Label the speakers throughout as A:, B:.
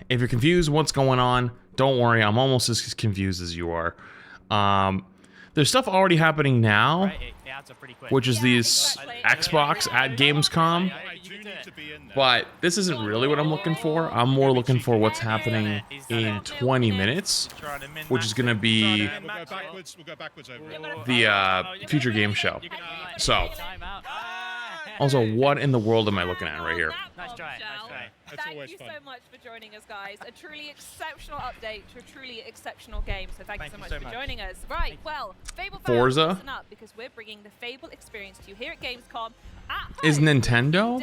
A: If you're confused what's going on, don't worry. I'm almost as confused as you are. There's stuff already happening now, which is these Xbox at Gamescom. But this isn't really what I'm looking for. I'm more looking for what's happening in 20 minutes, which is going to be the Future Game Show. So, also, what in the world am I looking at right here?
B: Nice try. Thank you so much for joining us, guys. A truly exceptional update to a truly exceptional game. So thank you so much for joining us. Right, well, Fable fans,
A: Forza?
B: listen up, because we're bringing the Fable experience to you here at Gamescom.
A: Is Nintendo?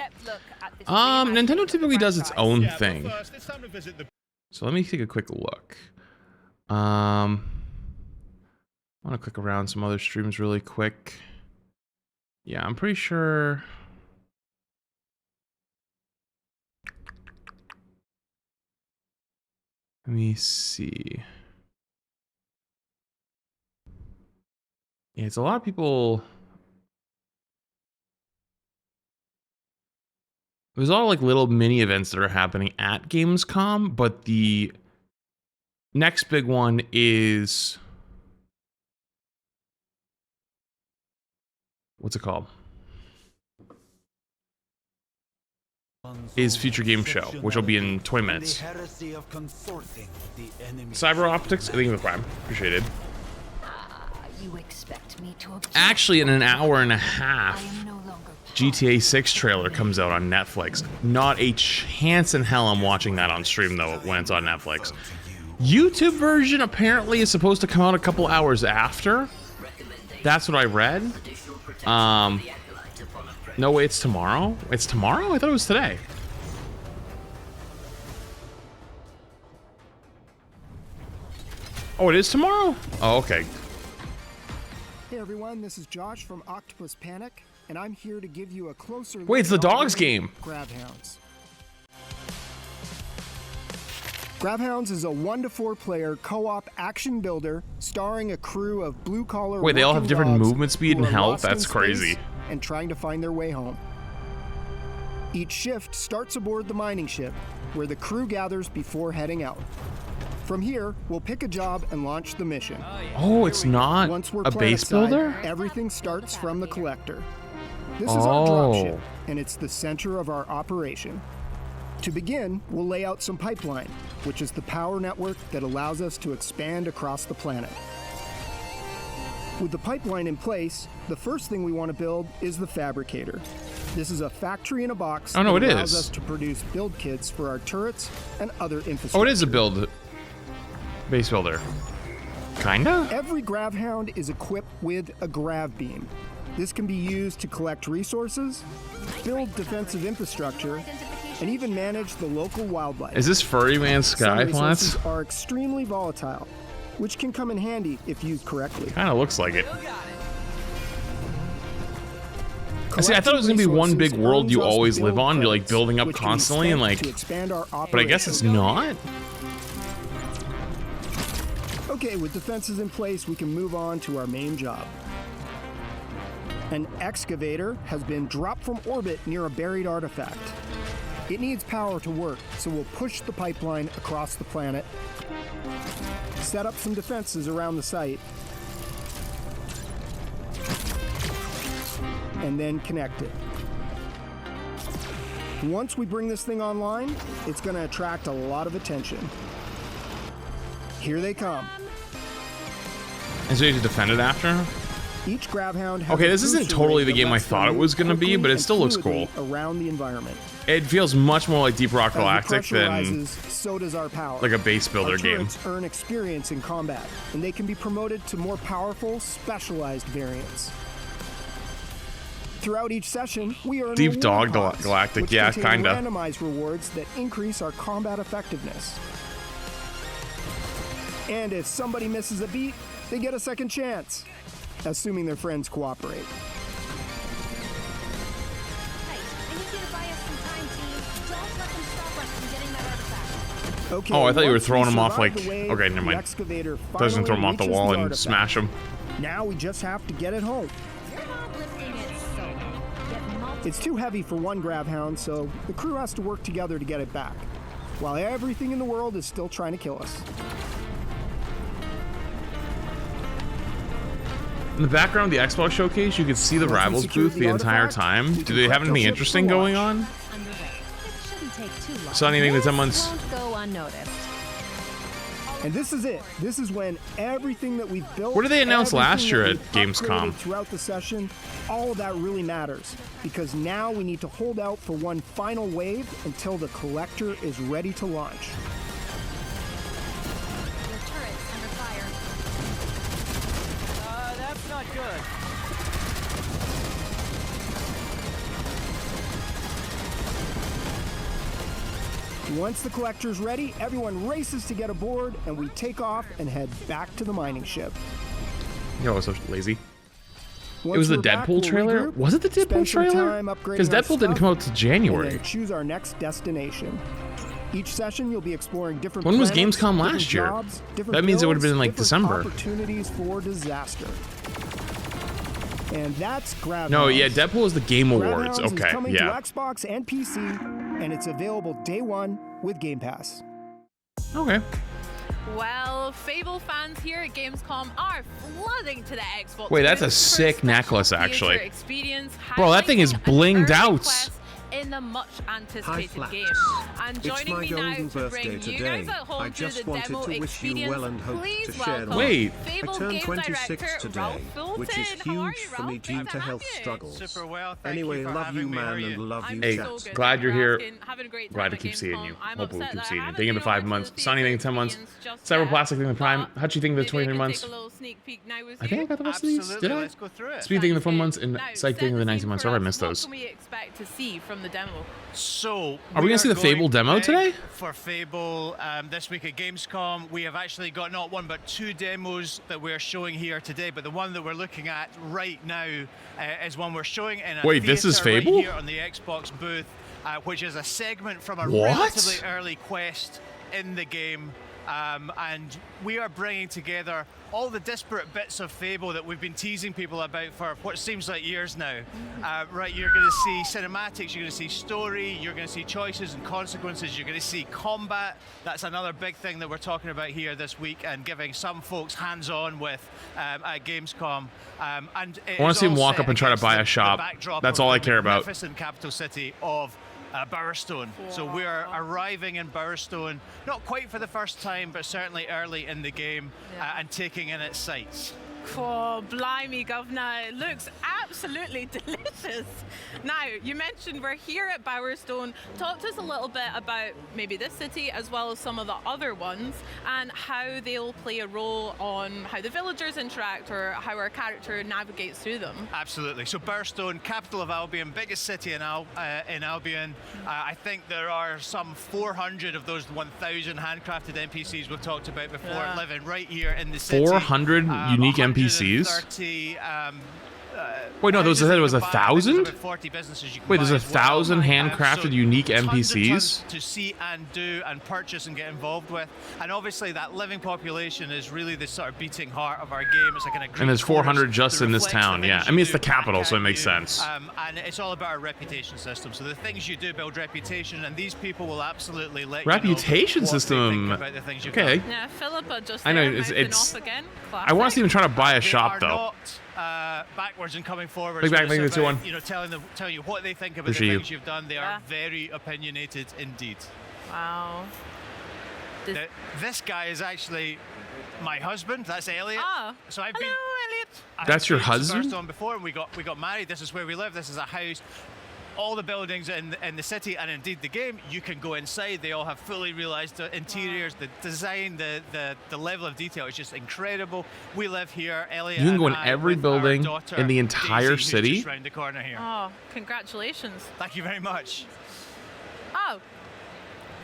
A: Nintendo typically does its own thing. So let me take a quick look. I want to click around some other streams really quick. Yeah, I'm pretty sure. Let me see. Yeah, it's a lot of people. There's a lot of like little mini events that are happening at Gamescom, but the next big one is, what's it called? Is Future Game Show, which will be in 20 minutes. Cyber Optics, I think the Prime. Appreciate it. Actually, in an hour and a half, GTA 6 trailer comes out on Netflix. Not a chance in hell I'm watching that on stream, though, when it's on Netflix. YouTube version apparently is supposed to come out a couple hours after. That's what I read. No way, it's tomorrow? It's tomorrow? I thought it was today. Oh, it is tomorrow? Oh, okay.
C: Hey everyone, this is Josh from Octopus Panic, and I'm here to give you a closer look.
A: Wait, it's the dogs game.
C: GravHounds. GravHounds is a 1 to 4 player co-op action builder starring a crew of blue-collar.
A: Wait, they all have different
C: dogs
A: movement speed
C: who
A: and
C: are
A: health?
C: lost in
A: That's crazy.
C: space and trying to find their way home. Each shift starts aboard the mining ship, where the crew gathers before heading out. From here, we'll pick a job and launch the mission.
A: Oh, it's not
C: Once we're
A: a base builder?
C: Everything starts from the collector. This is our dropship, and it's the center of our operation. To begin, we'll lay out some pipeline, which is the power network that allows us to expand across the planet. With the pipeline in place, the first thing we want to build is the fabricator. This is a factory in a box
A: that
C: allows us to produce build kits for our turrets and other infrastructure.
A: Oh, it is a base builder. Kinda?
C: Every GravHound is equipped with a grav beam. This can be used to collect resources, build defensive infrastructure, and even manage the local wildlife.
A: Is this Furry Man
C: Some
A: Skyflats?
C: resources are extremely volatile, which can come in handy if used correctly.
A: Kinda looks like it. See, I thought it was gonna be one big world you always live on. You're like building up constantly and like, but I guess it's not.
C: Okay, with defenses in place, we can move on to our main job. An excavator has been dropped from orbit near a buried artifact. It needs power to work, so we'll push the pipeline across the planet, set up some defenses around the site, and then connect it. Once we bring this thing online, it's going to attract a lot of attention. Here they come.
A: And so you have to defend it after?
C: Each GravHound has
A: Okay,
C: a
A: this isn't
C: booster
A: totally
C: ring
A: the
C: that
A: game I
C: lets
A: thought
C: them
A: it was gonna be,
C: quickly
A: but it
C: and
A: still looks cool.
C: fluidly around the environment.
A: It feels much more like Deep Rock
C: As the
A: Galactic
C: pressure
A: than
C: rises, so does our power.
A: like a base builder
C: Our
A: game.
C: turrets earn experience in combat, and they can be promoted to more powerful, specialized variants. Throughout each session, we earn
A: Deep Dog
C: reward pods,
A: Galactic,
C: which
A: yeah,
C: contain
A: kinda.
C: randomized rewards that increase our combat effectiveness. And if somebody misses a beat, they get a second chance, assuming their friends cooperate. Okay,
A: Oh, I thought you were
C: once we
A: throwing them off
C: survive
A: like.
C: the wave,
A: Okay, never
C: the
A: mind.
C: excavator
A: Doesn't throw them
C: finally
A: off the
C: reaches
A: wall and
C: artifact.
A: smash them.
C: Now we just have to get it home. It's too heavy for one GravHound, so the crew has to work together to get it back. while everything in the world is still trying to kill us.
A: In the background of the Xbox showcase, you could see the Rivals booth the entire time. Do they have anything interesting going on? Saw anything in the 10 months?
C: And this is it. This is when everything that we've built.
A: What did they announce last year at
C: upgraded
A: Gamescom?
C: Throughout the session, all of that really matters because now we need to hold out for one final wave until the collector is ready to launch.
D: Your turret's under fire.
E: That's not good.
C: Once the collector's ready, everyone races to get aboard, and we take off and head back to the mining ship.
A: Yo, I was so lazy. It
C: Once
A: was the
C: we're back,
A: Deadpool
C: we'll
A: trailer?
C: regroup,
A: Was it the Deadpool
C: spend some
A: trailer?
C: time upgrading
A: Because
C: our
A: Deadpool didn't
C: stuff,
A: come out to
C: and
A: January.
C: then choose our next destination. Each session, you'll be exploring different
A: When was
C: planets,
A: Gamescom
C: different
A: last year?
C: jobs, different
A: That means it would have
C: builds,
A: been in, like,
C: different
A: December.
C: Opportunities for disaster. And that's Grab
A: No,
C: Hounds.
A: yeah, Deadpool is the Game
C: Grab
A: Awards.
C: Hounds is
A: Okay,
C: coming
A: yeah.
C: to Xbox and PC, and it's available day one with Game Pass.
A: Okay.
B: Well, Fable fans here at Gamescom are flooding to the Xbox.
A: Wait, that's a
B: booth for
A: sick
B: special
A: necklace,
B: theater
A: actually.
B: Experience,
A: Bro, that thing is
B: highlighting an
A: blinged
B: early
A: out.
B: quest in the much anticipated
F: Flash.
B: game. And
F: It's
B: joining
F: my
B: me now
F: golden
B: to
F: birthday
B: bring you
F: today.
B: guys at home
F: I
B: through
F: just
B: the
F: wanted
B: demo
F: to wish you
B: experience,
F: well and hope
B: please
F: to share
B: welcome
F: the
A: Wait.
B: Fable
F: I turned
B: Games
F: 26
B: Director
F: today,
B: Ralph Fulton.
F: which is
B: How are
F: huge
B: you,
F: for me
B: Ralph?
F: due
B: Good
F: to
B: have
F: health
B: you.
F: struggles.
E: Super well. Thank
F: Anyway,
E: you for
F: love
E: having
F: you,
E: me. How are
F: man,
E: you?
F: and love you,
A: Hey,
F: chat.
B: so good.
A: glad you're here.
B: Asking, having a great
A: Glad
B: time
A: to
B: at
A: keep seeing
B: Gamescom.
A: you.
B: I'm
A: Hope we'll
B: upset
A: keep
B: that I
A: seeing you.
B: haven't
A: Thinking of the
B: been
A: 5
B: over to
A: months.
B: the
A: Sonny thinking 10 months.
B: experience just
A: Cyber
B: yet,
A: Plastic thinking the Prime.
B: but
A: Hutchie thinking the
B: maybe I
A: 23
B: can
A: months.
B: take a little sneak peek now with
A: I think I
B: you.
A: got the rest of these.
E: Absolutely.
A: Did I?
E: Let's go through it.
A: Speed thinking the 4
B: Sounds
A: months
B: good.
A: and
B: Now,
A: Psych thinking the
B: set
A: 19
B: scene
A: months.
B: for
A: Or I
B: us.
A: missed
B: What
A: those.
B: can we expect to see from the demo?
E: So,
A: Are we gonna see the Fable
E: going
A: demo
E: big
A: today?
E: For Fable this week at Gamescom, we have actually got not one but 2 demos that we're showing here today. But the one that we're looking at right now is one we're showing in a
A: Wait, this is
E: theater
A: Fable?
E: right here on the Xbox booth, which is a segment from a
A: What?
E: relatively early quest in the game. And we are bringing together all the disparate bits of Fable that we've been teasing people about for what seems like years now. Right, you're going to see cinematics, you're going to see story, you're going to see choices and consequences, you're going to see combat. That's another big thing that we're talking about here this week and giving some folks hands-on with at Gamescom. And
A: I want to see him walk up and try to buy a shop. That's all I care about.
E: Magnificent capital city of Bowerstone. So we're arriving in Bowerstone, not quite for the first time, but certainly early in the game, and taking in its sights.
B: Oh, blimey, governor. It looks absolutely delicious. Now, you mentioned we're here at Bowerstone. Talk to us a little bit about maybe this city as well as some of the other ones and how they'll play a role on how the villagers interact or how our character navigates through them.
E: Absolutely. So Bowerstone, capital of Albion, biggest city in Albion. I think there are some 400 of those 1,000 handcrafted NPCs we've talked about before living right here in the city.
A: 400 unique NPCs?
E: 130,
A: Wait, no, those said it was 1,000?
E: About 40 businesses you can
A: Wait, there's
E: buy as well.
A: 1,000 handcrafted
E: So
A: unique
E: tons and
A: NPCs?
E: tons to see and do and purchase and get involved with. And obviously that living population is really the sort of beating heart of our game. It's like an
A: And there's 400 just in this town, yeah. I mean, it's the capital, so it makes sense.
E: And it's all about our reputation system. So the things you do build reputation, and these people will absolutely let
A: Reputation
E: you know what
A: system.
E: they think about the things you've
A: Okay.
E: done.
B: Yeah, Philippa just
A: I know,
B: there,
A: it's-
B: mouthing
A: it's-
B: off again.
A: I want to see them try to buy a
E: They
A: shop,
E: are
A: though.
E: not backwards and coming forward.
A: Big back, big the 2-1.
E: You know, telling you what they think about
A: Appreciate
E: the
A: you.
E: things you've done. They
B: Yeah.
E: are very opinionated indeed.
B: Wow.
E: This guy is actually my husband. That's Elliot.
B: Ah.
E: So I've
B: Hello,
E: been.
B: Elliot.
E: I've
A: That's your
E: been to
A: husband?
E: Burstone before, and we got married. This is where we live. This is a house. All the buildings in the city, and indeed the game, you can go inside. They all have fully realized interiors. The design, the level of detail is just incredible. We live here, Elliot.
A: You can go in
E: and I,
A: every
E: with our
A: building
E: daughter,
A: in the entire
E: Daisy, who's
A: city?
E: just round the corner here.
B: Oh, congratulations.
E: Thank you very much.
B: Oh,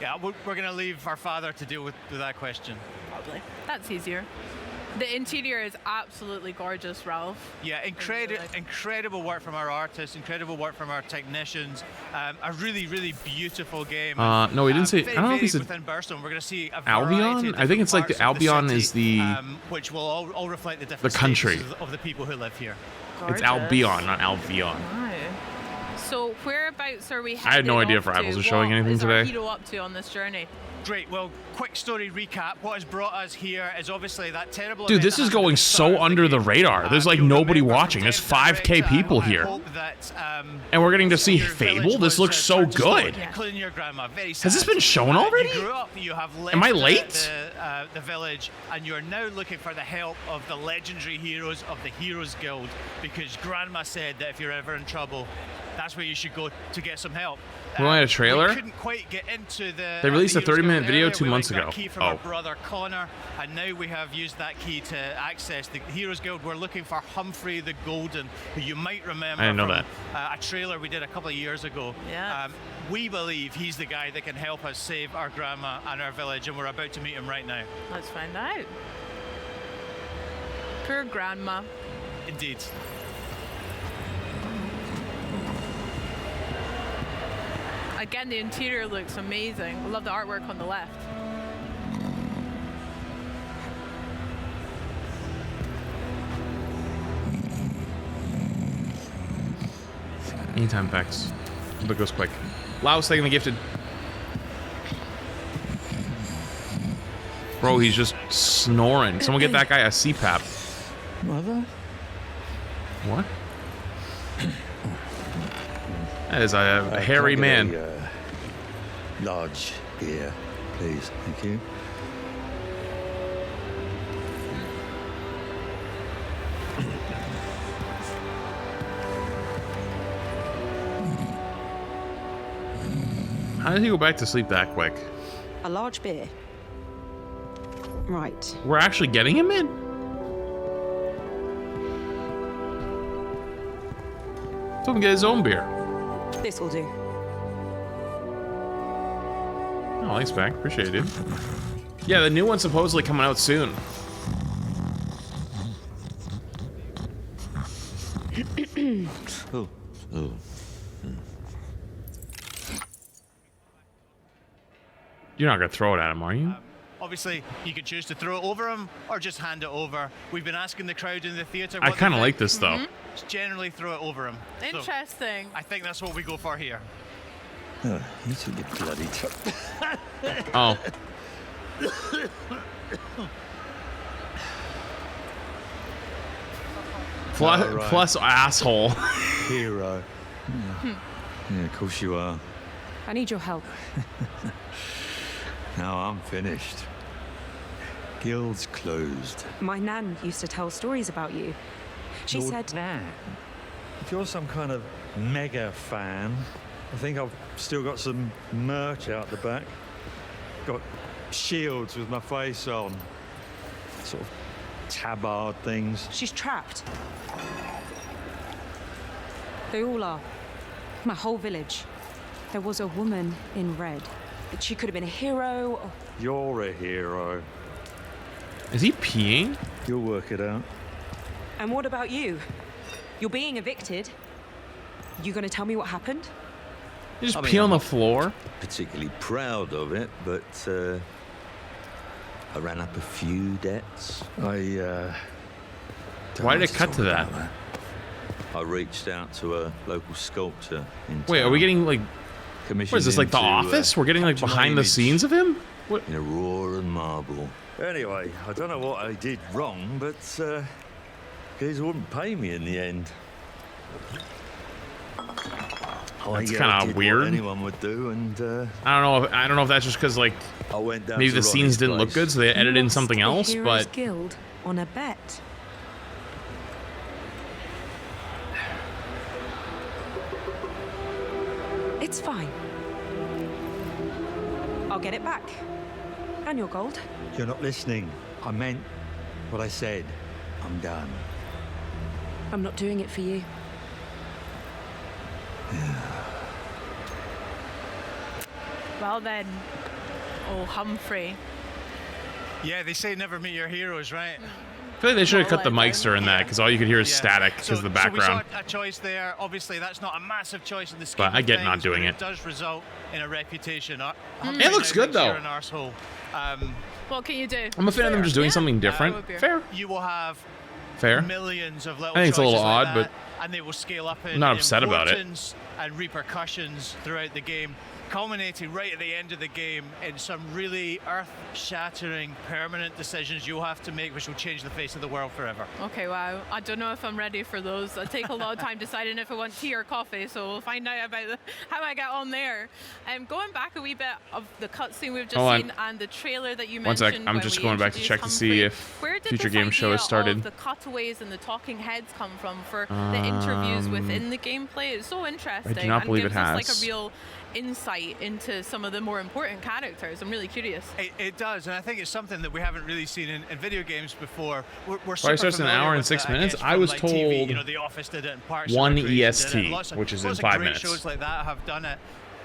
E: Yeah, we're going to leave our father to deal with that question.
B: probably. That's easier. The interior is absolutely gorgeous, Ralph.
E: Yeah, incredible work from our artists, incredible work from our technicians. A really, really beautiful game.
A: No, he didn't say-
E: Very,
A: I don't know if he
E: very
A: said
E: within Burstone, we're going to see a
A: Albion?
E: variety of
A: I think it's like the
E: different parts of
A: Albion
E: city,
A: is the-
E: which will all reflect the different
A: the country.
E: statuses of the people who live here.
A: It's
B: Gorgeous.
A: Albion, not Albion.
B: Wow. So whereabouts are we heading
A: I had no idea if
B: off
A: Rivals
B: to?
A: was showing
B: What
A: anything
B: is our
A: today.
B: hero up to on this journey?
E: Great. Well, quick story recap. What has brought us here is obviously that terrible.
A: Dude,
E: event
A: this
E: that
A: is
E: happened at
A: going
E: the start
A: so
E: of
A: under the
E: game.
A: radar. There's like
E: You'll
A: nobody
E: remember
A: watching.
E: from
A: There's
E: Dev Direct,
A: 5K people
E: I
A: here.
E: hope that,
A: And we're getting to see
E: your
A: Fable?
E: village
A: This
E: was,
A: looks so
E: turned to stone,
A: good.
E: Including your grandma. Very sad.
A: Has this been shown already?
E: You grew up. You have left
A: Am I late?
E: the village, and you're now looking for the help of the legendary heroes of the Heroes Guild, because Grandma said that if you're ever in trouble, that's where you should go to get some help.
A: We only had a trailer?
E: We couldn't quite get into the.
A: They released a
E: the Heroes
A: 30-minute
E: Guild
A: video
E: earlier.
A: 2
E: We
A: months
E: got
A: ago.
E: a key from
A: Oh.
E: our brother Connor, and now we have used that key to access the Heroes Guild. We're looking for Humphrey the Golden, who you might remember
A: I didn't know
E: from
A: that.
E: a trailer we did a couple of years ago.
B: Yeah.
E: We believe he's the guy that can help us save our grandma and our village, and we're about to meet him right now.
B: Let's find out. Poor grandma.
E: Indeed.
B: Again, the interior looks amazing. I love the artwork on the left.
A: Anytime packs. But it goes quick. Laos taking the gifted. Bro, he's just snoring. Someone get that guy a CPAP.
F: Mother?
A: What? That is a hairy
F: Can I get
A: man.
F: a, large beer, please. Thank you.
A: How did he go back to sleep that quick?
G: A large beer. Right.
A: We're actually getting him in? Let him get his own beer.
G: This will do.
A: Oh, thanks, Mac. Appreciate it, dude. Yeah, the new one's supposedly coming out soon.
F: Oh. Oh.
A: You're not gonna throw it at him, are you?
E: Obviously, you can choose to throw it over him or just hand it over. We've been asking the crowd in the theatre.
A: I kind of like this though.
E: Just generally throw it over him. So
B: Interesting.
E: I think that's what we go for here.
F: Oh, you took your bloody time.
A: Oh. Plus,
F: Oh, right.
A: plus asshole.
F: Hero. Yeah, of course you are.
G: I need your help.
F: Now I'm finished. Guild's closed.
G: My nan used to tell stories about you. She
F: Your
G: said,
F: nan? If you're some kind of mega fan, I think I've still got some merch out the back. Got shields with my face on. Sort of tabard things.
G: she's trapped. They all are. My whole village. There was a woman in red. She could have been a hero or...
F: You're a hero.
A: Is he peeing?
F: You'll work it out.
G: And what about you? You're being evicted. You gonna tell me what happened?
A: You just
F: I mean,
A: pee on
F: I'm
A: the
F: not
A: floor?
F: Particularly proud of it, but I ran up a few debts. Why
A: Why did it cut to that?
F: I reached out to a local sculptor in
A: Wait, are we getting like...
F: commissioned
A: What is this, like The
F: him to,
A: Office? We're getting like
F: capture my
A: behind the
F: image
A: scenes of him? What?
F: in Aurora and marble. Anyway, I don't know what I did wrong, but guys wouldn't pay me in the end.
A: That's
F: I,
A: kinda
F: did
A: weird.
F: What anyone would do, and
A: I don't know if that's just because like
F: I went down
A: maybe
F: to
A: the scenes
F: Ronnie's
A: didn't look
F: place.
A: good, so they edited in
G: Lost
A: something
G: the
A: else,
G: Heroes
A: but...
G: Guild on a bet. It's fine. I'll get it back. And your gold.
F: You're not listening. I meant what I said. I'm done.
G: I'm not doing it for you.
B: Well then, oh Humphrey.
E: Yeah, they say never meet your heroes, right?
A: I feel like they should have cut the mics during that, because all you could hear is
E: Yeah.
A: static because of the
E: So
A: background.
E: we saw a choice there. Obviously, that's not a massive choice in the scheme
A: But I
E: of
A: get not
E: things,
A: doing
E: but
A: it.
E: does result in a reputation.
A: It looks good, though.
E: You're an arsehole.
B: What can you do?
A: I'm a fan of them just doing
B: Yeah.
A: something different.
B: would be-
A: Fair.
E: You will have
A: Fair.
E: millions of little
A: I think it's a little
E: choices like
A: odd,
E: that, and they will scale up in
A: I'm not upset about it.
E: importance and repercussions throughout the game, culminating right at the end of the game in some really earth-shattering permanent decisions you'll have to make, which will change the face of the world forever.
B: Okay, wow. I don't know if I'm ready for those. I take a lot of time deciding if I want tea or coffee, so we'll find out about how I get on there. Going back a wee bit of the cutscene we've just seen and the trailer that you mentioned.
A: 1 sec, I'm just going back to check to see if Future Game Show has started.
B: The cutaways and the talking heads come from for the interviews within the gameplay. It's so interesting.
A: I do not believe it has.
B: Like a real insight into some of the more important characters. I'm really curious.
E: It does, and I think it's something that we haven't really seen in video games before. We're
A: super starts in an hour and 6 minutes. I was told
E: TV, you know, The Office did it, and Parks
A: 1
E: and Recreation
A: EST,
E: did it, and
A: which is in
E: lots
A: 5
E: of great
A: minutes.
E: Shows like that have done it.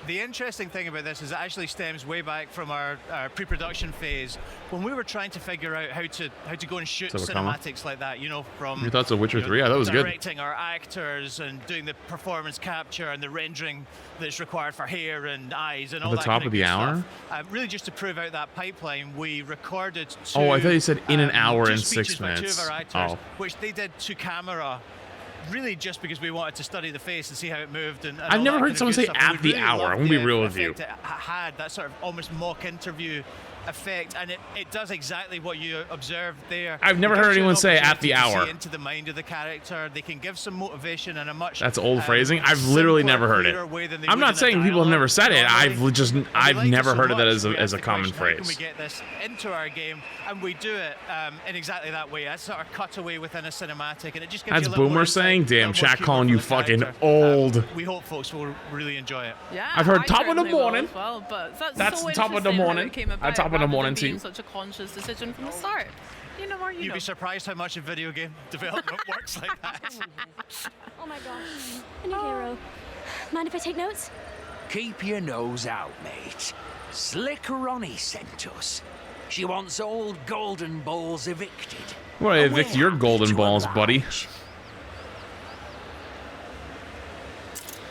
E: The interesting thing about this is it actually stems way back from our pre-production phase when we were trying to figure out how to go and shoot cinematics like that. You know, from
A: your thoughts of Witcher 3? Yeah, that was good.
E: Directing our actors and doing the performance capture and the rendering that's required for hair and eyes and all that.
A: At the top
E: kind
A: of the hour.
E: Really, just to prove out that pipeline, we recorded two.
A: Oh, I thought you said in an hour and 6
E: speeches by
A: minutes.
E: Two of our actors, which they did to camera. Really, just because we wanted to study the face and see how it moved. And
A: I've never heard someone say at the hour. I'm gonna be real with you.
E: It had that sort of almost mock interview effect, and it does exactly what you observed there.
A: I've never heard anyone say at the hour.
E: Into the mind of the character, they can give some motivation and a much.
A: That's old phrasing. I've literally never heard it. I'm not saying people have never said it. I've never heard of that as a common phrase.
E: Can we get this into our game? And we do it in exactly that way. That's sort of cutaway within a cinematic, and it just gives
A: That's
E: you a little
A: Boomer
E: more
A: saying,
E: insight,
A: "Damn,
E: a little
A: chat
E: more
A: calling
E: humor
A: you
E: for the
A: fucking
E: character.
A: old."
E: We hope folks will really enjoy it.
B: Yeah,
A: I've heard
B: I
A: top of the
B: certainly will
A: morning.
B: as well, but
A: That's
B: so
A: top of the
B: interesting how
A: morning.
B: it came about
A: At top of the
B: rather
A: morning
B: than being
A: too.
B: Such a conscious decision from the start. You know,
E: You'd be surprised how much in video game development works like that.
D: Oh my gosh. A new hero. Mind if I take notes?
H: Keep your nose out, mate. Slick Ronnie sent us. She wants all golden balls evicted.
A: Well, evict your golden balls, buddy.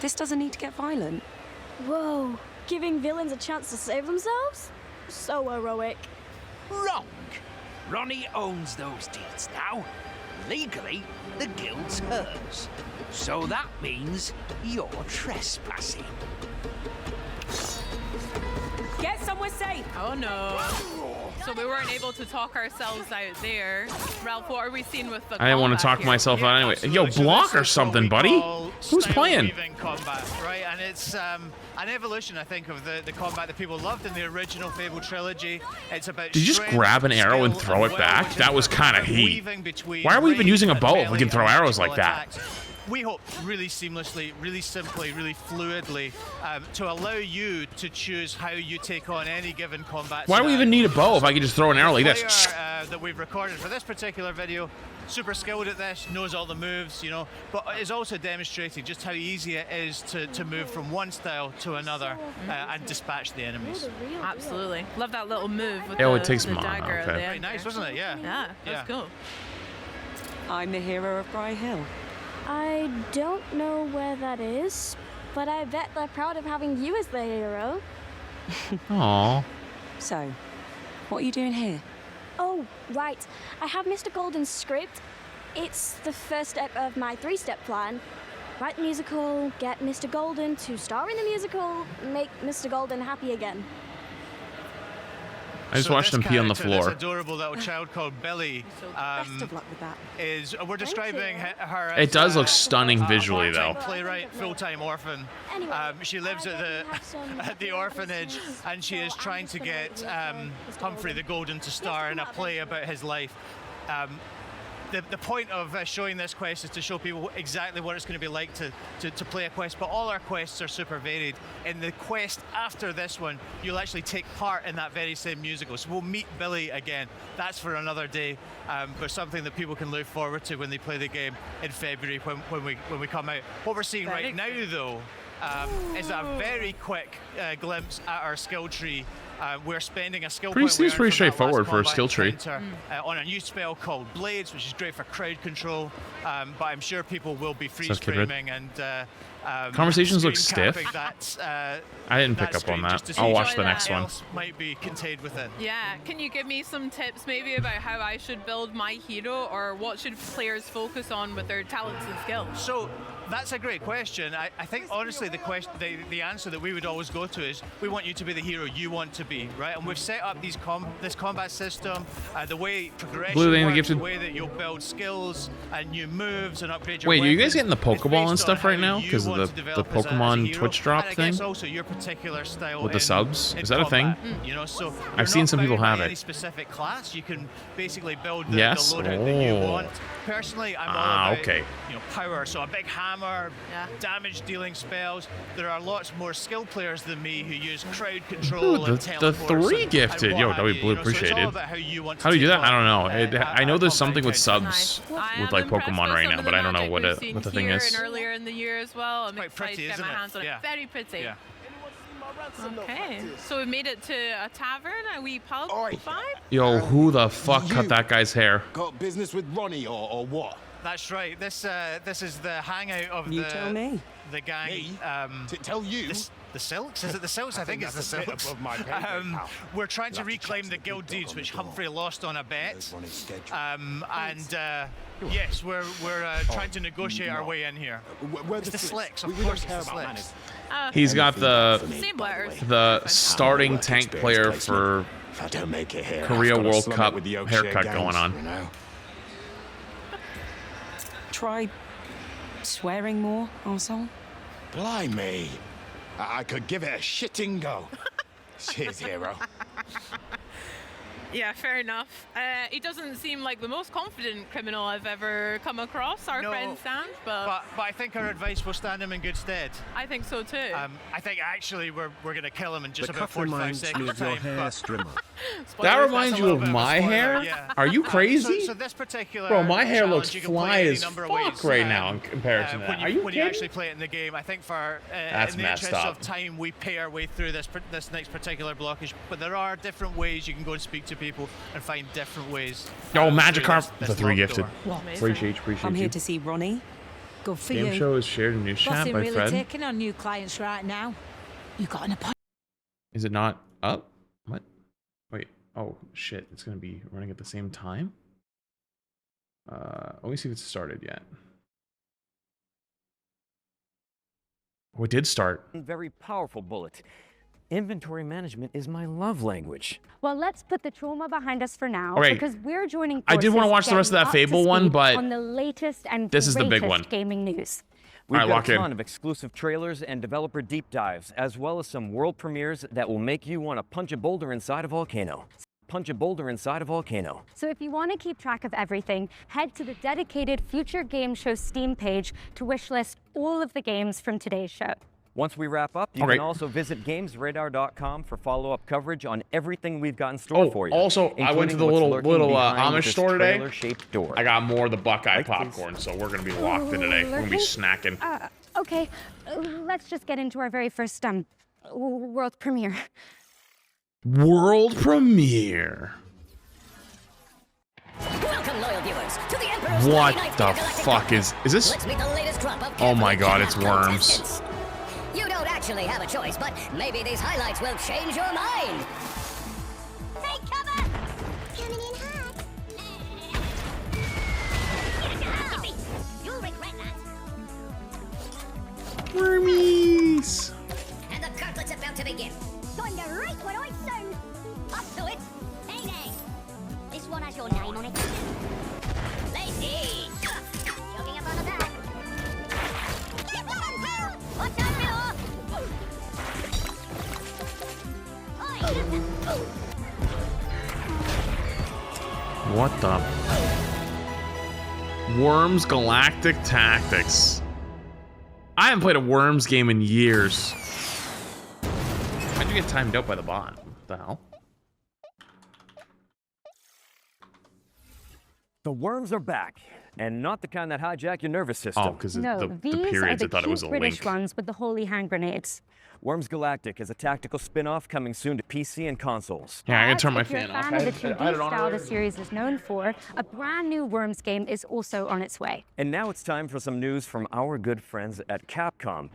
G: This doesn't need to get violent.
D: Whoa. Giving villains a chance to save themselves? So heroic.
H: Wrong. Ronnie owns those deeds now. Legally, the guild's hers. So that means you're trespassing.
G: Get somewhere safe.
B: Oh no. So we weren't able to talk ourselves out there. Ralph, what are we seeing with the
A: I didn't want to talk myself out anyway. Yo, block or something, buddy. Who's playing?
E: Combat, right? And it's an evolution, I think, of the combat that people loved in the original Fable trilogy. It's about.
A: Did you just grab an arrow and throw it back? That was kind of heat. Why are we even using a bow if we can throw arrows like that?
E: We hope really seamlessly, really simply, really fluidly to allow you to choose how you take on any given combat.
A: Why do we even need a bow if I can just throw an arrow like this?
E: That we've recorded for this particular video, super skilled at this, knows all the moves, you know, but is also demonstrating just how easy it is to move from one style to another and dispatch the enemies.
B: Absolutely. Love that little move with
A: Oh,
B: the,
A: it takes
B: the
A: mana,
B: dagger at
A: okay.
B: the end.
E: Very nice, wasn't it? Yeah.
B: Yeah, that's cool.
G: I'm the hero of Bry Hill.
D: I don't know where that is, but I bet they're proud of having you as the hero.
A: Aww.
G: So, what are you doing here?
D: Oh, right. I have Mr. Golden's script. It's the first step of my 3-step plan. Write the musical, get Mr. Golden to star in the musical, make Mr. Golden happy again.
A: I just watched him pee on the floor.
E: This adorable little child called Billy.
G: Best of luck with that.
E: We're describing her as
A: It does look stunning visually, though.
E: Playwright, full-time orphan.
D: Anyway,
E: She lives at the orphanage, and she is trying to get Humphrey the Golden to star in a play about his life. The point of showing this quest is to show people exactly what it's going to be like to play a quest, but all our quests are super varied. In the quest after this one, you'll actually take part in that very same musical. So we'll meet Billy again. That's for another day, but something that people can look forward to when they play the game in February when we come out. What we're seeing right now, though, is a very quick glimpse at our skill tree. We're spending a skill point
A: Seems pretty straightforward for a skill tree.
E: On a new spell called Blades, which is great for crowd control, but I'm sure people will be freeze framing and
A: Conversations look stiff.
E: I
A: didn't pick up on that. I'll watch the next one.
E: Might be contained within.
B: Yeah, can you give me some tips maybe about how I should build my hero, or what should players focus on with their talents and skills?
E: So That's a great question. I think honestly the answer that we would always go to is we want you to be the hero you want to be, right? And we've set up this combat system, the way progression
A: Blue Lane,
E: works,
A: gifted.
E: the way that you'll build skills and new moves and upgrade your
A: Wait, are you guys
E: weapons.
A: getting the
E: It's
A: Pokeball
E: based
A: and stuff
E: on
A: right
E: how
A: now
E: you
A: because of
E: want to
A: the
E: develop as a
A: Pokemon
E: hero,
A: Twitch drop
E: and I guess
A: thing?
E: also your particular style
A: With the subs?
E: in
A: Is that a thing?
E: combat, You know, so
A: I've
E: you're
A: seen
E: not
A: some people
E: bound by
A: have
E: any
A: it.
E: specific class. You can basically build the
A: Yes?
E: loadout that you
A: Oh.
E: want. Personally, I'm all
A: Ah,
E: about
A: okay.
E: power. So a big hammer,
B: Yeah.
E: damage dealing spells. There are lots more skilled players than me who use crowd control
A: Ooh,
E: and
A: the
E: teleports
A: 3
E: and
A: gifted.
E: what
A: Yo,
E: have
A: that'd be
E: you,
A: blue
E: you know, so it's all
A: appreciated.
E: about how you want to
A: How do you do
E: take
A: that? I don't know.
E: on,
A: I know there's
E: combat
A: something with
E: intentions.
A: subs
B: I
A: with
B: am
A: like
B: impressed
A: Pokemon
B: with
A: right
B: some
A: now,
B: of
A: but
B: the
A: I don't know
B: magic
A: what
B: we've
A: what the
B: seen
A: thing
B: here
A: is.
B: and earlier in the year as well. I'm
E: Quite
B: excited
E: pretty,
B: to get
E: isn't
B: my
E: it?
B: hands on
E: Yeah.
B: it. Very pretty.
E: Yeah.
B: Okay, so we made it to a tavern, a wee pub
I: Oi.
B: vibe.
A: Yo, who the fuck cut
I: You-
A: that guy's hair?
I: Got business with Ronnie or what?
E: That's right. This is the hangout of
G: You tell me.
E: the gang.
I: Me?
E: To
I: Tell you.
E: the Silks? Is it the Silks? I think it's the
I: that's a bit
E: Silks.
I: above my pay grade, pal.
E: We're trying to
I: You'll have to
E: reclaim
I: check
E: the
I: the
E: guild
I: big dog
E: deeds,
I: on
E: which
I: the door.
E: Humphrey lost on a bet.
I: There's Ronnie's schedule.
E: Yes, we're trying to negotiate our way in here.
I: Where
E: It's the Slicks, of
I: We don't
E: course
I: care
E: it's the
I: about
E: Slicks.
I: manners.
A: He's got the
B: Same letters.
A: starting
I: Work
A: tank
I: experience
A: player
I: placement.
A: for
I: If I don't make it here,
A: Korea
I: I've gotta
A: World
I: slum it
A: Cup
I: with the Oakshire
A: haircut
I: gangs,
A: going on.
I: You know?
G: Try swearing more, arsehole.
I: Blimey. I could give it a shitting go. Cheers, hero.
B: Yeah, fair enough. He doesn't seem like the most confident criminal I've ever come across, our
E: No,
B: friend Stan, but
E: But I think our advice will stand him in good stead.
B: I think so too.
E: I think actually we're going to kill him in just
J: The
E: about
J: cuff
E: 45
J: reminds
E: seconds
J: me of your
E: time.
J: hair
E: but-
J: strimmer.
A: That
B: Spoilers,
A: reminds
E: That's a
A: you
E: little
A: of
E: bit of a
A: my
E: spoiler,
A: hair?
E: yeah.
A: Are you crazy?
E: So this particular
A: Bro, my hair looks
E: challenge, you can play
A: fly
E: any
A: as
E: number of
A: fuck
E: ways,
A: right now in comparison to that.
E: when you,
A: Are you
E: when
A: kidding?
E: you actually play it in the game, I think for
A: That's
E: in the
A: messed
E: interest
A: up.
E: of time, we pay our way through this next particular blockage. But there are different ways you can go and speak to people and find different ways.
A: Yo,
E: through
A: Magikarp,
E: this
A: the 3
E: locked
A: gifted.
E: door.
A: Appreciate
G: I'm
A: you.
G: here to see Ronnie.
K: Good for
A: Game
K: you.
A: show is shared in news chat
K: Bossing
A: by
K: really
A: Fred.
K: taking on new clients right now. You got an appointment?
A: Is it not up? What? Wait. Oh shit! It's gonna be running at the same time. Let me see if it's started yet. Oh, it did start.
L: Very powerful bullet. Inventory management is my love language.
M: Well, let's put the trauma behind us for now,
A: Okay.
M: because we're joining
A: I did wanna watch the rest of that
M: getting up to
A: Fable one,
M: speed
A: but
M: on the latest and
A: this is the big
M: greatest
A: one.
M: gaming news.
L: We've
A: All right,
L: got
A: lock
L: a
A: in.
L: ton of exclusive trailers and developer deep dives, as well as some world premieres that will make you want to punch a boulder inside a volcano. Punch a boulder inside a volcano.
M: So if you want to keep track of everything, head to the dedicated Future Game Show Steam page to wishlist all of the games from today's show.
L: Once we wrap up, you
A: Okay.
L: can also visit GamesRadar.com for follow-up coverage on everything we've got in store
A: Oh,
L: for you.
A: also, I went to
L: including
A: the
L: what's
A: little
L: lurking behind
A: Amish
L: this
A: store today.
L: trailer-shaped door.
A: I got more of the Buckeye
L: Like this.
A: popcorn, so we're gonna be locked in today. We're gonna be snacking.
M: Okay, let's just get into our very first world premiere.
A: World premiere.
N: Welcome, loyal viewers, to the Emperor's
A: What
N: 99th
A: the
N: Intergalactic
A: fuck
N: Cup.
A: is this?
N: Let's meet the latest crop of
A: Oh my
N: carefully
A: god, it's
N: planned out
A: worms.
N: contestants. You don't actually have a choice, but maybe these highlights will change your mind. Take cover! Coming in hot. You'll regret that.
A: Wormies.
N: And the cartlet's about to begin. Time to rate what I sound. Up to it. Hey there. This one has your name on it. Lacey! Jogging up on the back. Watch out, Miller!
A: What the? Worms Galactic Tactics. I haven't played a Worms game in years. How'd you get timed out by the bot? What the hell?
L: The worms are back, and not the kind that hijack your nervous system.
A: Oh, because
M: No,
A: the
M: these are
A: periods,
M: the
A: I thought it was a
M: cute British
A: link.
M: ones with the holy hand grenades.
L: Worms Galactic is a tactical spin-off coming soon to PC and consoles.
A: Yeah, I'm gonna
M: But
A: turn my
M: if you're
A: fan
M: a
A: off.
M: fan of the
A: I
M: 2D
A: had it on
M: style the
A: earlier.
M: series is known for, a brand new Worms game is also on its way.
L: And now it's time for some news from our good friends at Capcom.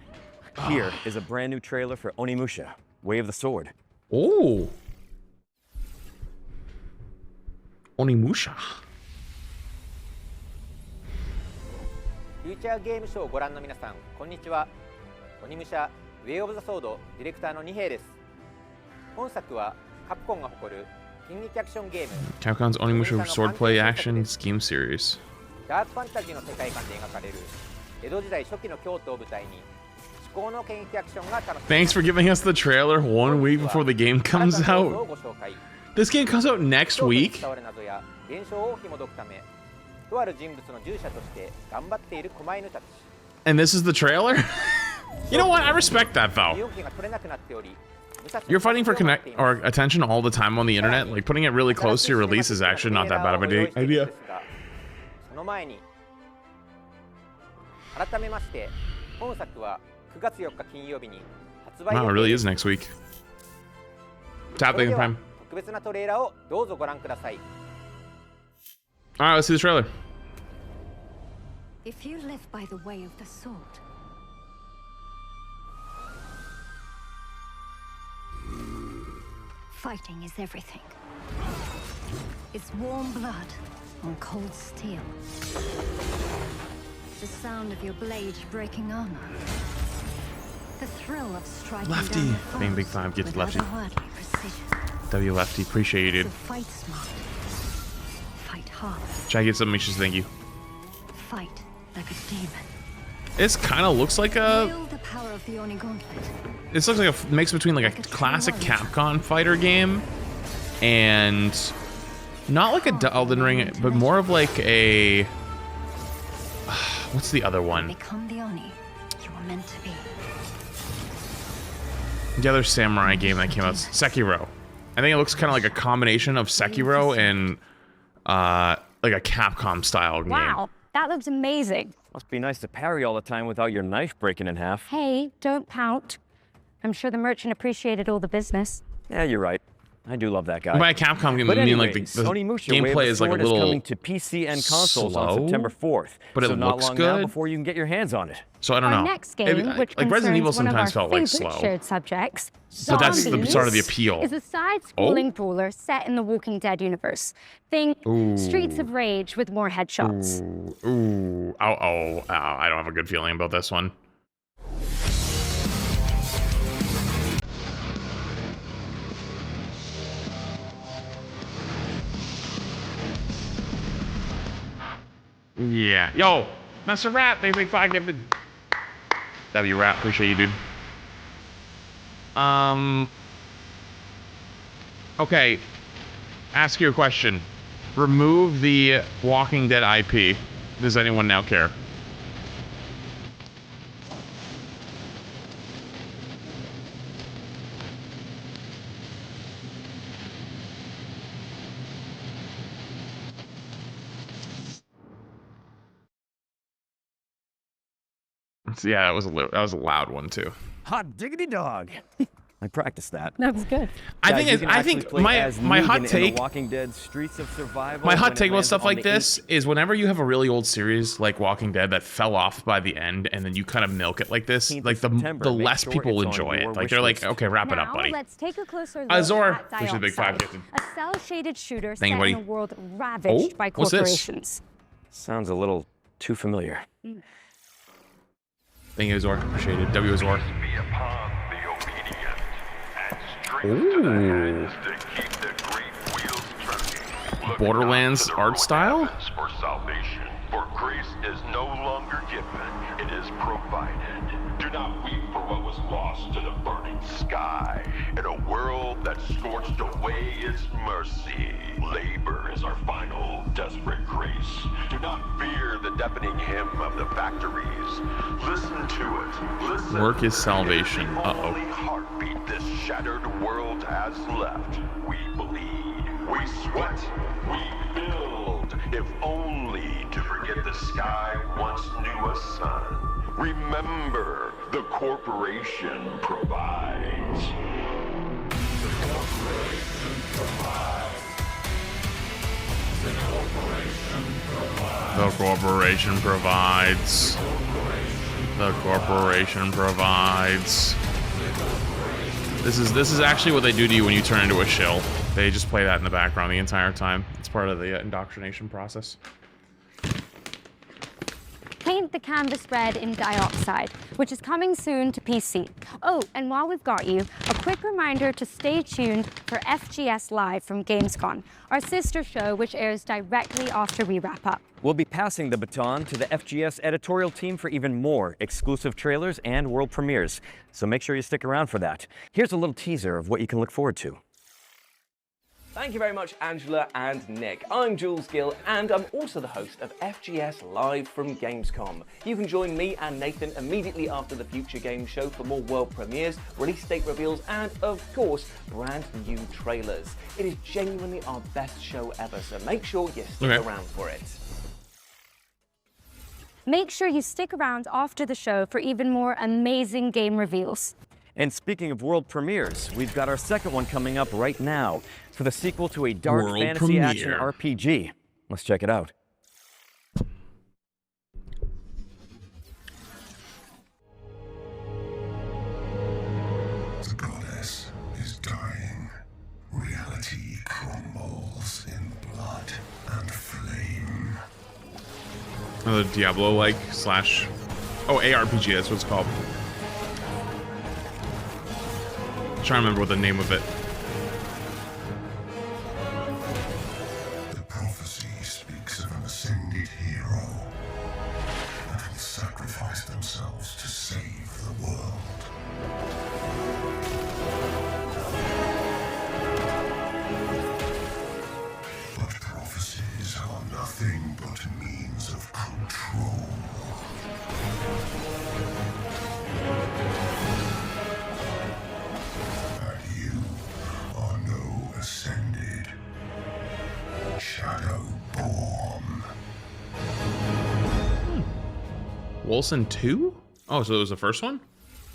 L: Here is a brand new trailer for Onimusha, Way of the Sword.
A: Oh. Onimusha.
J: フューチャーゲームショーをご覧の皆さん、こんにちは。鬼武者ウェイオブザソードディレクターの二平です。本作はカプコンが誇る近撃アクションゲーム
A: Capcom's Onimusha swordplay action game series.
J: ダークファンタジーの世界観で描かれる江戸時代初期の京都を舞台に至高の剣撃アクションが楽しめます。
A: Thanks for giving us the trailer 1 week before the game comes out. This game comes out next week?
J: 伝わる謎や現象を紐解くため、とある人物の従者として頑張っている狛犬たち。
A: And this is the trailer? You know what? I respect that though. You're fighting for connect or attention all the time on the internet. Like putting it really close to your release is actually not that bad of an idea.
J: その前に改めまして本作は9月4日金曜日に発売。
A: Wow, it really is next week. Tap the Prime.
J: 特別なトレーラーをどうぞご覧ください。
A: All right, let's see the trailer.
O: If you live by the way of the sword, fighting is everything. It's warm blood on cold steel. The sound of your blade breaking armor. The thrill of striking
A: Lefty.
O: down the
A: Bang, big
O: foes
A: five. Get
O: with
A: to Lefty.
O: otherworldly precision.
A: W Lefty. Appreciate you,
O: So
A: dude.
O: fight smart. Fight hard.
A: Try to get some missions. Thank you.
O: Fight like a demon.
A: This kind of looks like a.
O: Wield the power of the Oni Gauntlet.
A: This looks like a mix between like a classic Capcom fighter game and not like a Elden Ring, but more of like a. What's the other one?
O: Become the Oni you were meant to be.
A: The other samurai game that came out, Sekiro. I think it looks kind of like a combination of Sekiro and like a Capcom style game.
M: Wow, that looks amazing.
L: Must be nice to parry all the time without your knife breaking in half.
M: Hey, don't pout. I'm sure the merchant appreciated all the business.
L: Yeah, you're right. I do love that guy.
A: By a Capcom game,
L: But
A: I mean like
L: anyways,
A: the
L: Onimusha Way of
A: gameplay
L: the
A: is like a
L: Sword
A: little
L: coming to PC and consoles on
A: slow,
L: September 4th.
A: but it
L: so not
A: looks
L: long now
A: good.
L: before you can get your hands on it.
A: So I don't
M: Our
A: know.
M: next game, which
A: like Resident Evil
M: concerns one of
A: sometimes
M: our
A: felt like
M: favorite
A: slow.
M: shared subjects,
A: But that's the
M: Zombies,
A: sort of the appeal.
M: is a side-scrolling brawler set in the Walking Dead universe. Think Streets of Rage with more headshots.
A: Ooh. Oh, I don't have a good feeling about this one. Yeah. Yo, Master Rat, big five gifted. W Rat, appreciate you, dude. Okay. Ask you a question. Remove the Walking Dead IP. Does anyone now care? Yeah, that was a loud one too.
L: Hot diggity dog. I practiced that.
M: That was good.
A: I think my hot take.
L: Walking Dead Streets of Survival.
A: My hot take about stuff like this is whenever you have a really old series like Walking Dead that fell off by the end, and then you kind of milk it like this, like the less people enjoy it. Like they're like, okay, wrap it up, buddy.
M: Let's take a closer look
A: Azor,
M: at
A: appreciate the big five
M: Dioxide,
A: gifted.
M: a cell-shaded shooter
A: Thank you,
M: set in
A: buddy.
M: a world ravaged by
A: what's this?
M: corporations.
L: Sounds a little too familiar.
A: Thank you, Azor. Appreciate it. W Azor. Ooh. Borderlands art style?
P: For salvation, for grace is no longer given, it is provided. Do not weep for what was lost to the burning sky. In a world that scorched away its mercy, labor is our final desperate grace. Do not fear the deafening hymn of the factories. Listen to it. Listen.
A: Work is salvation. Uh-oh.
P: Heartbeat this shattered world has left. We bleed, we sweat, we build, if only to forget the sky once knew a sun. Remember, the corporation provides. The corporation provides. The corporation provides.
A: The corporation provides. The corporation provides. This is actually what they do to you when you turn into a shill. They just play that in the background the entire time. It's part of the indoctrination process.
M: Paint the Canvas Red in Dioxide, which is coming soon to PC. Oh, and while we've got you, a quick reminder to stay tuned for FGS Live from Gamescom, our sister show which airs directly after we wrap up.
L: We'll be passing the baton to the FGS editorial team for even more exclusive trailers and world premieres, so make sure you stick around for that. Here's a little teaser of what you can look forward to.
Q: Thank you very much, Angela and Nick. I'm Jules Gill, and I'm also the host of FGS Live from Gamescom. You can join me and Nathan immediately after the Future Games show for more world premieres, release date reveals, and of course, brand new trailers. It is genuinely our best show ever, so make sure you stick around for it.
M: Make sure you stick around after the show for even more amazing game reveals.
L: And speaking of world premieres, we've got our second one coming up right now for the sequel to a dark
A: World
L: fantasy action
A: premiere.
L: RPG. Let's check it out.
R: The goddess is dying. Reality crumbles in blood and flame.
A: Another Diablo-like slash... Oh, ARPG, that's what it's called. I'm trying to remember what the name of it.
R: The prophecy speaks of an ascended hero that will sacrifice themselves to save the world. But prophecies are nothing but means of control. And you are no ascended Shadowborn.
A: Wolcen 2? Oh, so it was the first one?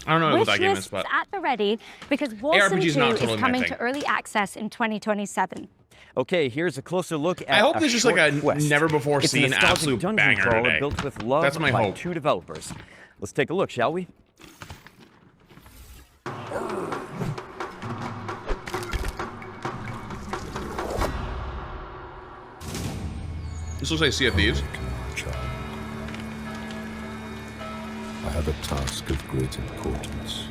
A: I don't know what that game is, but...
M: at the ready, because Wolcen 2
A: is not totally
M: is
A: my
M: coming
A: thing.
M: to early access in 2027.
L: Okay, here's a closer look at
A: I hope there's just like a
L: quest.
A: never-before-seen
L: It's a nostalgic
A: absolute
L: dungeon
A: banger
L: crawler
A: today.
L: built with love
A: That's my
L: by
A: hope.
L: 2 developers. Let's take a look, shall we?
A: This looks like Sea of Thieves.
R: I have a task of great importance.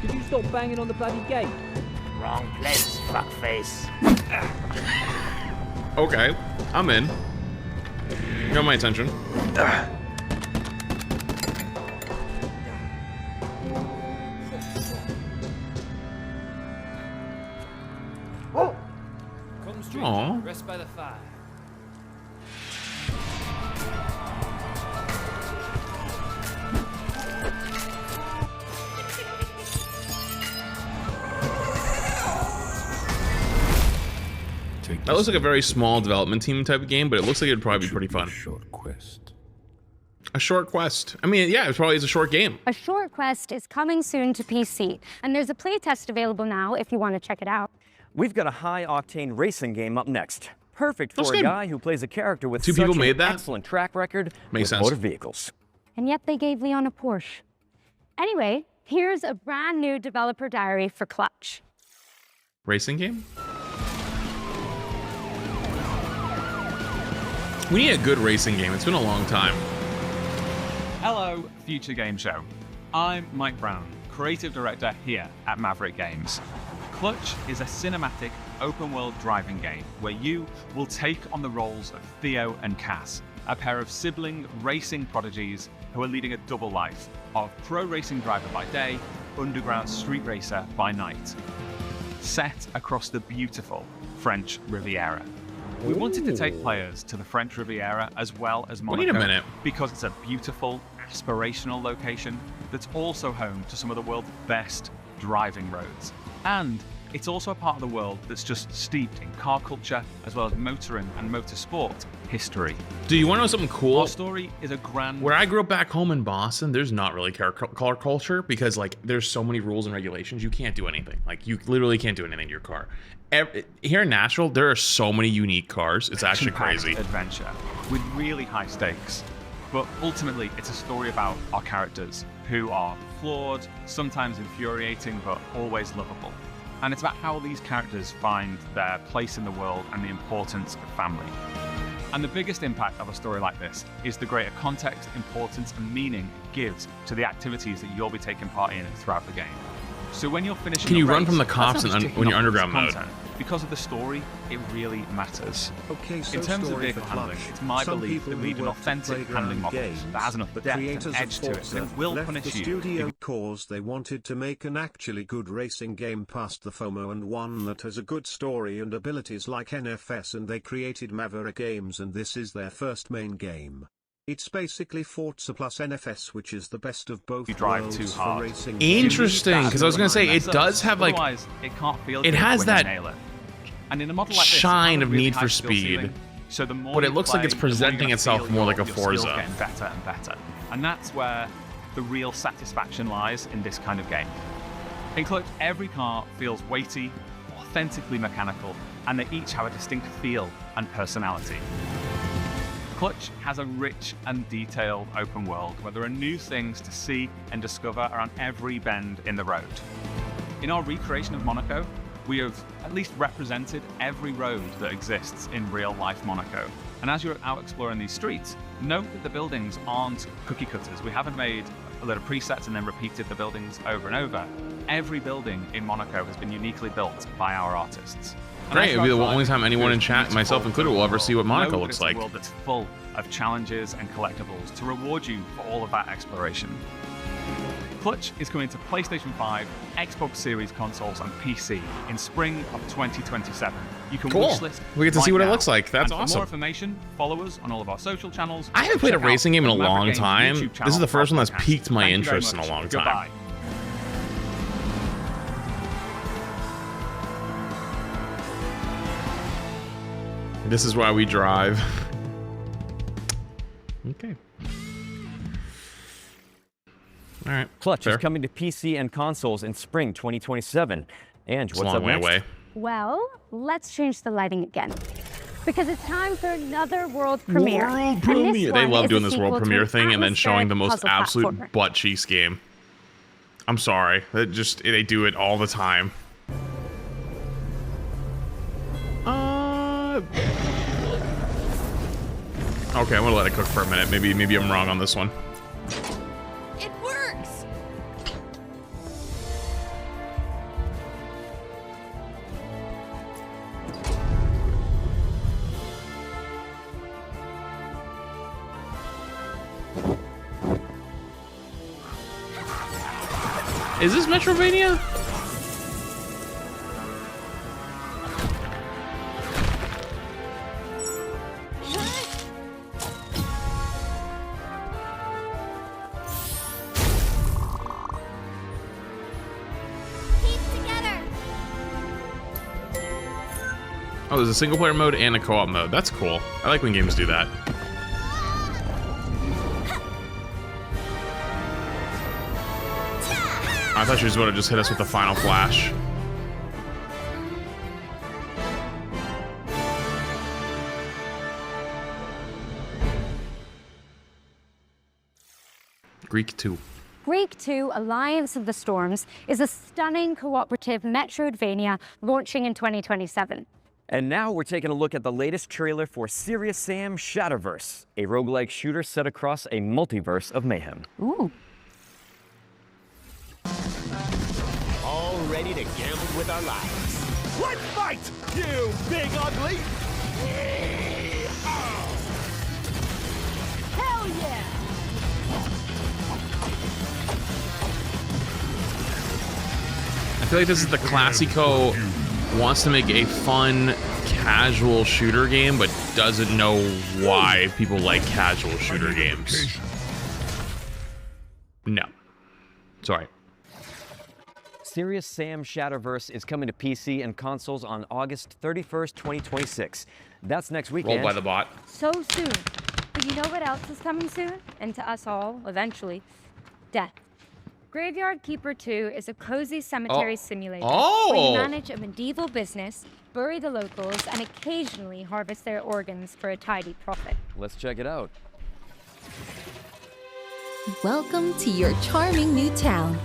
S: Could you stop banging on the bloody gate?
T: Wrong place, fuckface.
A: Okay, I'm in. You got my attention.
U: Come stranger,
A: Aw.
U: rest by the fire.
A: That looks like a very small development team type of game, but it looks like it'd probably be pretty fun.
R: Short quest.
A: A short quest. I mean, yeah, it probably is a short game.
M: A short quest is coming soon to PC, and there's a playtest available now if you want to check it out.
L: We've got a high-octane racing game up next. Perfect
A: That's
L: for a
A: good.
L: guy who plays a character with
A: Two
L: such
A: people
L: an
A: made that?
L: excellent track record
A: Makes
L: with
A: sense.
L: motor vehicles.
M: And yet they gave Leon a Porsche. Anyway, here's a brand new developer diary for Clutch.
A: Racing game? We need a good racing game. It's been a long time.
V: Hello, Future Game Show. I'm Mike Brown, creative director here at Maverick Games. Clutch is a cinematic, open-world driving game where you will take on the roles of Theo and Cass, a pair of sibling racing prodigies who are leading a double life of pro racing driver by day, underground street racer by night, set across the beautiful French Riviera. We wanted to take players to the French Riviera as well as Monaco
A: Wait a minute.
V: because it's a beautiful, aspirational location that's also home to some of the world's best driving roads. And it's also a part of the world that's just steeped in car culture as well as motoring and motorsport history.
A: Do you want to know something cool?
V: Our story is a grand...
A: Where I grew up back home in Boston, there's not really car culture because like there's so many rules and regulations. You can't do anything. Like you literally can't do anything to your car. Here in Nashville, there are so many unique cars. It's actually crazy.
V: Adventure with really high stakes. But ultimately, it's a story about our characters who are flawed, sometimes infuriating, but always lovable. And it's about how these characters find their place in the world and the importance of family. And the biggest impact of a story like this is the greater context, importance, and meaning it gives to the activities that you'll be taking part in throughout the game. So when you're finishing
A: Can you
V: the
A: run
V: race,
A: from the
V: that's
A: cops
V: not
A: and
V: just
A: when you're
V: ticking off
A: underground mode?
V: content. Because of the story, it really matters.
C: Okay, so
V: in terms of
C: story
V: vehicle
C: for
V: handling,
C: Clutch.
V: it's my
C: Some
V: belief
C: people
V: that we need
C: who
V: an
C: work to
V: authentic handling
C: Playground
V: model
C: Games,
V: that has enough
C: the
V: depth
C: creators
V: and
C: of
V: edge to it
C: Forza,
V: that will
C: left
V: punish
C: the
V: you.
C: studio
V: if
C: because they wanted to make an actually good racing game past the FOMO and one that has a good story and abilities like NFS, and they created Maverick Games, and this is their first main game. It's basically Forza plus NFS, which is the best of both worlds
V: too
C: for
V: hard.
C: racing.
A: Interesting, because I was gonna say it does have like
V: Otherwise, it can't feel
A: it
V: good
A: has
V: when you
A: that
V: nail it. And in a model like this,
A: shine
V: it has a
A: of
V: really
A: Need
V: high
A: for
V: skill
A: Speed,
V: ceiling, so the more
A: but it
V: you
A: looks like
V: play,
A: it's
V: the more you're
A: presenting
V: gonna
A: itself
V: feel
A: more like a
V: your skills
A: Forza.
V: getting better and better. And that's where the real satisfaction lies in this kind of game. In Clutch, every car feels weighty, authentically mechanical, and they each have a distinct feel and personality. Clutch has a rich and detailed open world where there are new things to see and discover around every bend in the road. In our recreation of Monaco, we have at least represented every road that exists in real-life Monaco. And as you're out exploring these streets, note that the buildings aren't cookie cutters. We haven't made a lot of presets and then repeated the buildings over and over. Every building in Monaco has been uniquely built by our artists.
A: Great, it'll be the only time anyone in chat, myself included, will ever see what Monaco
V: Know that
A: looks
V: it's
A: like.
V: a world that's full of challenges and collectibles to reward you for all of that exploration. Clutch is coming to PlayStation 5, Xbox Series consoles, and PC in spring of 2027. You can
A: Cool.
V: wishlist
A: We get to see
V: right
A: what it
V: now.
A: looks like. That's
V: And for
A: awesome.
V: more information, follow us on all of our social channels.
A: I haven't played a
V: Check out
A: racing game in a
V: the Maverick
A: long
V: Games
A: time.
V: YouTube
A: This is
V: channel
A: the first one that's
V: podcast.
A: piqued my
V: Thank you very
A: interest in a
V: much.
A: long time.
V: Goodbye.
A: This is why we drive. Okay. All right.
L: Clutch
A: fair.
L: is coming to PC and consoles in spring 2027. And
A: It's a
L: what's
A: long
L: up
A: way
L: next?
A: away.
M: Well, let's change the lighting again. Because it's time for another world premiere.
A: World
M: And this
A: premiere. They
M: one
A: love
M: is
A: doing
M: a
A: this world
M: sequel to
A: premiere
M: an
A: thing and then showing the most
M: atmospheric puzzle
A: absolute
M: platformer.
A: butt cheeks game. I'm sorry. They do it all the time. Okay, I'm gonna let it cook for a minute. Maybe I'm wrong on this one.
B: It works!
A: Is this Metrovania? Oh, there's a single player mode and a co-op mode. That's cool. I like when games do that. I thought she was going to just hit us with the final flash. Greek 2.
M: Greek 2 Alliance of the Storms is a stunning cooperative Metroidvania launching in 2027.
L: And now we're taking a look at the latest trailer for Serious Sam Shatterverse, a roguelike shooter set across a multiverse of mayhem.
M: Ooh.
I: All ready to gamble with our lives. Let's fight, you big ugly!
K: Hell yeah!
A: I feel like this is the Classico wants to make a fun, casual shooter game, but doesn't know why people like casual shooter games. No. Sorry.
L: Serious Sam Shatterverse is coming to PC and consoles on August 31st, 2026. That's next weekend.
A: Rolled by the bot.
M: So soon. But you know what else is coming soon? And to us all, eventually. Death. Graveyard Keeper 2 is a cozy cemetery simulator where you manage a medieval business, bury the locals, and occasionally harvest their organs for a tidy profit.
L: Let's check it out.
U: Welcome to your charming new town.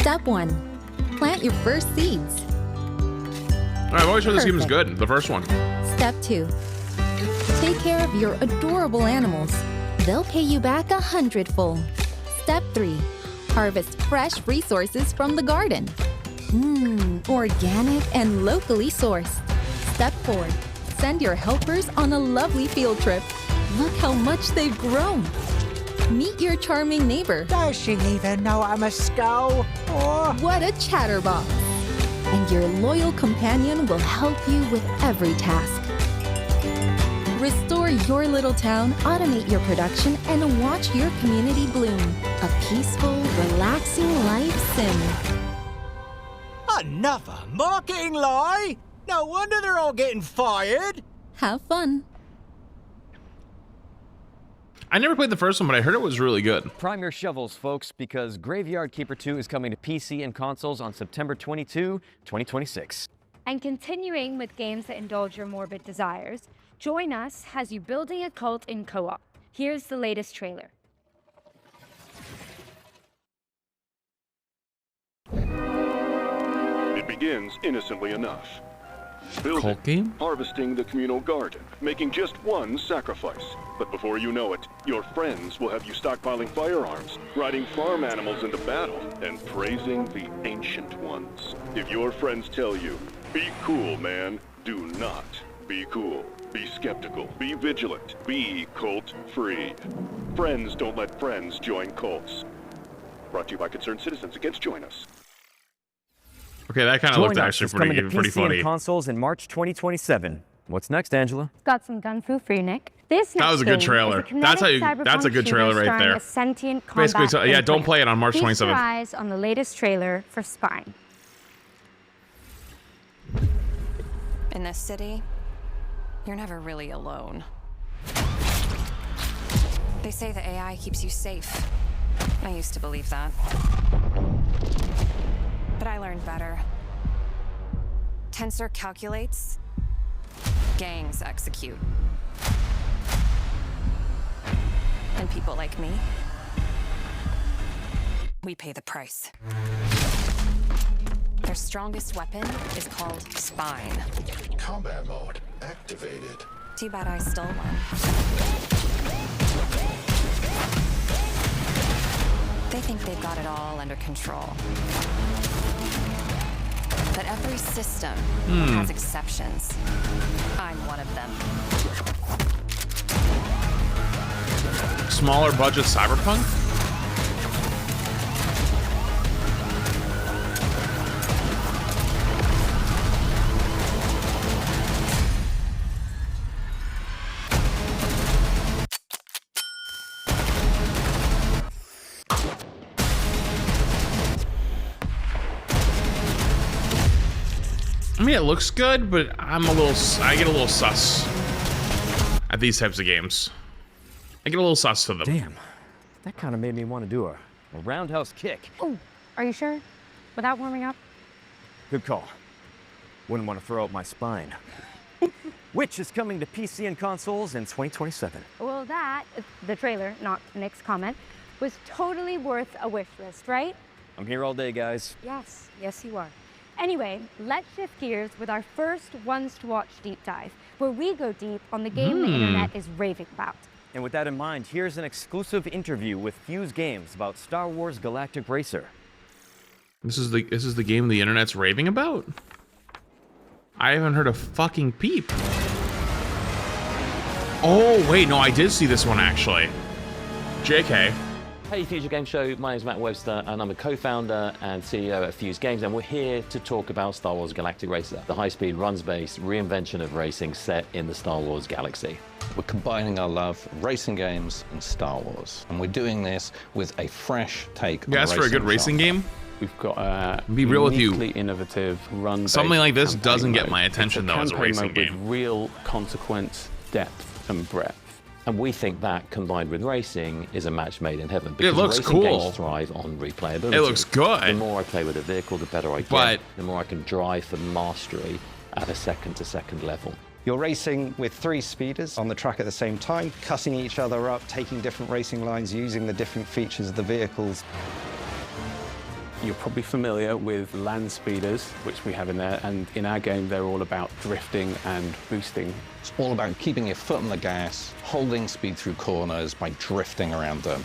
U: Step 1.
F: plant your first seeds.
A: I've always heard this game is good, the first one.
F: Step 2. Take care of your adorable animals. They'll pay you back 100-fold. Step 3. Harvest fresh resources from the garden. Organic and locally sourced. Step 4. Send your helpers on a lovely field trip. Look how much they've grown. Meet your charming neighbor.
K: Does she even know I'm a skull?
F: What a chatterbox. And your loyal companion will help you with every task. Restore your little town, automate your production, and watch your community bloom. A peaceful, relaxing life sim.
K: Another marketing lie? No wonder they're all getting fired.
F: Have fun.
A: I never played the first one, but I heard it was really good.
L: Prime your shovels, folks, because Graveyard Keeper 2 is coming to PC and consoles on September 22, 2026.
M: And continuing with games that indulge your morbid desires, Join Us has you building a cult in co-op. Here's the latest trailer.
U: It begins innocently enough. Building, harvesting the communal garden, making just one sacrifice. But before you know it, your friends will have you stockpiling firearms, riding farm animals into battle, and praising the ancient ones. If your friends tell you, be cool, man, do not be cool. Be skeptical, be vigilant, be cult-free. Friends don't let friends join cults. Brought to you by Concerned Citizens Against Join Us.
A: Okay, that kind of looked actually
L: coming to
A: pretty
L: PC
A: funny.
L: and consoles in March 2027. What's next, Angela?
M: Got some gun fu for you, Nick. This
A: That was a good trailer. That's a good trailer right there.
M: A sentient combat
A: Basically, so, yeah, don't play it on March
M: Feast
A: 27th.
M: your eyes on the latest trailer for Spine.
W: In this city, you're never really alone. They say the AI keeps you safe. I used to believe that. But I learned better. Tensor calculates, gangs execute. And people like me, we pay the price. Their strongest weapon is called Spine.
R: Combat mode activated.
W: Too bad I stole one. They think they've got it all under control. But every system has exceptions. I'm one of them.
A: Smaller budget Cyberpunk? I mean, it looks good, but I get a little sus at these types of games. I get a little sus to them.
L: Damn, that kind of made me want to do a roundhouse kick.
M: Oh, are you sure? Without warming up?
L: Good call. Wouldn't want to throw out my spine. Which is coming to PC and consoles in 2027.
M: Well, that, the trailer, not Nick's comment, was totally worth a wish list, right?
L: I'm here all day, guys.
M: Yes, yes you are. Anyway, let's shift gears with our first Ones to Watch deep dive, where we go deep on the game the internet is raving about.
L: And with that in mind, here's an exclusive interview with Fuse Games about Star Wars Galactic Racer.
A: This is the game the internet's raving about? I haven't heard a fucking peep. Oh, wait, no, I did see this one actually. JK.
X: Hey Future Game Show, my name's Matt Webster and I'm a co-founder and CEO at Fuse Games, and we're here to talk about Star Wars Galactic Racer, the high-speed runs-based reinvention of racing set in the Star Wars galaxy.
Y: We're combining our love for racing games and Star Wars, and we're doing this with a fresh take on
A: You asked for a good racing game?
X: We've got a
A: Be real with you.
X: uniquely innovative run.
A: Something like this doesn't get my attention though as a racing game.
X: With real consequence, depth, and breadth. And we think that, combined with racing, is a match made in heaven. Because
A: looks
X: racing
A: cool.
X: games thrive on replayability.
A: It looks good.
X: The more I play with a vehicle, the better I get.
A: But
X: the more I can drive for mastery at a second-to-second level.
Z: You're racing with 3 speeders on the track at the same time, cutting each other up, taking different racing lines, using the different features of the vehicles.
D: You're probably familiar with land speeders, which we have in there, and in our game they're all about drifting and boosting.
Y: It's all about keeping your foot on the gas, holding speed through corners by drifting around them.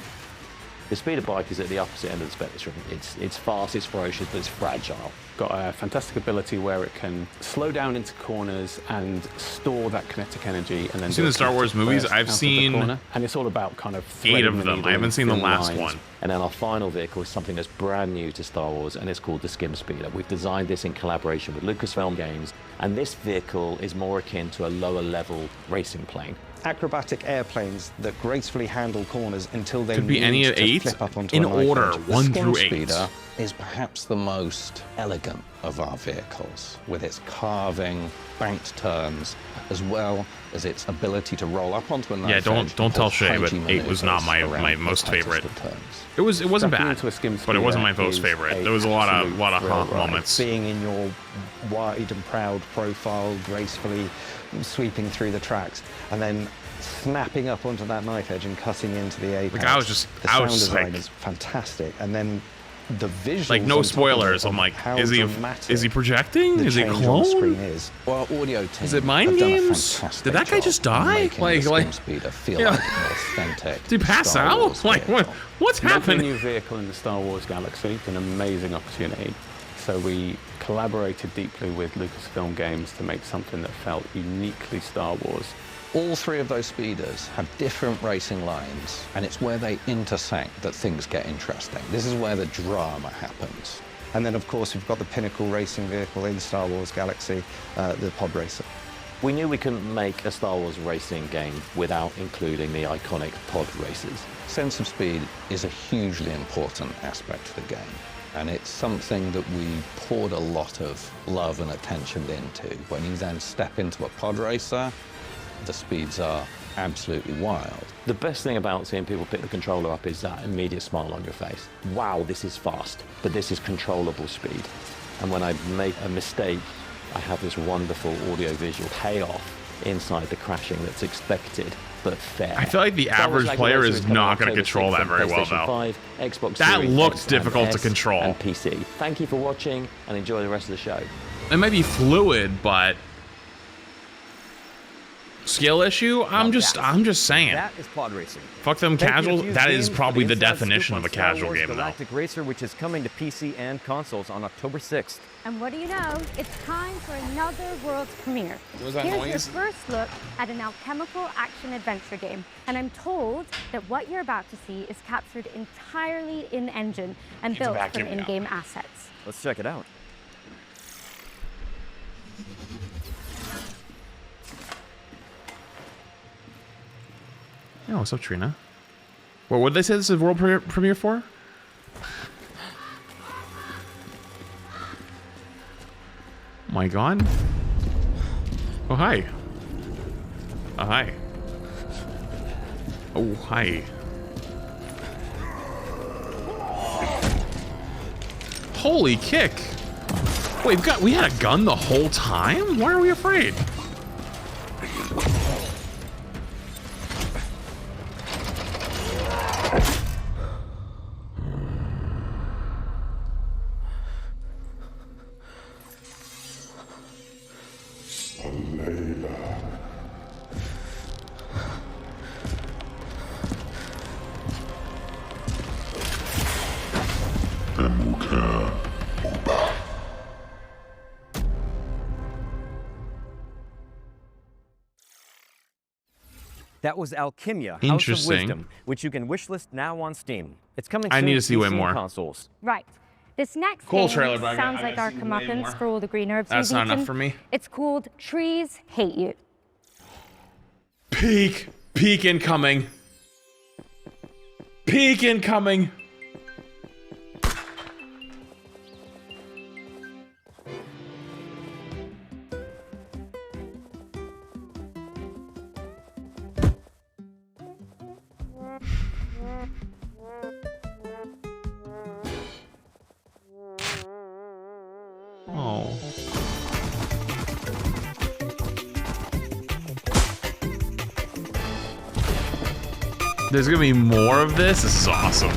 X: The speeder bike is at the opposite end of the spectrum. It's fast, it's ferocious, but it's fragile.
D: Got a fantastic ability where it can slow down into corners and store that kinetic energy, and then
A: You've seen the Star Wars movies? I've seen
D: and it's all about kind of
A: 8 of them. I haven't seen the last one.
X: And then our final vehicle is something that's brand new to Star Wars, and it's called the Skim Speeder. We've designed this in collaboration with Lucasfilm Games, and this vehicle is more akin to a lower level racing plane.
Z: Acrobatic airplanes that gracefully handle corners until they
A: could be any of 8
Z: flip up onto
A: in
Z: a knife
A: order,
Z: edge.
A: 1 through 8.
Y: Speeder is perhaps the most elegant of our vehicles, with its carving, banked turns, as well as its ability to roll up onto a knife edge.
A: Yeah, don't tell Shay, but 8 was not my most favorite. It wasn't bad, but it wasn't my most favorite. There was a lot of moments.
Z: Being in your wide and proud profile, gracefully sweeping through the tracks, and then snapping up onto that knife edge and cutting into the apex.
A: Like,
Z: the sound design is fantastic, and then the visuals.
A: Like, no spoilers. I'm like, is he projecting? Is he clone?
Y: Well, audio team
A: is it mind games? Did that guy just die? Like,
Y: Speeder feel like an authentic.
A: Did he pass out? Like, what's happening?
D: Making a new vehicle in the Star Wars galaxy is an amazing opportunity. So we collaborated deeply with Lucasfilm Games to make something that felt uniquely Star Wars.
Y: All 3 of those speeders have different racing lines, and it's where they intersect that things get interesting. This is where the drama happens.
Z: And then, of course, we've got the pinnacle racing vehicle in Star Wars Galaxy, the Pod Racer.
X: We knew we couldn't make a Star Wars racing game without including the iconic pod races.
Y: Sense of speed is a hugely important aspect of the game, and it's something that we poured a lot of love and attention into. When you then step into a pod racer, the speeds are absolutely wild.
X: The best thing about seeing people pick the controller up is that immediate smile on your face. Wow, this is fast, but this is controllable speed. And when I make a mistake, I have this wonderful audio-visual payoff inside the crashing that's expected, but fair.
A: I feel like the average player is not going to control that very well, though.
X: 5, Xbox
A: that
X: Series
A: looked
X: X
A: difficult
X: and
A: to
X: S
A: control.
X: And PC. Thank you for watching, and enjoy the rest of the show.
A: It might be fluid, but skill issue. I'm just saying.
L: That is pod racing.
A: Fuck them casuals. That is probably the definition of a casual game, though.
L: Galactic Racer, which is coming to PC and consoles on October 6th.
M: And what do you know? It's time for another world's premiere.
A: What was that
M: Here's
A: noise?
M: your first look at an alchemical action-adventure game. And I'm told that what you're about to see is captured entirely in-engine and built from in-game assets.
L: Let's check it out.
A: Oh, what's up, Trina? Well, what did they say this is world premiere for? My God. Oh, hi. Oh, hi. Oh, hi. Holy kick. Wait, we had a gun the whole time? Why are we afraid?
L: That was Alchemia, House of
A: Interesting.
L: Wisdom, which you can wishlist now on Steam. It's coming soon
A: I need to see way
L: PC and
A: more.
L: consoles.
M: Right. This next
A: Cool
M: game
A: trailer, but
M: sounds
A: I
M: like
A: gotta
M: our
A: see way
M: comeuppance
A: more.
M: for all the green herbs
A: That's
M: we've
A: not enough
M: eaten.
A: for me.
M: It's called Trees Hate You.
A: Peek incoming. Peek incoming. Oh. There's gonna be more of this? This is awesome.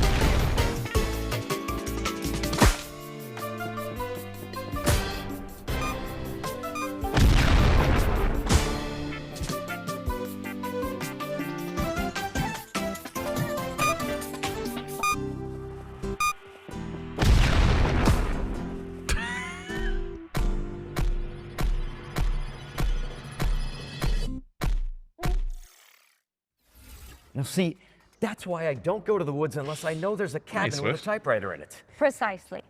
L: Now see, that's why I don't go to the woods unless I know there's a cabin with a typewriter in it.
M: Precisely.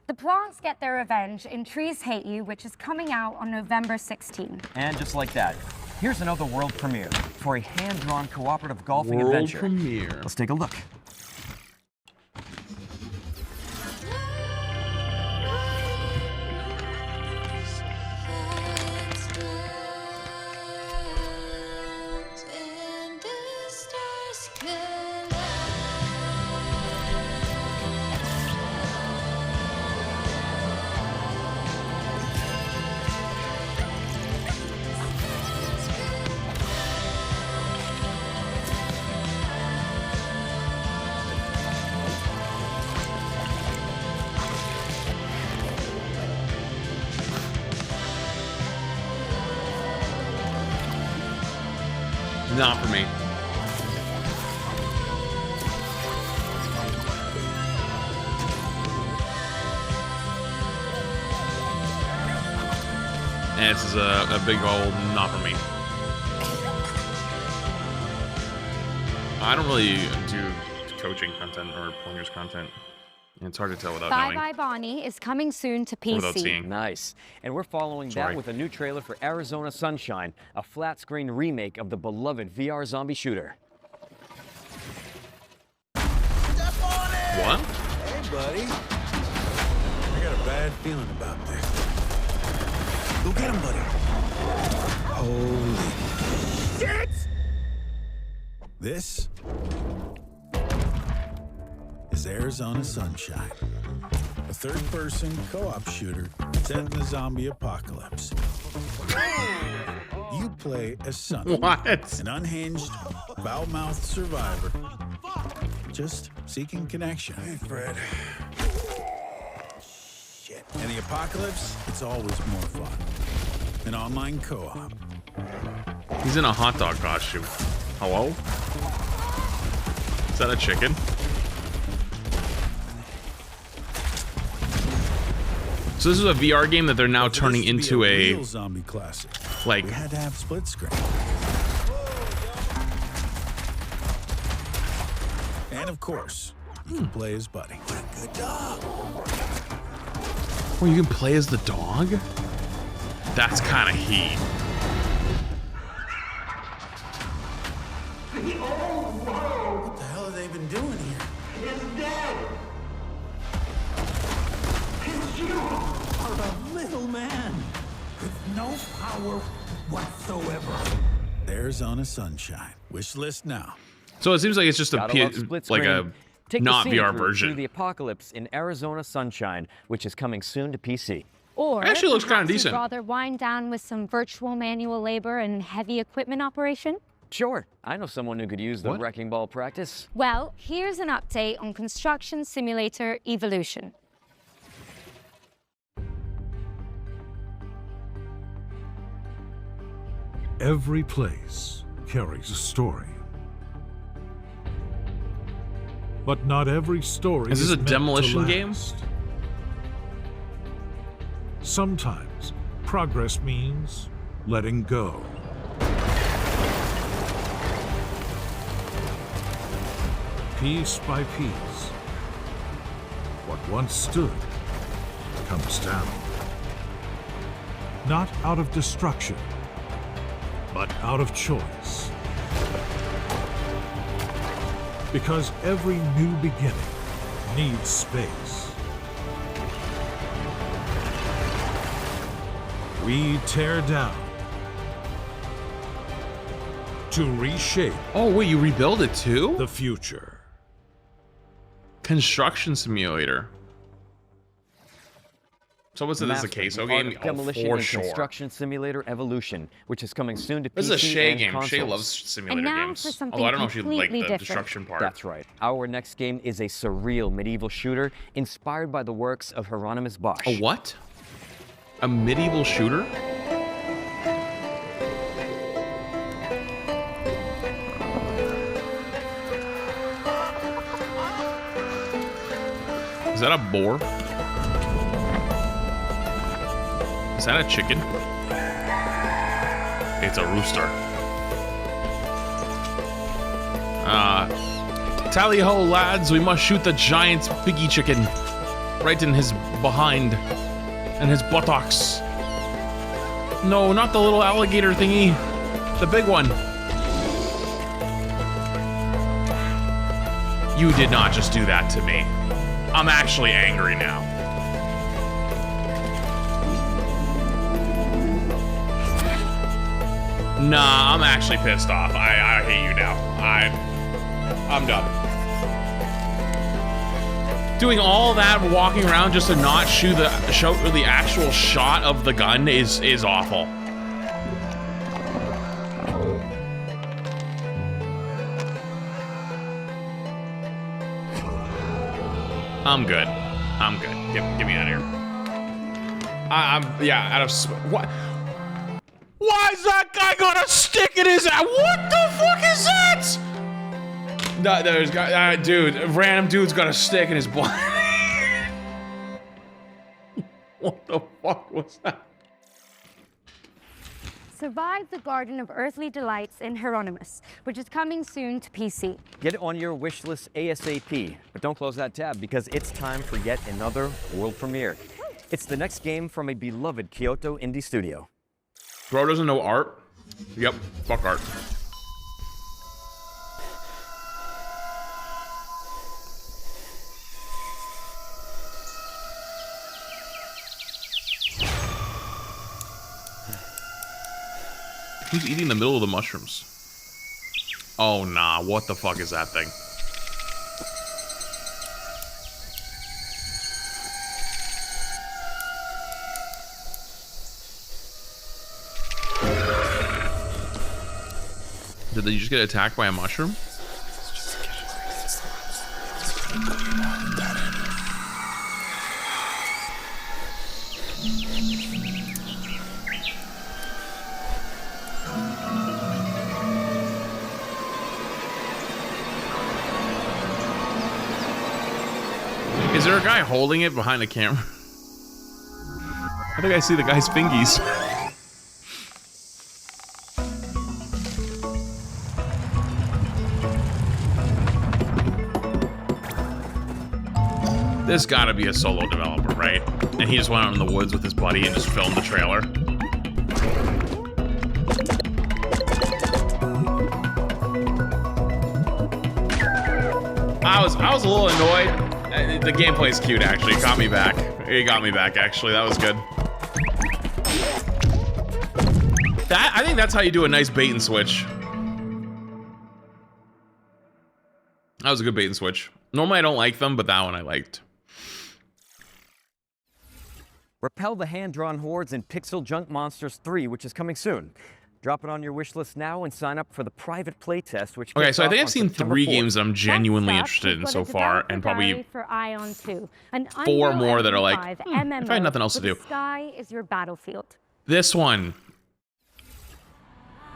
M: The plants get their revenge in Trees Hate You, which is coming out on November 16.
L: And just like that, here's another world premiere for a hand-drawn cooperative golfing
A: World
L: adventure.
A: premiere.
L: Let's take a look.
A: Not for me. And this is a big old not for me. I don't really do coaching content or pointers content. It's hard to tell without
M: Bye
A: knowing.
M: Bye Bonnie is coming soon to PC.
A: Without seeing.
L: Nice. And we're following that with a new trailer for Arizona Sunshine, a flat-screen remake of the beloved VR zombie shooter.
A: What?
K: Hey, buddy. I got a bad feeling about this. Go get him, buddy. Holy shit! This is Arizona Sunshine, a third-person co-op shooter set in the zombie apocalypse. You play as Sonny, an unhinged, foul-mouthed survivor, just seeking connection. Hey, Fred. Shit. In the apocalypse, it's always more fun. An online co-op.
A: He's in a hot dog costume. Hello? Is that a chicken? So this is a VR game that they're now turning into a
K: zombie classic.
A: Like,
K: we had to have split screen. And of course, you can play as Buddy. What a good dog.
A: Oh, you can play as the dog? That's kind of heat.
K: What the hell have they been doing here?
I: It's dead! It's you!
K: Are a little man with no power whatsoever. Arizona Sunshine. Wish list now.
A: So it seems like it's just a
L: Gotta love split
A: like a
L: screen. Take
A: not
L: the scene
A: VR
L: through
A: version.
L: the apocalypse in Arizona Sunshine, which is coming soon to PC.
M: Or
A: Actually looks kinda
M: perhaps you'd
A: decent.
M: rather wind down with some virtual manual labor and heavy equipment operation?
L: Sure, I know someone who could use the
A: What?
L: wrecking ball practice.
M: Well, here's an update on Construction Simulator Evolution.
E: Every place carries a story. But not every story
A: Is this a
E: meant to
A: demolition game?
E: last. Sometimes progress means letting go. Piece by piece, what once stood comes down. Not out of destruction, but out of choice. Because every new beginning needs space. We tear down to reshape.
A: Oh wait, you rebuild it too?
E: The future.
A: Construction Simulator. So what's it? This is a
L: Mastering
A: queso
L: the art
A: game?
L: of
A: Oh,
L: Demolition
A: for
L: and
A: sure.
L: Construction Simulator Evolution, which is coming soon to
A: This
L: PC
A: is a Shay
L: and
A: game. Shay
L: consoles.
A: loves simulator
M: And now
A: games.
M: for something
A: Although I don't know if she liked
M: completely
A: the
M: different.
A: destruction part.
L: That's right. Our next game is a surreal medieval shooter inspired by the works of Hieronymus Bosch.
A: A what? A medieval shooter? Is that a boar? Is that a chicken? It's a rooster. Tally ho, lads, we must shoot the giant piggy chicken right in his behind and his buttocks. No, not the little alligator thingy, the big one. You did not just do that to me. I'm actually angry now. Nah, I'm actually pissed off. I hate you now. I'm done. Doing all that walking around just to not shoot the actual shot of the gun is awful. I'm good. I'm good. Get me out of here. Yeah, out of what? Why is that guy got a stick in his ass? What the fuck is that? No, there's dude, random dude's got a stick in his butt. What the fuck was that?
M: Survive the Garden of Earthly Delights in Hieronymus, which is coming soon to PC.
L: Get it on your wish list ASAP, but don't close that tab because it's time for yet another world premiere. It's the next game from a beloved Kyoto indie studio.
A: Bro doesn't know art? Yep, fuck art. Who's eating the middle of the mushrooms? Oh nah, what the fuck is that thing? Did they just get attacked by a mushroom? Is there a guy holding it behind the camera? I think I see the guy's fingies. This gotta be a solo developer, right? And he just went out in the woods with his buddy and just filmed the trailer. I was a little annoyed. The gameplay is cute, actually. It got me back. It got me back, actually. That was good. I think that's how you do a nice bait and switch. That was a good bait and switch. Normally I don't like them, but that one I liked.
L: Repel the hand-drawn hordes in Pixel Junk Monsters 3, which is coming soon. Drop it on your wish list now and sign up for the private playtest, which
A: okay, so I think I've seen 3 games I'm genuinely interested in so far, and probably
M: for Ion 2, an
A: 4 more that are like, if I had nothing else to do.
M: The sky is your battlefield.
A: This one.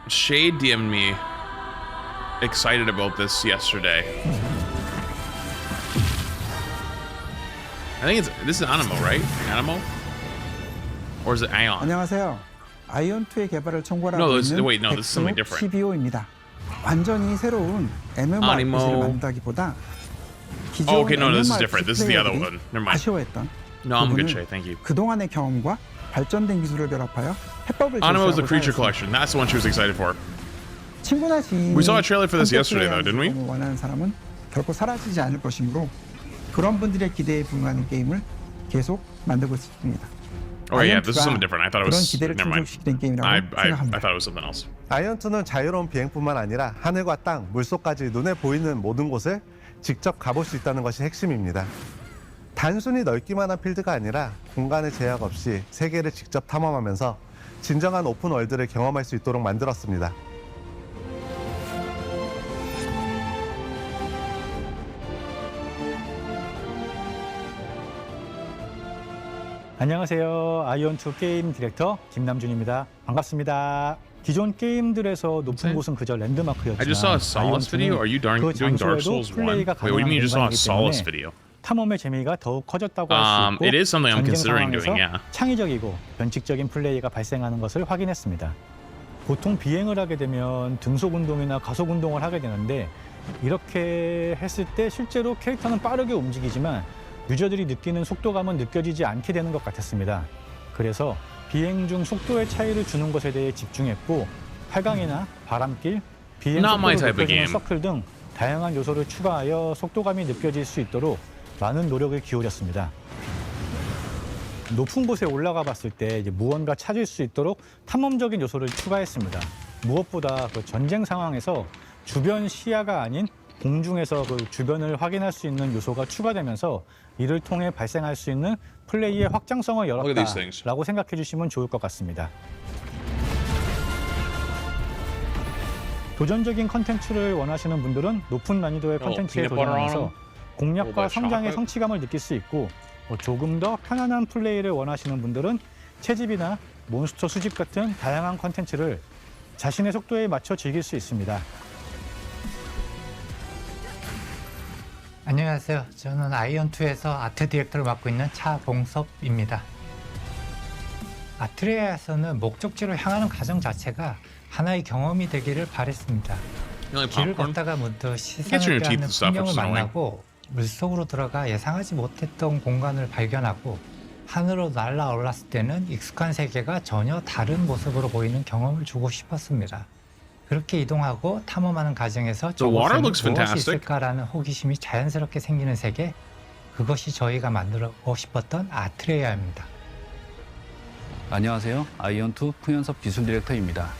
A: Shade DM'd me excited about this yesterday. I think this is Animo, right? Animo? Or is it Ion?
G: 안녕하세요. 아이온2의 개발을 청구하고 있는
A: wait, no, this is something different.
G: TVO입니다. 완전히 새로운 MMORPG를 만들기보다
A: Oh, okay, no, this is different. This is the other one. Never mind.
G: 아쉬워했던
A: No, I'm good, Shay. Thank you.
G: 그동안의 경험과 발전된 기술을 결합하여 해법을
A: Animo is the creature collection. That's the one she was excited for.
G: 친구나 지인이
A: We saw a trailer for this yesterday, though, didn't we?
G: 원하는 사람은 결코 사라지지 않을 것이므로 그런 분들의 기대에 부응하는 게임을 계속 만들고 있습니다.
A: Oh yeah, this is something different. I thought it was. Never mind. I thought it was something else.
H: 아이언2는 자유로운 비행뿐만 아니라 하늘과 땅, 물속까지 눈에 보이는 모든 곳을 직접 가볼 수 있다는 것이 핵심입니다. 단순히 넓기만 한 필드가 아니라 공간의 제약 없이 세계를 직접 탐험하면서 진정한 오픈 월드를 경험할 수 있도록 만들었습니다.
J: 안녕하세요. 아이온2 게임 디렉터 김남준입니다. 반갑습니다. 기존 게임들에서 높은 곳은 그저 랜드마크였지만
A: I just saw a Solace video. Are you doing Dark Souls 1? Wait, what do you mean you just saw a Solace video?
J: 탐험의 재미가 더욱 커졌다고 할 수 있고
A: It is something I'm
J: 전쟁
A: considering
J: 상황에서
A: doing, yeah.
J: 창의적이고 변칙적인 플레이가 발생하는 것을 확인했습니다. 보통 비행을 하게 되면 등속 운동이나 가속 운동을 하게 되는데 이렇게 했을 때 실제로 캐릭터는 빠르게 움직이지만 유저들이 느끼는 속도감은 느껴지지 않게 되는 것 같았습니다. 그래서 비행 중 속도의 차이를 주는 것에 대해 집중했고 활강이나 바람길, 비행 속도로 느껴지는 서클 등 다양한 요소를 추가하여 속도감이 느껴질 수 있도록 많은 노력을 기울였습니다. 높은 곳에 올라가 봤을 때 무언가 찾을 수 있도록 탐험적인 요소를 추가했습니다. 무엇보다 그 전쟁 상황에서 주변 시야가 아닌 공중에서 그 주변을 확인할 수 있는 요소가 추가되면서 이를 통해 발생할 수 있는 플레이의 확장성을 열었다라고 생각해 주시면 좋을 것 같습니다. 도전적인 컨텐츠를 원하시는 분들은 높은 난이도의 컨텐츠에 도전하면서 공략과 성장의 성취감을 느낄 수 있고 조금 더 편안한 플레이를 원하시는 분들은 채집이나 몬스터 수집 같은 다양한 컨텐츠를 자신의 속도에 맞춰 즐길 수 있습니다.
N: 안녕하세요. 저는 아이언2에서 아트 디렉터를 맡고 있는 차봉섭입니다. 아트레아에서는 목적지로 향하는 과정 자체가 하나의 경험이 되기를 바랬습니다. 길을 걷다가 문득 시선을 빼앗는 풍경을 만나고 물속으로 들어가 예상하지 못했던 공간을 발견하고 하늘로 날아올랐을 때는 익숙한 세계가 전혀 다른 모습으로 보이는 경험을 주고 싶었습니다. 그렇게 이동하고 탐험하는 과정에서 저곳에는 무엇이 있을까라는 호기심이 자연스럽게 생기는 세계, 그것이 저희가 만들고 싶었던 아트레아입니다.
O: 안녕하세요. 아이언2 풍현섭 기술 디렉터입니다.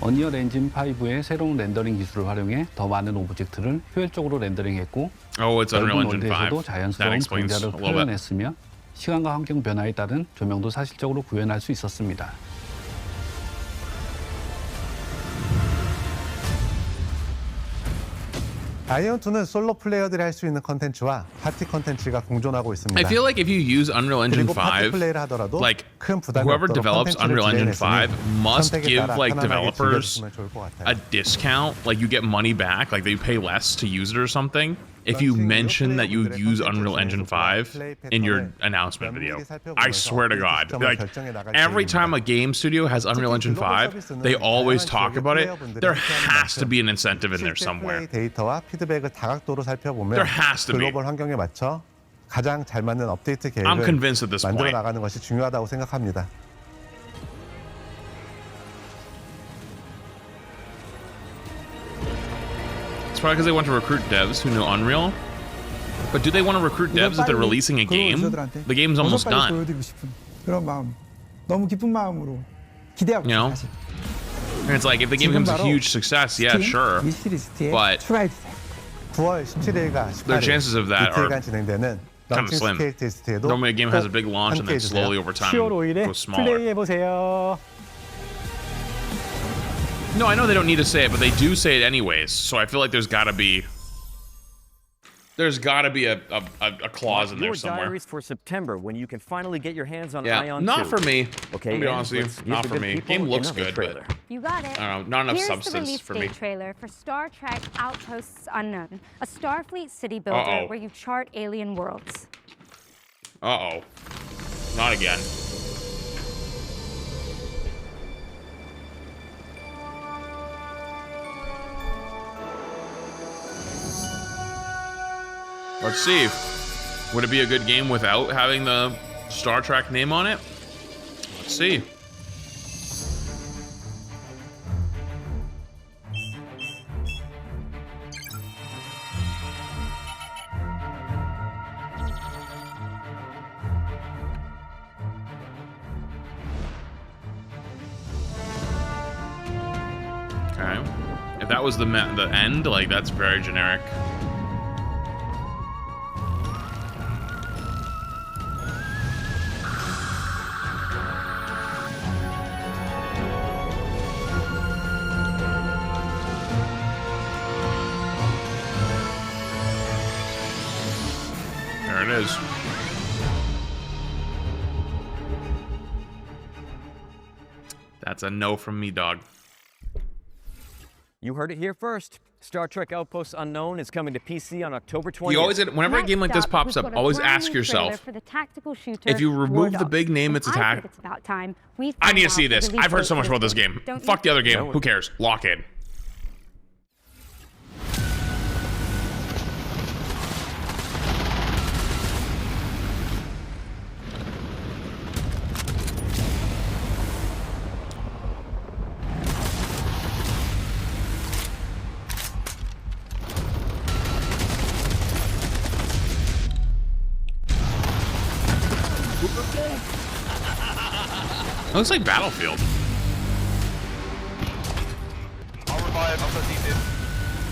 O: 언리얼 엔진 5의 새로운 렌더링 기술을 활용해 더 많은 오브젝트를 효율적으로 렌더링했고 넓은 월드에서도 자연스러운 그림자를 표현했으며 시간과 환경 변화에 따른 조명도 사실적으로 구현할 수 있었습니다.
H: 아이언2는 솔로 플레이어들이 할 수 있는 컨텐츠와 파티 컨텐츠가 공존하고 있습니다.
A: I feel like if you use Unreal Engine 5, like whoever develops Unreal Engine 5 must give like developers a discount, like you get money back, like they pay less to use it or something. If you mention that you use Unreal Engine 5 in your announcement video, I swear to God, like every time a game studio has Unreal Engine 5, they always talk about it. There has to be an incentive in there somewhere.
H: 데이터와 피드백을 다각도로 살펴보면
A: There has to be.
H: 글로벌 환경에 맞춰 가장 잘 맞는 업데이트
A: I'm
H: 계획을
A: convinced at this
H: 만들어
A: point.
H: 나가는 것이 중요하다고 생각합니다.
A: It's probably because they want to recruit devs who know Unreal. But do they want to recruit devs if they're releasing a game? The game's almost done.
G: 보여드리고 싶은 그런 마음, 너무 기쁜 마음으로 기대하고
A: You know?
G: 사실.
A: And it's like if the game becomes a huge success, yeah, sure. But
H: 9월 17일과 18일
A: their chances of that are
H: 이틀간 진행되는
A: kind of slim. Normally a game has a big launch and then slowly over time
J: 10월 5일에
A: goes smaller.
J: 플레이해 보세요.
A: No, I know they don't need to say it, but they do say it anyways. So I feel like there's got to be a clause in there somewhere.
L: Your diaries for September when you can finally get your hands on
A: Yeah,
L: Ion 2.
A: not for me.
L: Okay,
A: I'll be honest with you, not for me. Game looks good, but
M: you got it.
A: I don't know, not enough
M: Here's
A: substance
M: the release
A: for
M: date
A: me.
M: trailer for Star Trek Outposts Unknown, a Starfleet city builder where you chart alien worlds.
A: Uh-oh. Not again. Let's see. Would it be a good game without having the Star Trek name on it? Let's see. Okay. If that was the end, like that's very generic. There it is. That's a no from me, dog.
L: You heard it here first. Star Trek Outpost Unknown is coming to PC on October 20th.
A: You always, whenever a game like this pops up, always ask yourself, if you remove the big name it's attacked, I need to see this. I've heard so much about this game. Fuck the other game. Who cares? Lock in. It looks like Battlefield.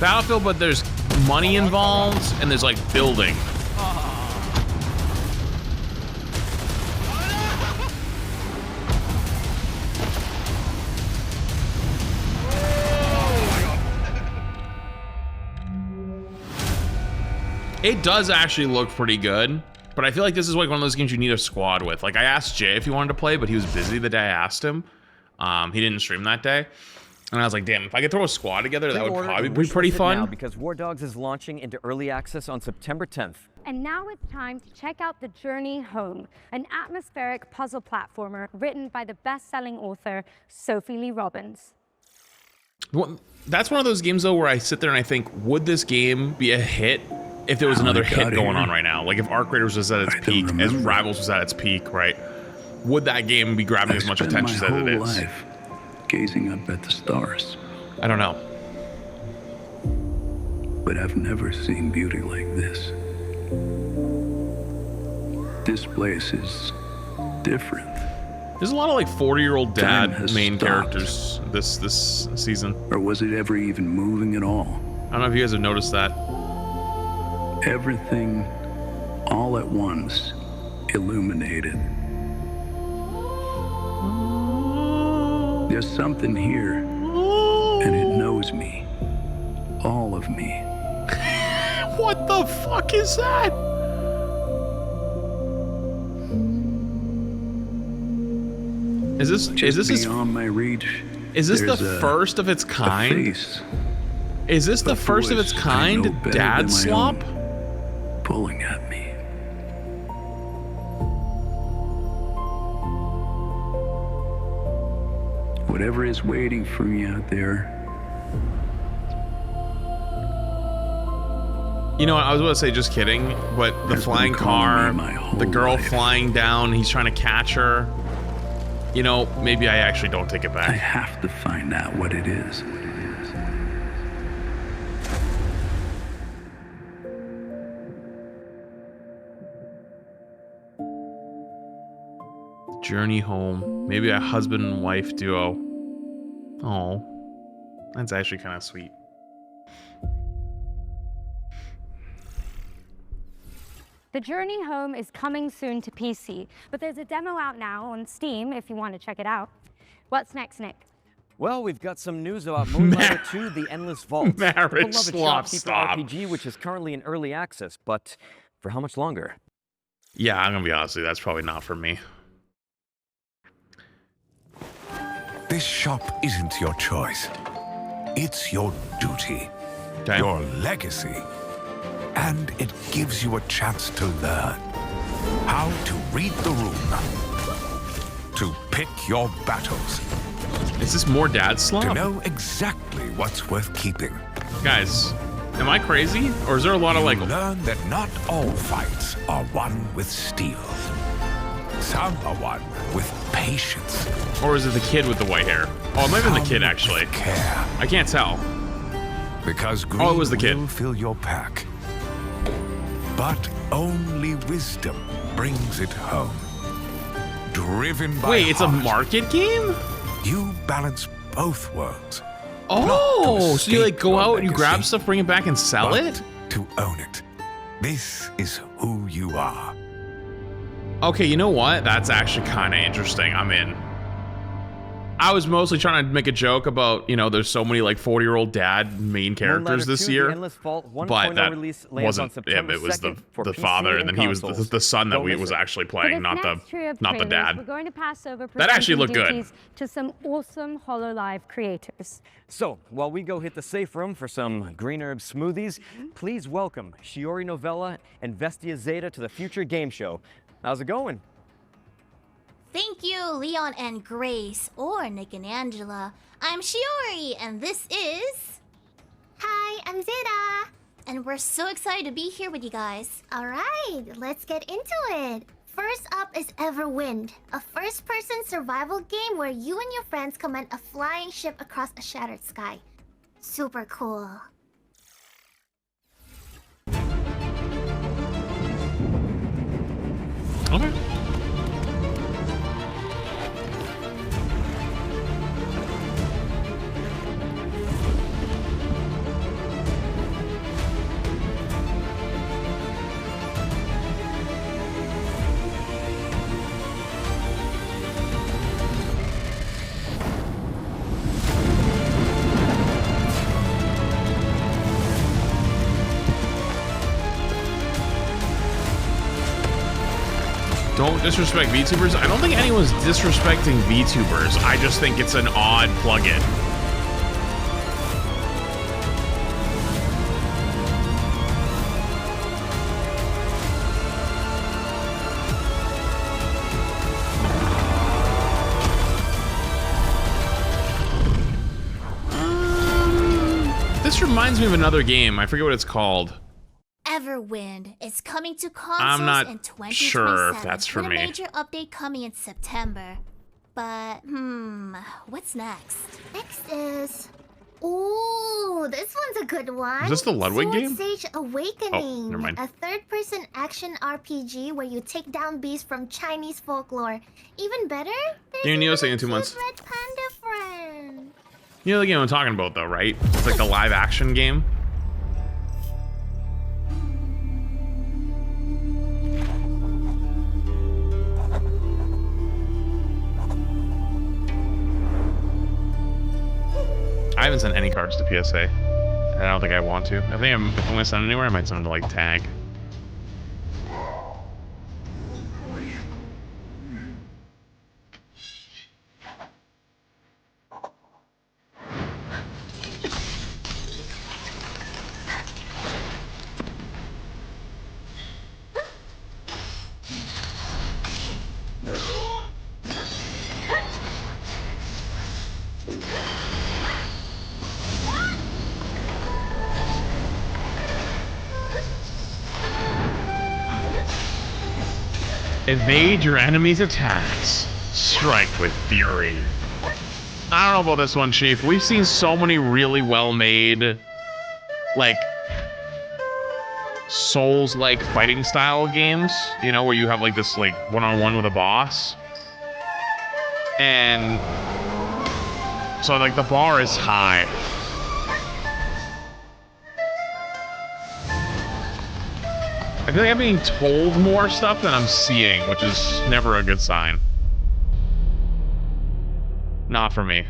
A: Battlefield, but there's money involved and there's like building. It does actually look pretty good. But I feel like this is like one of those games you need a squad with. Like I asked Jay if he wanted to play, but he was busy the day I asked him. He didn't stream that day. And I was like, damn, if I could throw a squad together, that would probably be pretty fun.
L: Now because War Dogs is launching into early access on September 10th.
M: And now it's time to check out The Journey Home, an atmospheric puzzle platformer written by the best-selling author Sophie Lee Robbins.
A: Well, that's one of those games though where I sit there and I think, would this game be a hit if there was another hit going on right now? Like if Arc Raiders was at its peak, as Rivals was at its peak, right? Would that game be grabbing as much attention as it is?
C: Life gazing up at the stars.
A: I don't know.
C: But I've never seen beauty like this. This place is different.
A: There's a lot of like 40-year-old dad main characters this season.
C: Or was it ever even moving at all?
A: I don't know if you guys have noticed that.
C: Everything, all at once, illuminated. There's something here, and it knows me. All of me.
A: What the fuck is that? Is this
C: beyond my reach?
A: Is this the first of its kind? Is this the first of its kind dad slop?
C: Pulling at me. Whatever is waiting for me out there.
A: You know what, I was about to say just kidding, but the flying car, the girl flying down, he's trying to catch her. You know, maybe I actually don't take it back.
C: I have to find out what it is.
A: Journey Home. Maybe a husband and wife duo. Oh, that's actually kind of sweet.
M: The Journey Home is coming soon to PC, but there's a demo out now on Steam if you want to check it out. What's next, Nick?
L: Well, we've got some news about Moonlighter 2: The Endless Vault.
A: Marriage Slop Stop.
L: RPG, which is currently in early access, but for how much longer?
A: Yeah, I'm gonna be honest with you, that's probably not for me.
R: This shop isn't your choice. It's your duty, your legacy, and it gives you a chance to learn how to read the room, to pick your battles.
A: Is this more dad slop?
R: To know exactly what's worth keeping.
A: Guys, am I crazy? Or is there a lot of like...
R: learn that not all fights are won with steel. Some are won with patience.
A: Or is it the kid with the white hair? Oh, it might have been the kid, actually.
R: Care.
A: I can't tell.
R: Because green
A: it was the kid.
R: will fill your pack. But only wisdom brings it home. Driven by
A: Wait, it's a market game?
R: You balance both worlds.
A: Oh, so you like go out and you grab stuff, bring it back and sell it?
R: To own it. This is who you are.
A: Okay, you know what? That's actually kind of interesting. I'm in. I was mostly trying to make a joke about, you know, there's so many like 40-year-old dad main characters this year, but that wasn't him. It was the father, and then he was the son that was actually playing, not the dad.
M: We're going to pass over
A: that actually looked good
M: to some awesome HoloLive creators.
L: So while we go hit the safe room for some green herb smoothies, please welcome Shiori Novella and Vestia Zeta to the Future Game Show. How's it going?
B: Thank you, Leon and Grace, or Nick and Angela. I'm Shiori, and this is...
P: Hi, I'm Zeta.
B: And we're so excited to be here with you guys.
P: Alright, let's get into it. First up is Everwind, a first-person survival game where you and your friends command a flying ship across a shattered sky. Super cool.
A: Okay. Don't disrespect VTubers. I don't think anyone's disrespecting VTubers. I just think it's an odd plugin. This reminds me of another game. I forget what it's called.
B: Everwind is coming to consoles
A: I'm not
B: in 2027,
A: sure if that's for
B: with
A: me.
B: a major update coming in September. But, what's next?
P: Next is... Ooh, this one's a good one.
A: Is this the Ludwig game?
P: Sword Sage Awakening.
A: Oh, never mind.
P: A third-person action RPG where you take down beasts from Chinese folklore. Even better,
A: New Neo saying in 2 months.
P: Red Panda friend.
A: You know the game I'm talking about, though, right? It's like the live-action game. I haven't sent any cards to PSA, and I don't think I want to. I think if I'm gonna send anywhere, I might send them to like Tag. Evade your enemy's attacks. Strike with fury. I don't know about this one, Chief. We've seen so many really well-made, like, Souls-like fighting style games, you know, where you have like this like one-on-one with a boss. And so like the bar is high. I feel like I'm being told more stuff than I'm seeing, which is never a good sign. Not for me.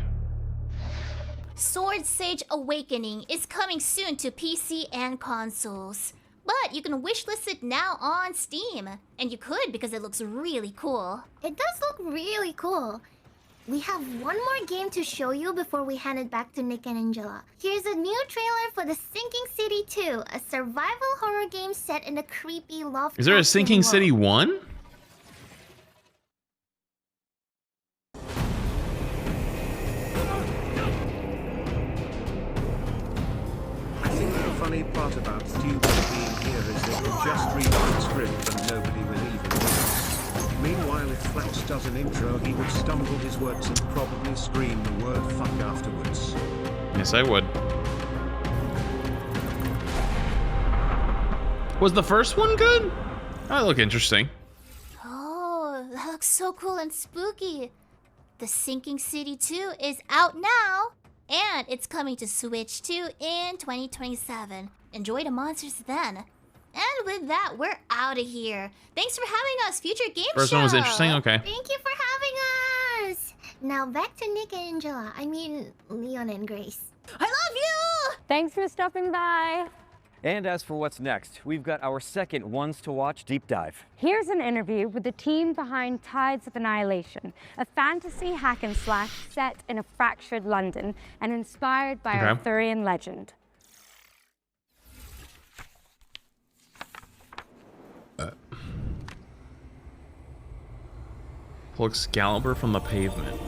B: Sword Sage Awakening is coming soon to PC and consoles. But you can wishlist it now on Steam. And you could because it looks really cool.
P: It does look really cool. We have one more game to show you before we hand it back to Nick and Angela. Here's a new trailer for The Sinking City 2, a survival horror game set in a creepy loft.
A: Is there a Sinking City 1?
E: I think the funny part about Stu being here is that he'll just read the script and nobody will even notice. Meanwhile, if Flax does an intro, he would stumble his words and probably scream the word fuck afterwards.
A: Yes, I would. Was the first one good? That looked interesting.
B: Oh, that looks so cool and spooky. The Sinking City 2 is out now, and it's coming to Switch 2 in 2027. Enjoy the monsters then. And with that, we're out of here. Thanks for having us, Future Game Show.
A: First one was interesting, okay.
P: Thank you for having us. Now back to Nick and Angela. I mean, Leon and Grace.
M: I love you! Thanks for stopping by.
L: And as for what's next, we've got our second Ones to Watch deep dive.
M: Here's an interview with the team behind Tides of Annihilation, a fantasy hack and slash set in a fractured London and inspired by Arthurian legend.
A: Pull Excalibur from the pavement.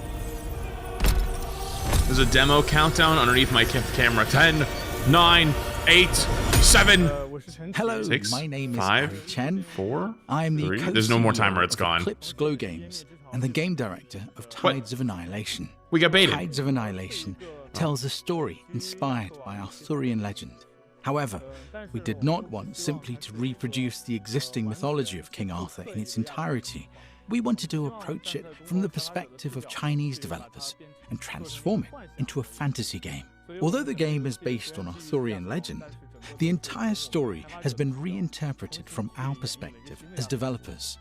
A: There's a demo countdown underneath my camera. 10, 9, 8, 7.
K: Hello,
A: 6,
K: my name is
A: 5,
K: Harry Chen.
A: 4,
K: I'm the
A: 3. There's no more timer. It's
K: of
A: gone.
K: Eclipse Glow Games and the game director of Tides of Annihilation.
A: We got baited.
K: Tides of Annihilation tells a story inspired by Arthurian legend. However, we did not want simply to reproduce the existing mythology of King Arthur in its entirety. We wanted to approach it from the perspective of Chinese developers and transform it into a fantasy game. Although the game is based on Arthurian legend, the entire story has been reinterpreted from our perspective as developers.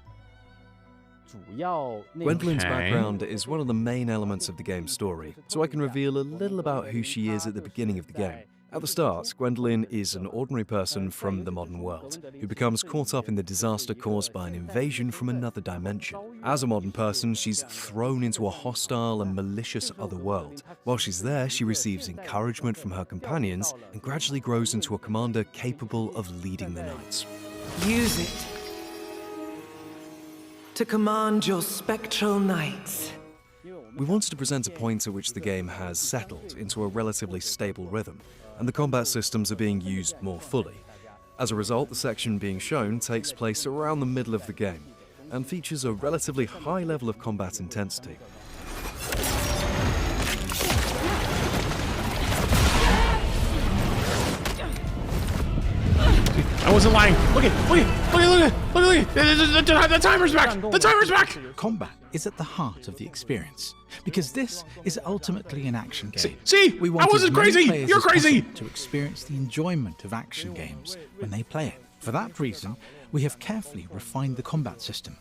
F: Gwendolyn's background is one of the main elements of the game's story, so I can reveal a little about who she is at the beginning of the game. At the start, Gwendolyn is an ordinary person from the modern world, who becomes caught up in the disaster caused by an invasion from another dimension. As a modern person, she's thrown into a hostile and malicious other world. While she's there, she receives encouragement from her companions and gradually grows into a commander capable of leading the knights.
Q: Use it to command your spectral knights.
F: We wanted to present a point at which the game has settled into a relatively stable rhythm, and the combat systems are being used more fully. As a result, the section being shown takes place around the middle of the game, and features a relatively high level of combat intensity.
A: I wasn't lying. Look at. The timer's back. The timer's back.
K: Combat is at the heart of the experience, because this is ultimately an action game.
A: See?
K: We
A: I wasn't crazy. You're crazy.
K: To experience the enjoyment of action games when they play it. For that reason, we have carefully refined the combat system.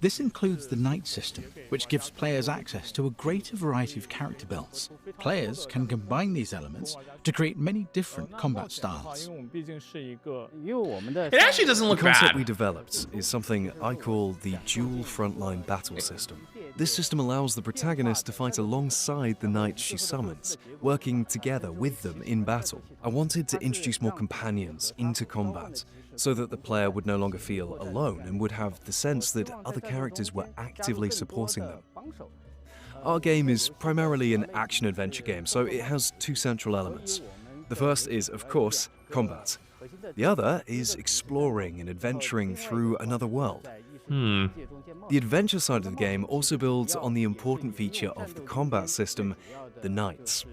K: This includes the Knight system, which gives players access to a greater variety of character builds. Players can combine these elements to create many different combat styles.
A: It actually doesn't look
F: bad. The concept
A: bad.
F: we developed is something I call the dual frontline battle system. This system allows the protagonist to fight alongside the knights she summons, working together with them in battle. I wanted to introduce more companions into combat, so that the player would no longer feel alone and would have the sense that other characters were actively supporting them. Our game is primarily an action-adventure game, so it has two central elements. The first is, of course, combat. The other is exploring and adventuring through another world. The adventure side of the game also builds on the important feature of the combat system, the knights.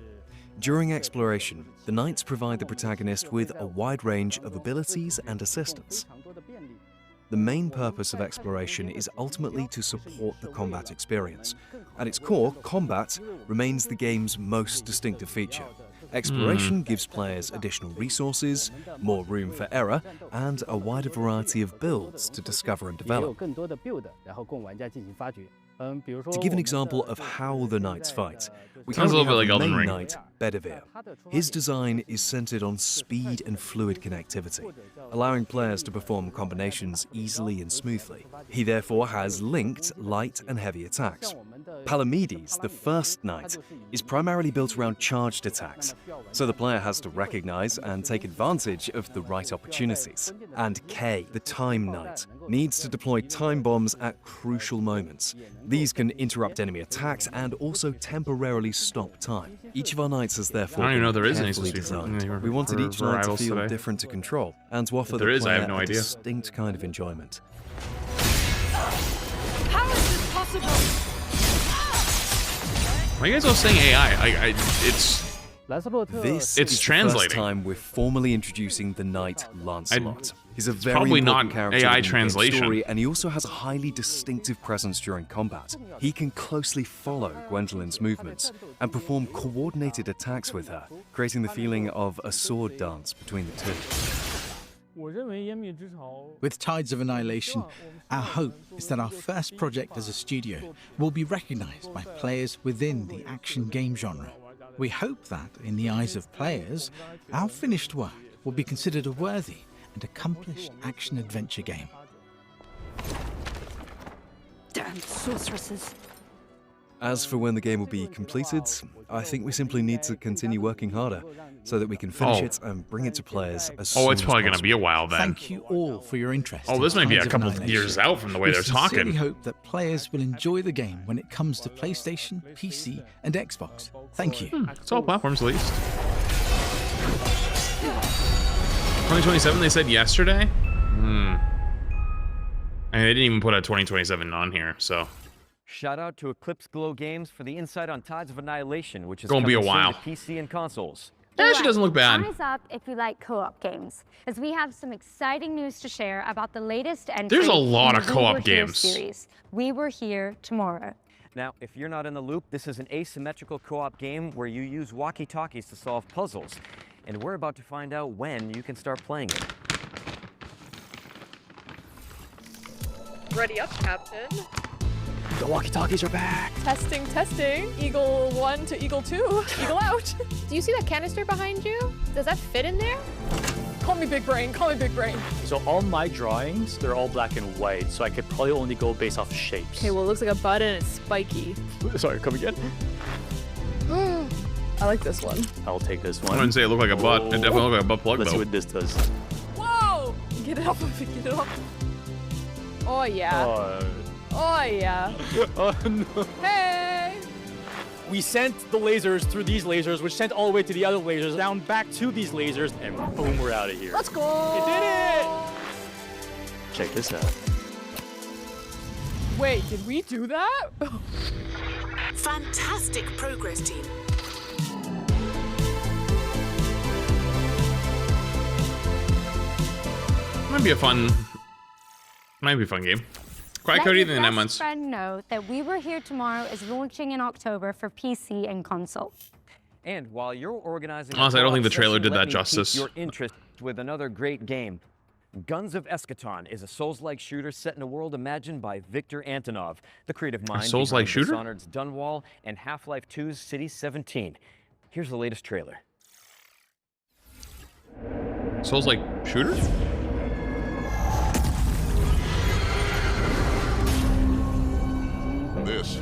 F: During exploration, the knights provide the protagonist with a wide range of abilities and assistance. The main purpose of exploration is ultimately to support the combat experience. At its core, combat remains the game's most distinctive feature. Exploration gives players additional resources, more room for error, and a wider variety of builds to discover and develop. To give an example of how the knights fight, we
A: Sounds a little
F: currently
A: bit
F: have
A: like
F: the
A: Elden
F: main
A: Ring.
F: knight, Bedivere. His design is centered on speed and fluid connectivity, allowing players to perform combinations easily and smoothly. He therefore has linked light and heavy attacks. Palamedes, the first knight, is primarily built around charged attacks, so the player has to recognize and take advantage of the right opportunities. And Kay, the time knight, needs to deploy time bombs at crucial moments. These can interrupt enemy attacks and also temporarily stop time. Each of our knights has therefore
A: I don't even know
F: been
A: there is any
F: carefully
A: specific
F: designed. We wanted each knight to feel
A: today.
F: different to control and to offer
A: If
F: the
A: there is, I
F: player
A: have no
F: a
A: idea.
F: distinct kind of enjoyment.
Q: How is this possible?
A: Why are you guys all saying AI?
F: This
A: It's
F: is
A: translating.
F: the first time we're formally introducing the knight Lancelot. He's a very
A: probably
F: important
A: not
F: character
A: AI
F: in the game's
A: translation.
F: story, and he also has a highly distinctive presence during combat. He can closely follow Gwendolyn's movements and perform coordinated attacks with her, creating the feeling of a sword dance between the two.
K: With Tides of Annihilation, our hope is that our first project as a studio will be recognized by players within the action game genre. We hope that, in the eyes of players, our finished work will be considered a worthy and accomplished action-adventure game.
M: Damn sorceresses.
F: As for when the game will be completed, I think we simply need to continue working harder so that we can finish it and bring it to players as soon as
A: it's probably going to be a while then.
K: Thank you all for your interest.
A: This might be a couple of years out from the way they're talking.
K: We sincerely hope that players will enjoy the game when it comes to PlayStation, PC, and Xbox. Thank you.
A: It's all platforms at least. 2027, they said yesterday? I mean, they didn't even put a 2027 on here, so...
L: Shout out to Eclipse Glow Games for the insight on Tides of Annihilation, which is
A: gonna be a while.
L: To PC and consoles.
A: That actually doesn't look bad.
M: Eyes up if you like co-op games, as we have some exciting news to share about the latest entry.
A: There's a lot of
M: in the
A: co-op games.
M: Series. We Were Here Tomorrow.
L: Now, if you're not in the loop, this is an asymmetrical co-op game where you use walkie-talkies to solve puzzles, and we're about to find out when you can start playing it.
D: Ready up, Captain.
S: The walkie-talkies are back.
D: Testing, testing. Eagle 1 to Eagle 2. Eagle out. Do you see that canister behind you? Does that fit in there? Call me big brain, call me big brain.
S: So all my drawings, they're all black and white, so I could probably only go based off shapes.
D: Okay, well it looks like a button and it's spiky.
S: Sorry, come again?
D: I like this one.
S: I'll take this one.
A: I wouldn't say it looked like a butt. It definitely looked like a butt plug,
S: Let's
A: though.
S: see what this does.
D: Whoa! Get it off of it, get it off. Oh yeah. Oh yeah.
S: Oh no.
D: Hey!
S: We sent the lasers through these lasers, which sent all the way to the other lasers, down back to these lasers, and boom, we're out of here.
D: Let's go!
S: We did it! Check this out.
D: Wait, did we do that?
Q: Fantastic progress, team.
A: Might be a fun game. Quiet Cody in the 9 months.
M: Let your best friend know that We Were Here Tomorrow is launching in October for PC and console.
L: And while you're organizing,
A: honestly, I don't think the trailer did that justice.
L: Your interest with another great game. Guns of Eschaton is a Souls-like shooter set in a world imagined by Viktor Antonov, the creative mind
A: Souls-like shooter?
L: Dishonored's Dunwall and Half-Life 2's City 17. Here's the latest trailer.
A: Souls-like shooter?
R: This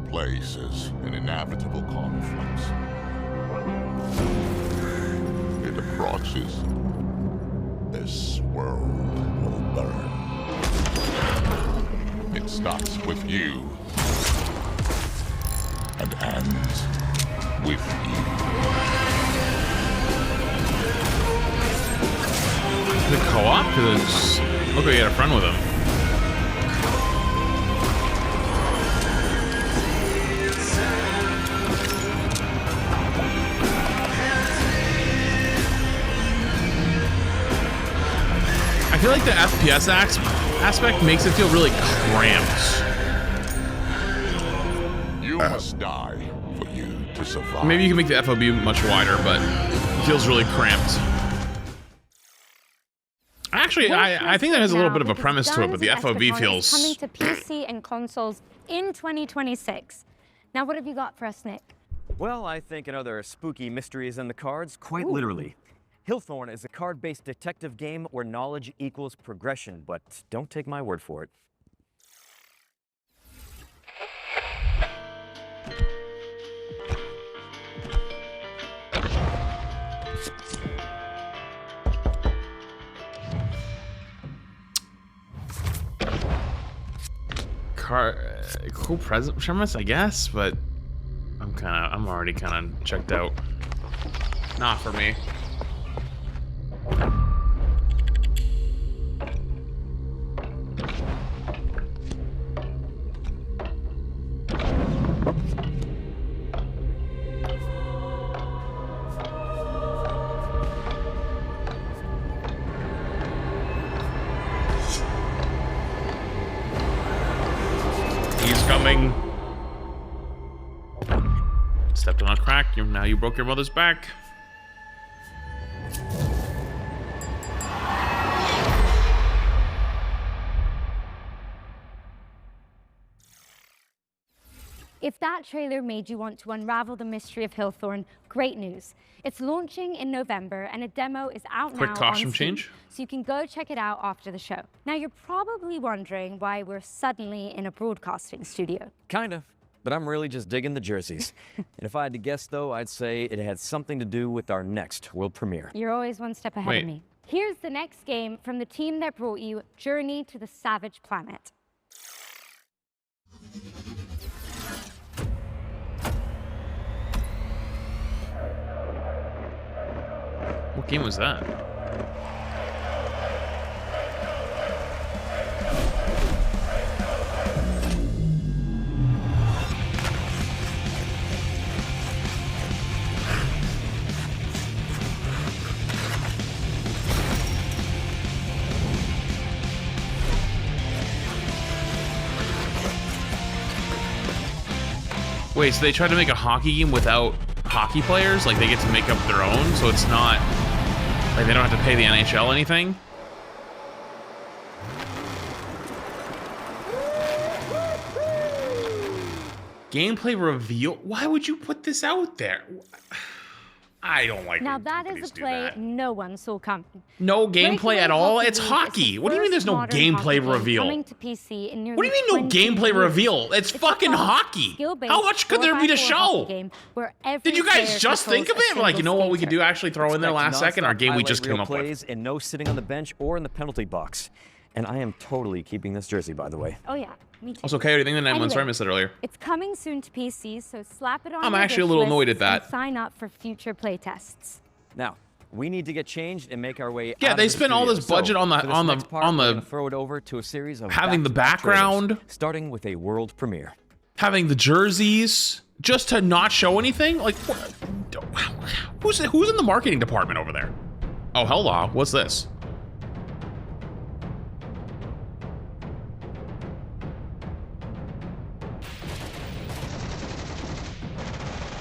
R: place is an inevitable conflict. It approaches. This world will burn. It starts with you and ends with you.
A: The co-op? Because look like he had a friend with him. I feel like the FPS aspect makes it feel really cramped.
R: You must die for you to survive.
A: Maybe you can make the FOB much wider, but it feels really cramped. Actually, I think that has a little bit of a premise to it, but the FOB feels...
M: coming to PC and consoles in 2026. Now, what have you got for us, Nick?
L: Well, I think another spooky mystery is in the cards, quite literally. Hillthorn is a card-based detective game where knowledge equals progression, but don't take my word for it.
A: Cool premise, I guess, but I'm already kind of checked out. Not for me. He's coming. Stepped on a crack. Now you broke your mother's back.
M: If that trailer made you want to unravel the mystery of Hillthorn, great news. It's launching in November and a demo is out now.
A: Quick costume
M: on Steam,
A: change?
M: so you can go check it out after the show. Now you're probably wondering why we're suddenly in a broadcasting studio.
L: Kind of, but I'm really just digging the jerseys. And if I had to guess though, I'd say it had something to do with our next world premiere.
M: You're always one step ahead of me. Here's the next game from the team that brought you Journey to the Savage Planet.
A: What game was that? Wait, so they tried to make a hockey game without hockey players? Like they get to make up their own, so it's not like they don't have to pay the NHL anything? Gameplay reveal? Why would you put this out there? I don't like
M: Now that is a play no one saw coming.
A: No gameplay at all? It's hockey. What do you mean there's no gameplay reveal?
M: Coming to PC in
A: What do you mean no gameplay reveal? It's fucking hockey. How much could there be to show? Did you guys just think of it? Like, you know what we could do? Actually throw in there last second our game we just came up with.
L: And no sitting on the bench or in the penalty box. And I am totally keeping this jersey, by the way.
M: Oh yeah, me too.
A: Also, Coyote, I think the 9 months I missed it earlier.
M: It's coming soon to PC, so slap it on
A: I'm
M: your
A: actually a
M: wish
A: little
M: list
A: annoyed at that.
M: and sign up for future playtests.
L: Now, we need to get changed and make our way
A: Yeah,
L: out
A: they
L: of the
A: spent all
L: studio.
A: this budget on the
L: So for this next part, we're gonna
A: the
L: throw it over to a series of
A: having the
L: back-to-back
A: background,
L: trailers, starting with a world premiere.
A: having the jerseys, just to not show anything. Like, who's in the marketing department over there? Oh, hello. What's this?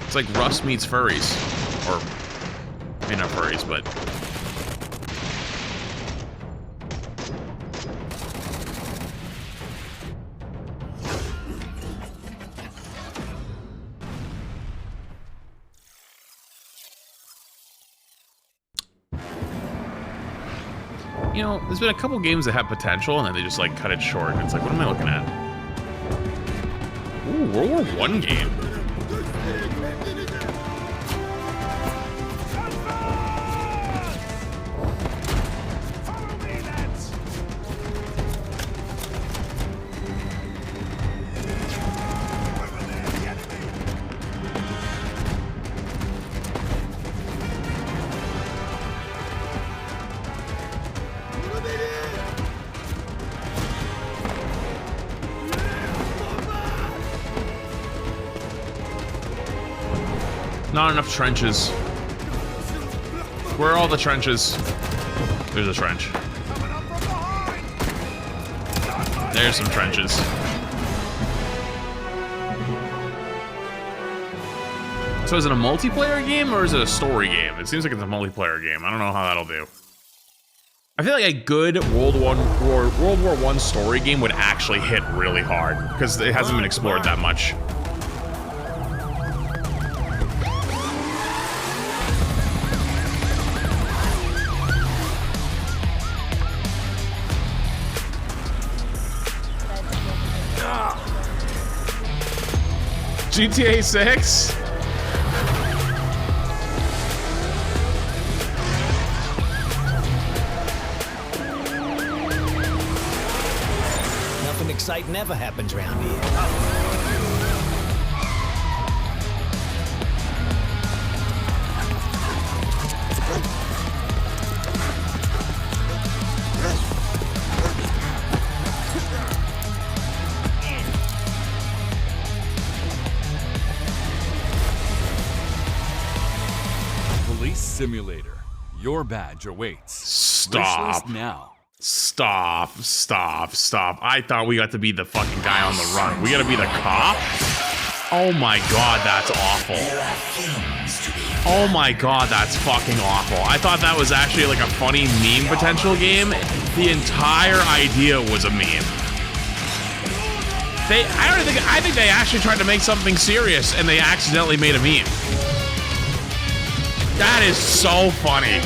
A: It's like Rust meets furries, or I mean not furries, but you know, there's been a couple games that have potential and then they just like cut it short. It's like, what am I looking at? Ooh, World War I game. Not enough trenches. Where are all the trenches? There's a trench. There's some trenches. So is it a multiplayer game or is it a story game? It seems like it's a multiplayer game. I don't know how that'll do. I feel like a good World War I story game would actually hit really hard because it hasn't been explored that much. GTA 6?
I: Nothing exciting ever happens around here.
T: Simulator. Your badge awaits.
A: Stop.
T: Now.
A: Stop. I thought we got to be the fucking guy on the run. We gotta be the cop? Oh my god, that's awful. Oh my god, that's fucking awful. I thought that was actually like a funny meme potential game. The entire idea was a meme. I think they actually tried to make something serious and they accidentally made a meme. That is so funny.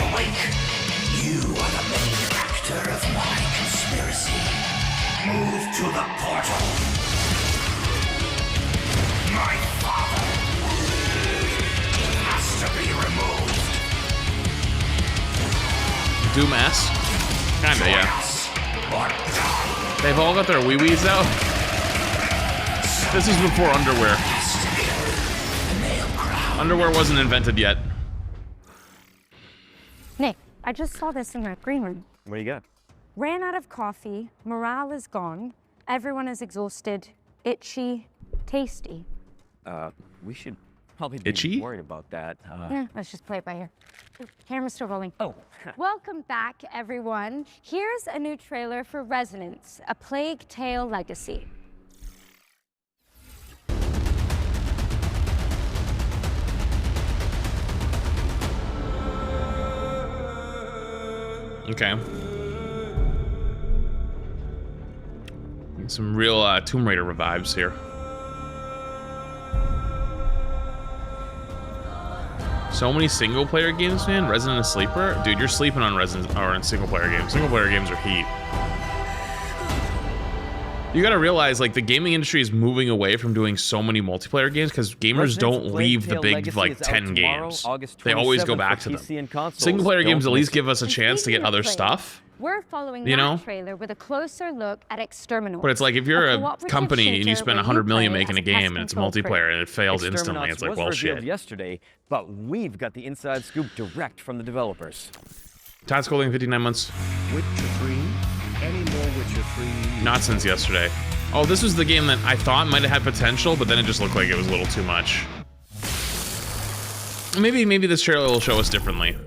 I: Awake. You are the main actor of my conspiracy. Move to the portal. My father has to be removed.
A: Doomass? Kinda, yeah. They've all got their wee-wees out. This is before underwear. Underwear wasn't invented yet.
M: Nick, I just saw this in the green room.
L: What do you got?
M: Ran out of coffee, morale is gone, everyone is exhausted, itchy, tasty.
L: We should probably be
A: Itchy?
L: worried about that.
M: Yeah, let's just play it by ear. Camera's still rolling.
L: Oh.
M: Welcome back, everyone. Here's a new trailer for Resonance, A Plague Tale Legacy.
A: Okay. Some real Tomb Raider revives here. So many single-player games, man. Resident Sleeper, dude, you're sleeping on Resident or in single-player games. Single-player games are heat. You gotta realize, like, the gaming industry is moving away from doing so many multiplayer games because gamers don't leave the big, like, 10 games. They always go back to them. Single-player games at least give us a chance to get other stuff.
M: We're following
A: You know?
M: that trailer with a closer look at Exterminals.
A: But it's like if you're a company and you spend
M: where
A: $100 million
M: play
A: making a
M: as
A: game and it's multiplayer and it fails instantly, it's like, well, shit.
L: Yesterday, but we've got the inside scoop direct from the developers.
A: Tactical Link 59 months.
E: Witcher 3? Any more Witcher 3?
A: Not since yesterday. Oh, this was the game that I thought might have had potential, but then it just looked like it was a little too much. Maybe this trailer will show us differently.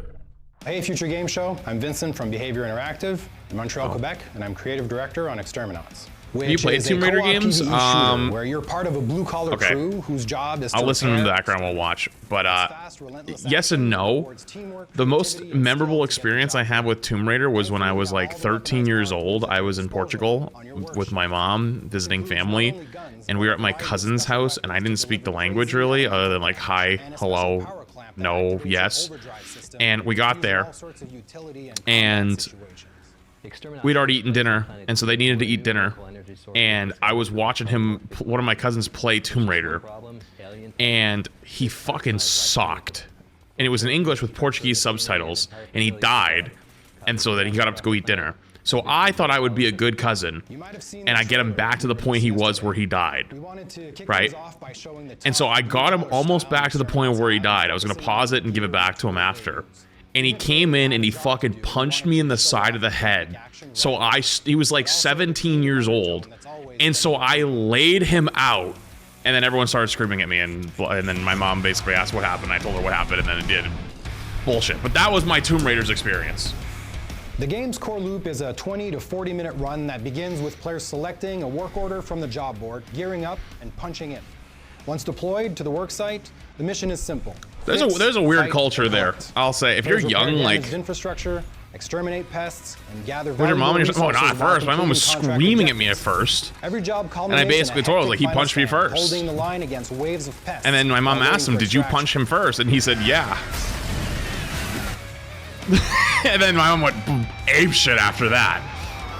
U: Hey, Future Game Show. I'm Vincent from Behavior Interactive in Montreal, Quebec, and I'm creative director on Exterminauts.
A: Have you played Tomb Raider games?
U: Where you're part of a blue-collar crew whose job is to
A: I'll listen in the background, we'll watch. But yes and no. The most memorable experience I had with Tomb Raider was when I was like 13 years old. I was in Portugal with my mom visiting family, and we were at my cousin's house, and I didn't speak the language really, other than like hi, hello, no, yes. And we got there, and we'd already eaten dinner, and so they needed to eat dinner. And I was watching one of my cousins play Tomb Raider, and he fucking sucked. And it was in English with Portuguese subtitles, and he died. And so then he got up to go eat dinner. So I thought I would be a good cousin, and I get him back to the point he was where he died, right? And so I got him almost back to the point where he died. I was gonna pause it and give it back to him after. And he came in and he fucking punched me in the side of the head. So he was like 17 years old. And so I laid him out, and then everyone started screaming at me, and then my mom basically asked what happened. I told her what happened, and then it did. Bullshit. But that was my Tomb Raiders experience.
U: The game's core loop is a 20 to 40 minute run that begins with players selecting a work order from the job board, gearing up, and punching in. Once deployed to the work site, the mission is simple.
A: There's a weird culture there. I'll say, if you're young, like
U: infrastructure, exterminate pests, and gather.
A: With your mom and you're not at first. My mom was screaming at me at first.
U: Every job
A: and I basically told her, like, he punched me first.
U: Holding the line against waves of pests.
A: And then my mom asked him, "Did you punch him first?" And he said, "Yeah." And then my mom went ape shit after that.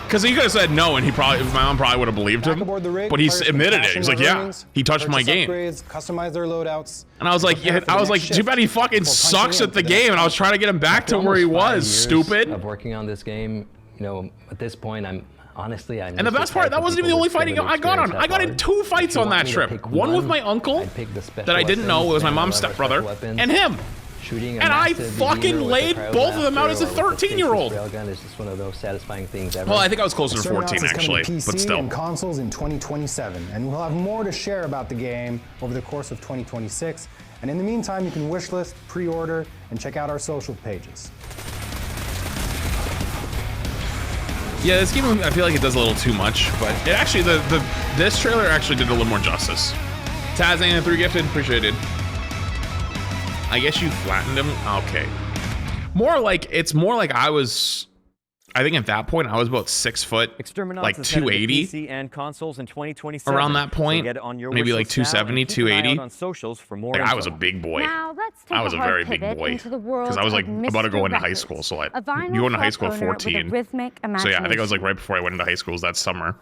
A: Because he could have said no, and my mom probably would have believed him. But he admitted it. He was like, "Yeah, he touched my game."
U: Customize their loadouts.
A: And I was like, too bad he fucking sucks at the game. And I was trying to get him back to where he was. Stupid.
V: Of working on this game, you know, at this point, and
A: the best part, that wasn't even the only fighting I got on. I got in 2 fights on that trip. One with my uncle that I didn't know was my mom's stepbrother, and him. And I fucking laid both of them out as a 13-year-old.
V: Well,
A: I think I was closer to 14 actually, but still.
U: And consoles in 2027, and we'll have more to share about the game over the course of 2026. And in the meantime, you can wishlist, pre-order, and check out our social pages.
A: Yeah, this game, I feel like it does a little too much, but it actually, this trailer actually did a little more justice. Tazan 3 gifted, appreciated. I guess you flattened him? Okay. More like it's more like I think at that point I was about 6 foot, like 280.
L: PC and consoles in 2027.
A: Around that point,
L: So get it on your
A: maybe
L: wish
A: like
L: list now
A: 270,
L: and keep an eye out
A: 280.
L: on socials for more
A: Like, I was a
L: info.
A: big boy.
M: Now let's take
A: I was a
M: hard
A: very big
M: pivot
A: boy
M: into the world
A: because I was like
M: of
A: about to go
M: Mr.
A: into high
M: Records,
A: school. So like
M: a vinyl
A: you go into high
M: shop
A: school at
M: owner with a
A: 14.
M: rhythmic
A: So yeah, I think I was like right before I went into high school that summer.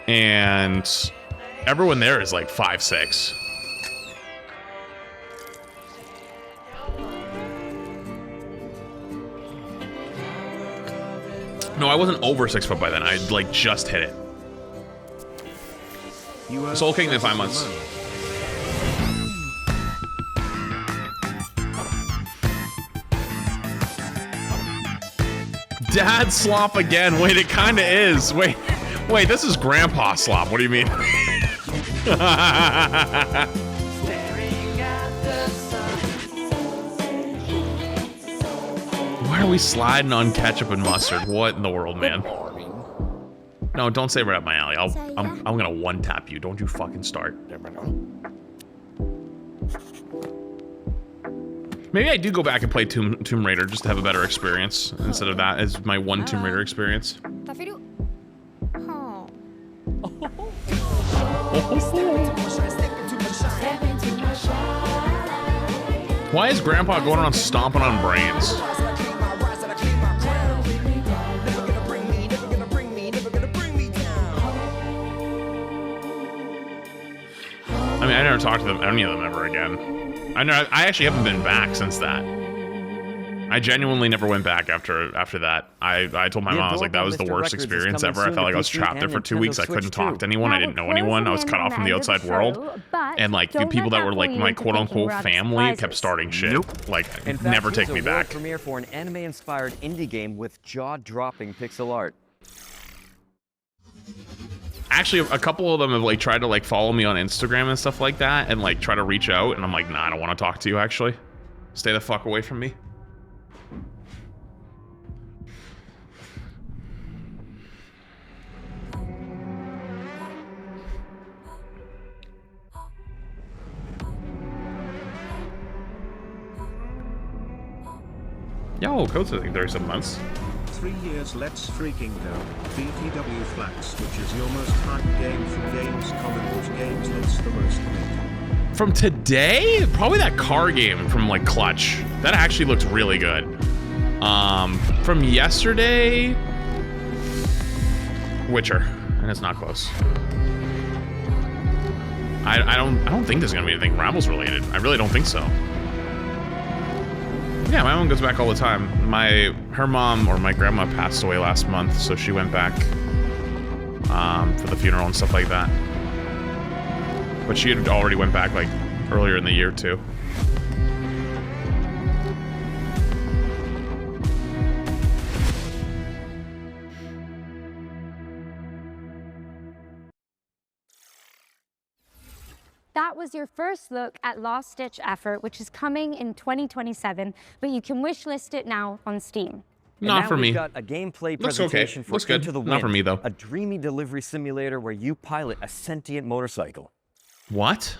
A: And everyone there is like 5'6". No, I wasn't over 6 foot by then. I like just hit it. Soul King in 5 months. Dad slop again. Wait, it kind of is. Wait, this is grandpa slop. What do you mean? Why are we sliding on ketchup and mustard? What in the world, man? No, don't say right up my alley. I'm gonna one tap you. Don't you fucking start. Maybe I do go back and play Tomb Raider just to have a better experience instead of that as my one Tomb Raider experience. Why is Grandpa going around stomping on brains? I mean, I never talked to them, any of them ever again. I actually haven't been back since that. I genuinely never went back after that. I told my mom, I was like, that was the worst experience ever. I felt like I was trapped there for 2 weeks. I couldn't talk to anyone. I didn't know anyone. I was cut off from the outside world. And like the people that were like my quote unquote family kept starting shit. Like, never take me back.
L: Premiere for an anime-inspired indie game with jaw-dropping pixel art.
A: Actually, a couple of them have like tried to like follow me on Instagram and stuff like that and like try to reach out, and I'm like, nah, I don't want to talk to you actually. Stay the fuck away from me. Yo, code's I think 37 months.
E: 3 years, let's freaking go. BTW Flats, which is your most hyped game from Gamescom, and which games looks the most good?
A: From today? Probably that car game from like Clutch. That actually looked really good. From yesterday, Witcher, and it's not close. I don't think there's gonna be anything Rambles related. I really don't think so. Yeah, my mom goes back all the time. Her mom or my grandma passed away last month, so she went back for the funeral and stuff like that. But she had already went back like earlier in the year too.
M: That was your first look at Last Ditch Effort, which is coming in 2027, but you can wishlist it now on Steam.
A: Not for me.
L: We've got a gameplay
A: Looks
L: presentation
A: okay.
L: for
A: Looks good.
L: Into the Wind,
A: Not for me though.
L: A dreamy delivery simulator where you pilot a sentient motorcycle.
A: What?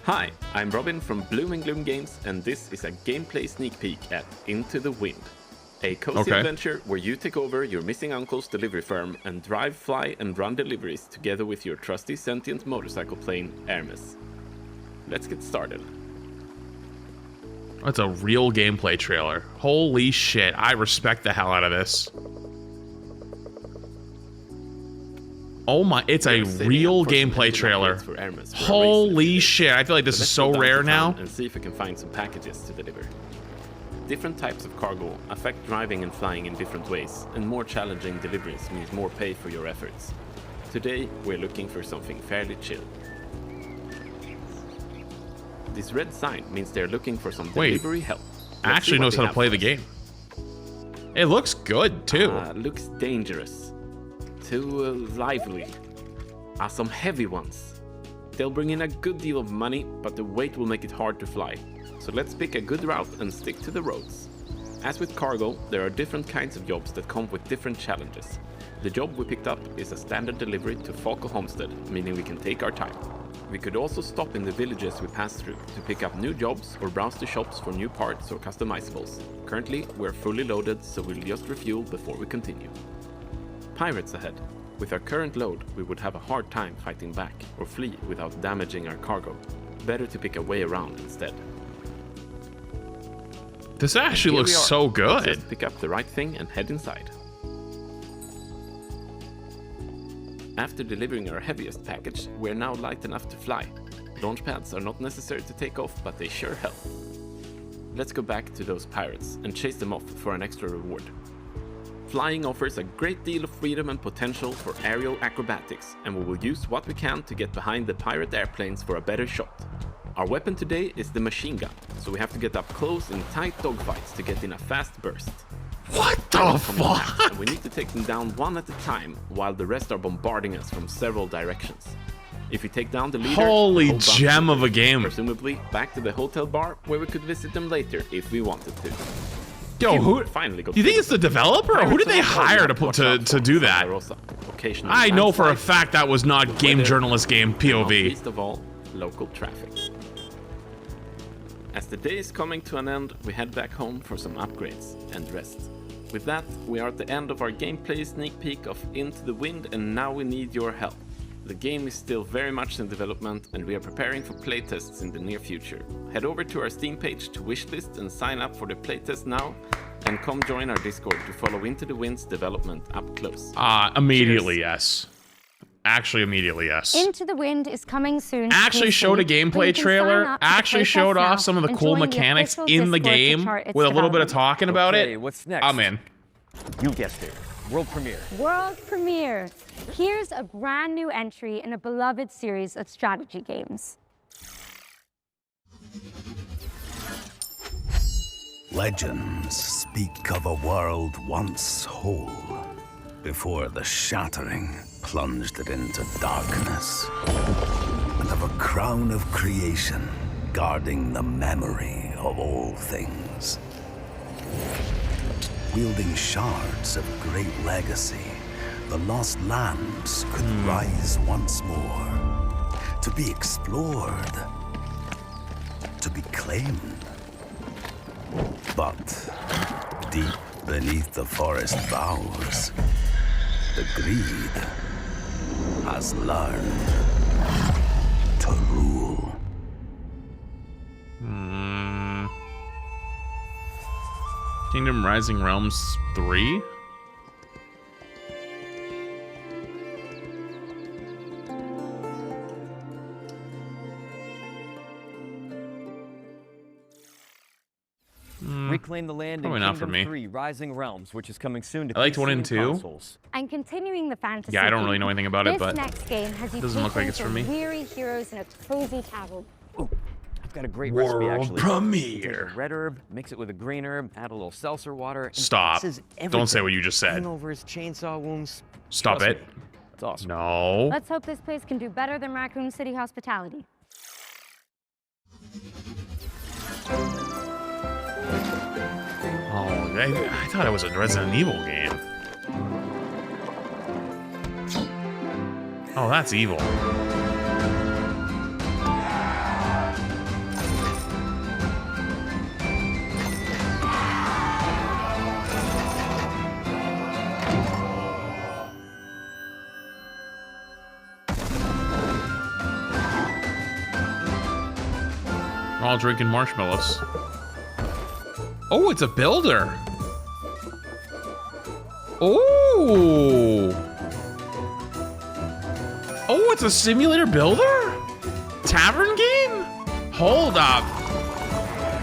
N: Hi, I'm Robin from Bloom and Gloom Games, and this is a gameplay sneak peek at Into the Wind. A cozy adventure where you take over your missing uncle's delivery firm and drive, fly, and run deliveries together with your trusty sentient motorcycle plane, Hermes. Let's get started.
A: That's a real gameplay trailer. Holy shit, I respect the hell out of this. Oh my, it's a real gameplay trailer. Holy shit, I feel like this is so rare now.
N: And see if we can find some packages to deliver. Different types of cargo affect driving and flying in different ways, and more challenging deliveries means more pay for your efforts. Today, we're looking for something fairly chill. This red sign means they're looking for some delivery help.
A: Actually knows how to play the game. It looks good too.
N: Looks dangerous. Too lively. Some heavy ones. They'll bring in a good deal of money, but the weight will make it hard to fly. So let's pick a good route and stick to the roads. As with cargo, there are different kinds of jobs that come with different challenges. The job we picked up is a standard delivery to Falco Homestead, meaning we can take our time. We could also stop in the villages we passed through to pick up new jobs or browse the shops for new parts or customizables. Currently, we're fully loaded, so we'll just refuel before we continue. Pirates ahead. With our current load, we would have a hard time fighting back or flee without damaging our cargo. Better to pick a way around instead.
A: This actually looks so good.
N: Let's just pick up the right thing and head inside. After delivering our heaviest package, we're now light enough to fly. Launch pads are not necessary to take off, but they sure help. Let's go back to those pirates and chase them off for an extra reward. Flying offers a great deal of freedom and potential for aerial acrobatics, and we will use what we can to get behind the pirate airplanes for a better shot. Our weapon today is the machine gun, so we have to get up close in tight dogfights to get in a fast burst.
A: What the fuck?
N: And we need to take them down one at a time while the rest are bombarding us from several directions. If we take down the leader,
A: holy gem of a game.
N: Presumably back to the hotel bar where we could visit them later if we wanted to.
A: Yo, who
N: finally got?
A: Do you think it's the developer, or who did they hire to do that? I know for a fact that was not game journalist game POV.
N: Least of all, local traffic. As the day is coming to an end, we head back home for some upgrades and rest. With that, we are at the end of our gameplay sneak peek of Into the Wind, and now we need your help. The game is still very much in development, and we are preparing for playtests in the near future. Head over to our Steam page to wishlist and sign up for the playtest now, and come join our Discord to follow Into the Wind's development up close.
A: Immediately, yes. Actually, immediately, yes.
M: Into the Wind is coming soon.
A: Actually showed a gameplay trailer. Actually showed off some of the cool mechanics in the game with a little bit of talking about it.
L: What's next?
A: I'm in.
L: You guessed it. World premiere.
M: World premiere. Here's a brand new entry in a beloved series of strategy games.
R: Legends speak of a world once whole, before the shattering plunged it into darkness, and of a crown of creation guarding the memory of all things. Wielding shards of great legacy, the lost lands could rise once more, to be explored, to be claimed. But deep beneath the forest boughs, the greed has learned to rule.
A: Kingdom Rising Realms 3?
L: Reclaim the land in Kingdom 3 Rising Realms, which is coming soon to
A: I liked
L: PC
A: 1 and 2.
L: consoles.
M: And continuing the fantasy.
A: Yeah, I don't really know anything about it, but
M: this next game has you
A: doesn't look like it's for me.
M: Weary heroes in a cozy tavern.
L: I've got a great recipe actually.
A: Premiere.
L: Take a red herb, mix it with a green herb, add a little seltzer water. And
A: Stop.
L: this is
A: Don't say what you just said.
L: Hangovers, chainsaw wounds.
A: Stop
L: Trust
A: it.
L: me, it's awesome.
A: No.
M: Let's hope this place can do better than Raccoon City hospitality.
A: Oh, I thought it was a Resident Evil game. Oh, that's evil. We're all drinking marshmallows. Oh, it's a builder. Oh. Oh, it's a simulator builder? Tavern game? Hold up.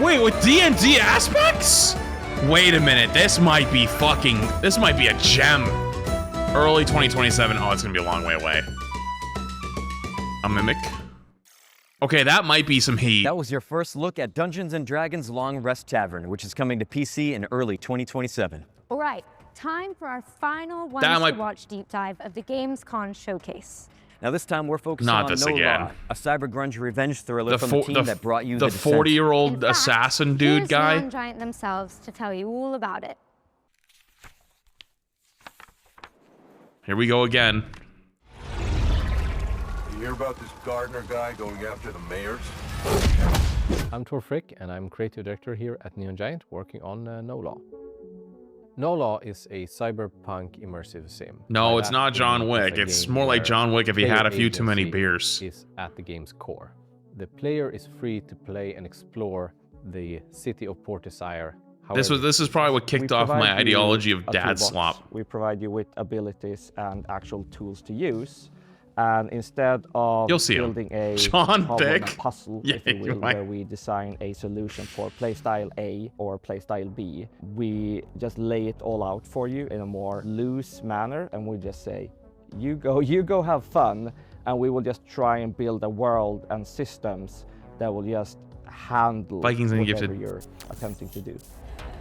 A: Wait, with D&D aspects? Wait a minute, this might be a gem. Early 2027, oh, it's gonna be a long way away. A Mimic. Okay, that might be some heat.
L: That was your first look at Dungeons & Dragons Long Rest Tavern, which is coming to PC in early 2027.
M: All right, time for our final watch deep dive of the Gamescom showcase.
L: Now this time we're focusing on No Law, a cyber grunge revenge thriller from the team that brought you the
A: 40-year-old assassin dude guy.
M: Here's Giant themselves to tell you all about it.
A: Here we go again.
G: hear about this Gardner guy going after the mayors?
O: I'm Tor Frick, and I'm creative director here at Neon Giant, working on No Law. No Law is a cyberpunk immersive sim.
A: No, it's not John Wick. It's more like John Wick if he had a few too many beers.
O: Is at the game's core. The player is free to play and explore the city of Port Desire.
A: However, this is probably what kicked off my ideology of dad slop.
W: We provide you with abilities and actual tools to use. And instead of building a puzzle, if you will, where we design a solution for playstyle A or playstyle B, we just lay it all out for you in a more loose manner, and we just say, you go have fun, and we will just try and build a world and systems that will just handle whatever you're attempting to do.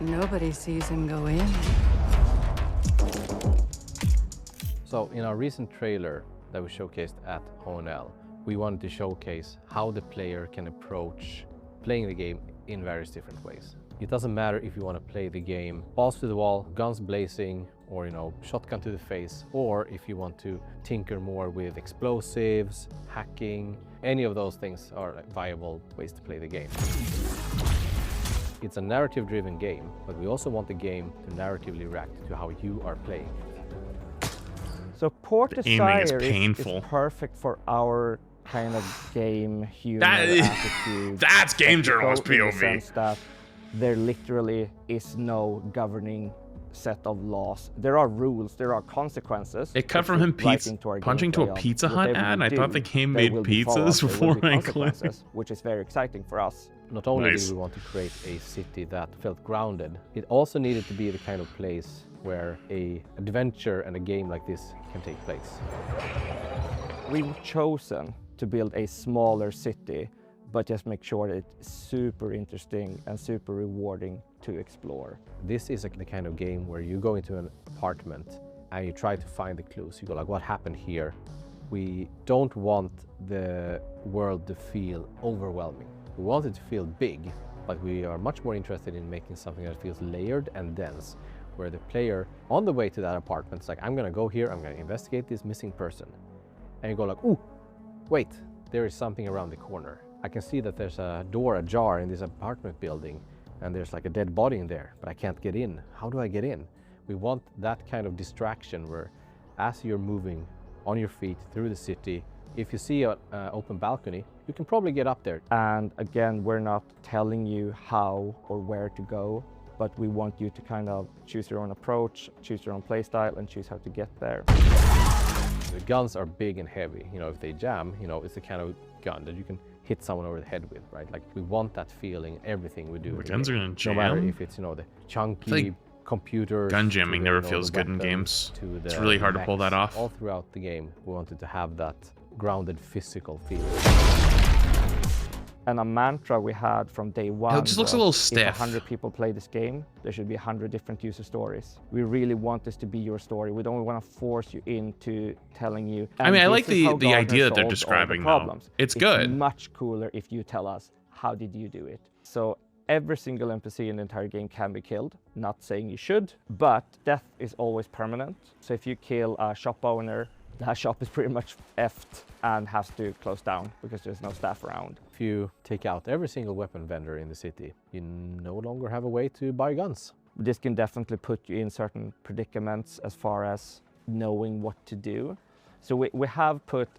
X: Nobody sees him go in.
O: So in our recent trailer that we showcased at ONL, we wanted to showcase how the player can approach playing the game in various different ways. It doesn't matter if you want to play the game balls to the wall, guns blazing, or shotgun to the face, or if you want to tinker more with explosives, hacking. Any of those things are viable ways to play the game. It's a narrative-driven game, but we also want the game to narratively react to how you are playing.
W: So Port Desire is perfect for our kind of game humor attitude.
A: That's game journalist POV.
W: In the sense that there literally is no governing set of laws. There are rules, there are consequences.
A: It cut from him punching to a Pizza Hut ad, and I thought the game made pizzas before I clicked.
W: Which is very exciting for us.
O: Not only did we want to create a city that felt grounded, it also needed to be the kind of place where an adventure and a game like this can take place.
W: We've chosen to build a smaller city, but just make sure that it's super interesting and super rewarding to explore.
O: This is the kind of game where you go into an apartment and you try to find the clues. You go like, what happened here? We don't want the world to feel overwhelming. We want it to feel big, but we are much more interested in making something that feels layered and dense, where the player on the way to that apartment is like, I'm gonna go here, I'm gonna investigate this missing person. And you go like, ooh, wait, there is something around the corner. I can see that there's a door ajar in this apartment building, and there's like a dead body in there, but I can't get in. How do I get in? We want that kind of distraction where as you're moving on your feet through the city, if you see an open balcony, you can probably get up there.
W: And again, we're not telling you how or where to go, but we want you to kind of choose your own approach, choose your own playstyle, and choose how to get there.
O: The guns are big and heavy. If they jam, it's the kind of gun that you can hit someone over the head with, right? Like, we want that feeling in everything we do.
A: The guns are gonna jam?
O: No matter if it's, the chunky computer.
A: Gun jamming never feels good in games. It's really hard to pull that off.
O: All throughout the game, we wanted to have that grounded physical feel.
W: And a mantra we had from day one.
A: It just looks a little stiff.
W: If 100 people play this game, there should be 100 different user stories. We really want this to be your story. We don't want to force you into telling you.
A: I mean, I like the idea that they're describing though. It's good.
W: It's much cooler if you tell us, how did you do it? So every single NPC in the entire game can be killed. Not saying you should, but death is always permanent. So if you kill a shop owner, that shop is pretty much effed and has to close down because there's no staff around.
O: If you take out every single weapon vendor in the city, you no longer have a way to buy guns.
W: This can definitely put you in certain predicaments as far as knowing what to do. So we have put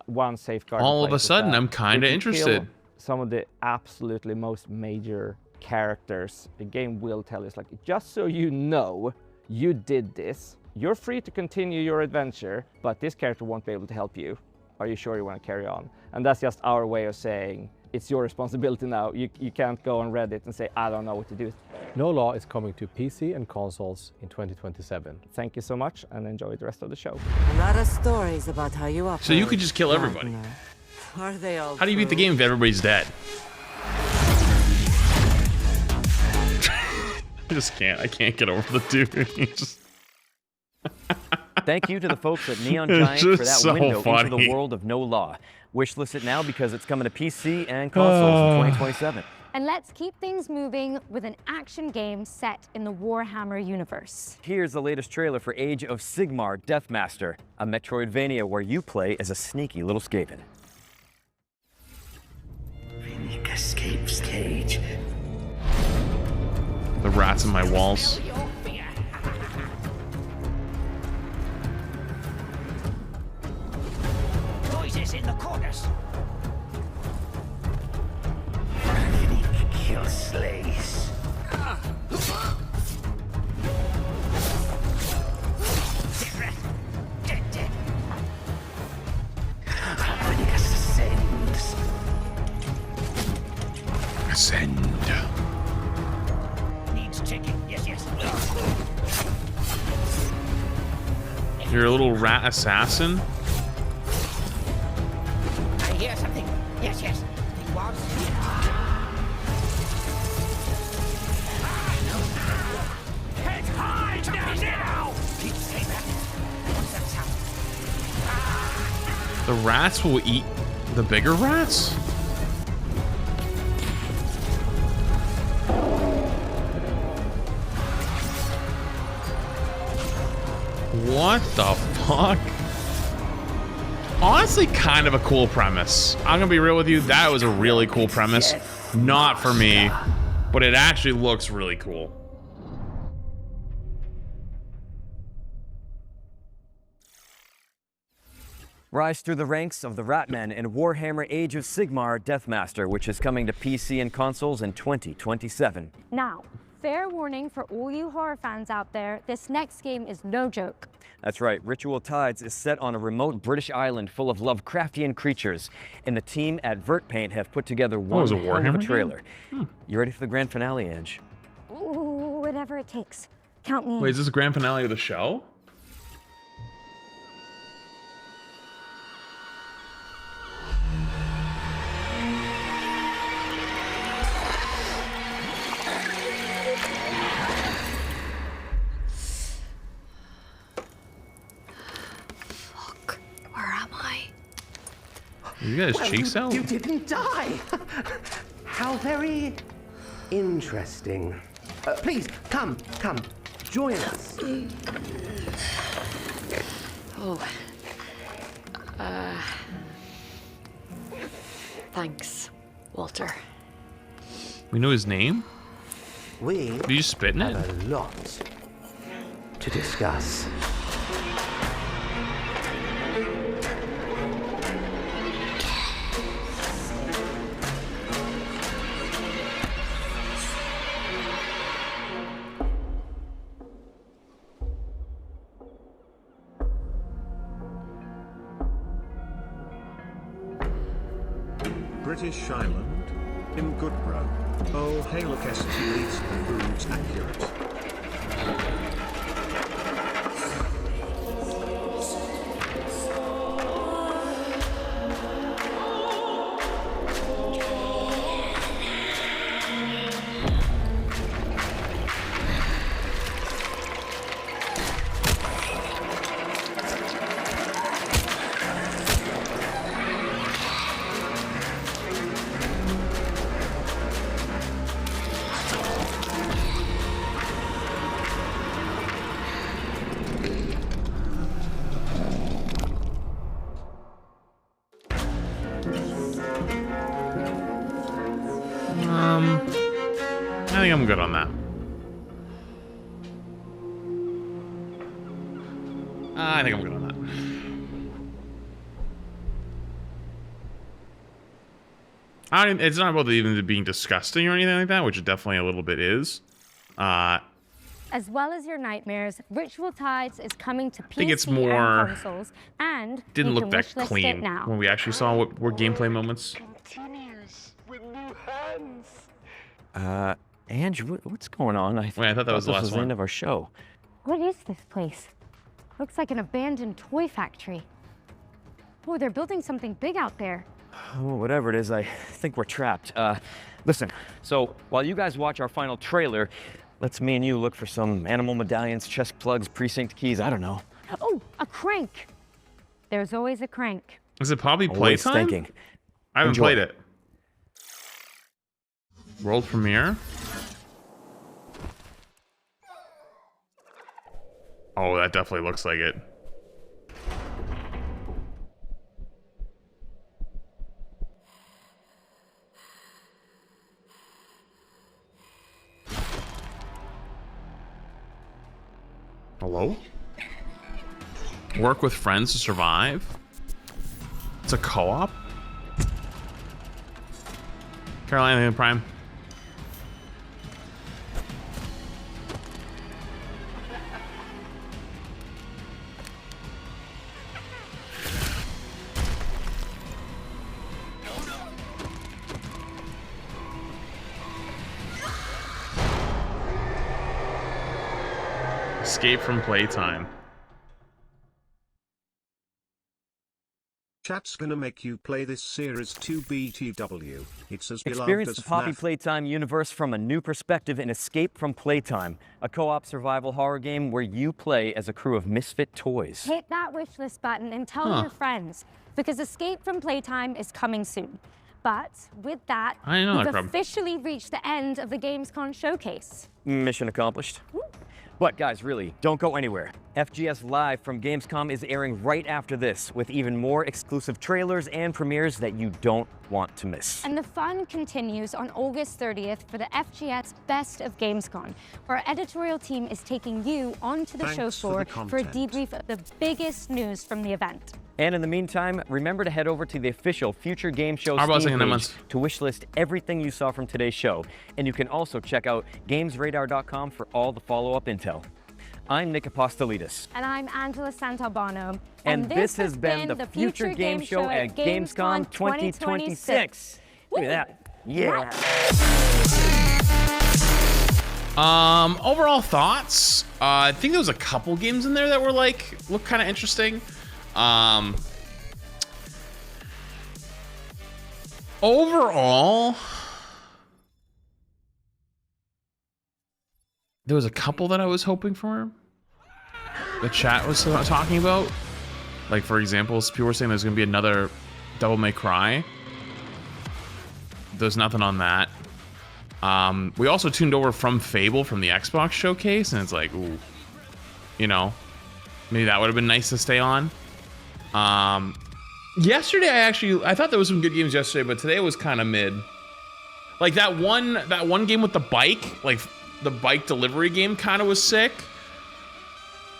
W: one safeguard.
A: All of a sudden, I'm kind of interested.
W: Some of the absolutely most major characters, the game will tell us, like, just so you know, you did this. You're free to continue your adventure, but this character won't be able to help you. Are you sure you want to carry on? And that's just our way of saying, it's your responsibility now. You can't go on Reddit and say, I don't know what to do.
O: No Law is coming to PC and consoles in 2027.
W: Thank you so much, and enjoy the rest of the show.
X: A lot of stories about how you operate.
A: So you could just kill everybody.
X: Are they all
A: How do you beat the game if everybody's dead? I just can't. I can't get over the dude.
L: Thank you to the folks at Neon Giant for that window into the world of No Law. Wishlist it now because it's coming to PC and consoles in 2027.
M: And let's keep things moving with an action game set in the Warhammer universe.
L: Here's the latest trailer for Age of Sigmar Deathmaster, a Metroidvania where you play as a sneaky little Skaven.
I: Escape stage.
A: The rats in my walls.
I: Noises in the corners. Kill slays.
A: Ascend.
I: Needs checking. Yes, yes.
A: You're a little rat assassin.
I: I hear something. Yes, yes. It was. Head high now! Keep stay back.
A: The rats will eat the bigger rats? What the fuck? Honestly, kind of a cool premise. I'm gonna be real with you, that was a really cool premise. Not for me, but it actually looks really cool.
L: Rise through the ranks of the Ratmen in Warhammer Age of Sigmar Deathmaster, which is coming to PC and consoles in 2027.
M: Now, fair warning for all you horror fans out there, this next game is no joke.
L: That's right, Ritual Tides is set on a remote British island full of Lovecraftian creatures, and the team at Vertpaint have put together one hell of a trailer. You ready for the grand finale, Edge?
M: Ooh, whatever it takes. Count me in.
A: Wait, is this the grand finale of the show? You guys chase out?
I: You didn't die! How very interesting. Please, come, join us.
B: Oh. Thanks, Walter.
A: We know his name?
I: Did
A: you spit in it?
I: Have a lot to discuss.
E: British Island? In Goodbro. Oh, hey, look, ST leads and proves accurate.
A: I think I'm good on that. I think I'm good on that. It's not about even being disgusting or anything like that, which it definitely a little bit is.
M: As well as your nightmares, Ritual Tides is coming to PC
A: think it's more,
M: and consoles, and
A: didn't
M: you
A: look
M: can
A: that
M: wishlist
A: clean
M: it now.
A: when we actually saw what were gameplay moments.
I: Continues with new hands.
L: Andrew, what's going on?
A: I thought that was the last
L: this was
A: one.
L: the end of our show.
M: What is this place? Looks like an abandoned toy factory. Oh, they're building something big out there.
L: Oh, whatever it is, I think we're trapped. Listen, so while you guys watch our final trailer, let's me and you look for some animal medallions, chest plugs, precinct keys, I don't know.
M: Oh, a crank. There's always a crank.
A: Is it probably
L: Always
A: playtime?
L: thinking.
A: I haven't
L: Enjoy.
A: played it. World premiere? Oh, that definitely looks like it. Hello? Work with friends to survive? It's a co-op? Carolina Prime. Escape from playtime.
E: Chat's gonna make you play this series 2 BTW. It's as beloved
L: Experience
E: as
L: the Poppy
E: FNAF.
L: Playtime universe from a new perspective in Escape from Playtime, a co-op survival horror game where you play as a crew of misfit toys.
M: Hit that wishlist button and tell your friends, because Escape from Playtime is coming soon. But with that, we've officially reached the end of the Gamescom showcase.
L: Mission accomplished. But guys, really, don't go anywhere. FGS Live from Gamescom is airing right after this, with even more exclusive trailers and premieres that you don't want to miss.
M: And the fun continues on August 30th for the FGS Best of Gamescom, where our editorial team is taking you onto the show floor for a debrief of the biggest news from the event.
L: And in the meantime, remember to head over to the official Future Game Show Steam page to wishlist everything you saw from today's show. And you can also check out GamesRadar.com for all the follow-up intel. I'm Nick Apostolidis.
M: And I'm Angela Santalbano.
L: And this has been the Future Game Show at Gamescom 2026. Look at that. Yeah.
A: Overall thoughts? I think there was a couple games in there that were look kind of interesting. Overall, there was a couple that I was hoping for. The chat was talking about, like for example, people were saying there's gonna be another Devil May Cry. There's nothing on that. We also tuned over from Fable from the Xbox showcase, and it's like, ooh, you know, maybe that would have been nice to stay on. Yesterday I thought there was some good games yesterday, but today was kind of mid. Like that one game with the bike, like the bike delivery game kind of was sick.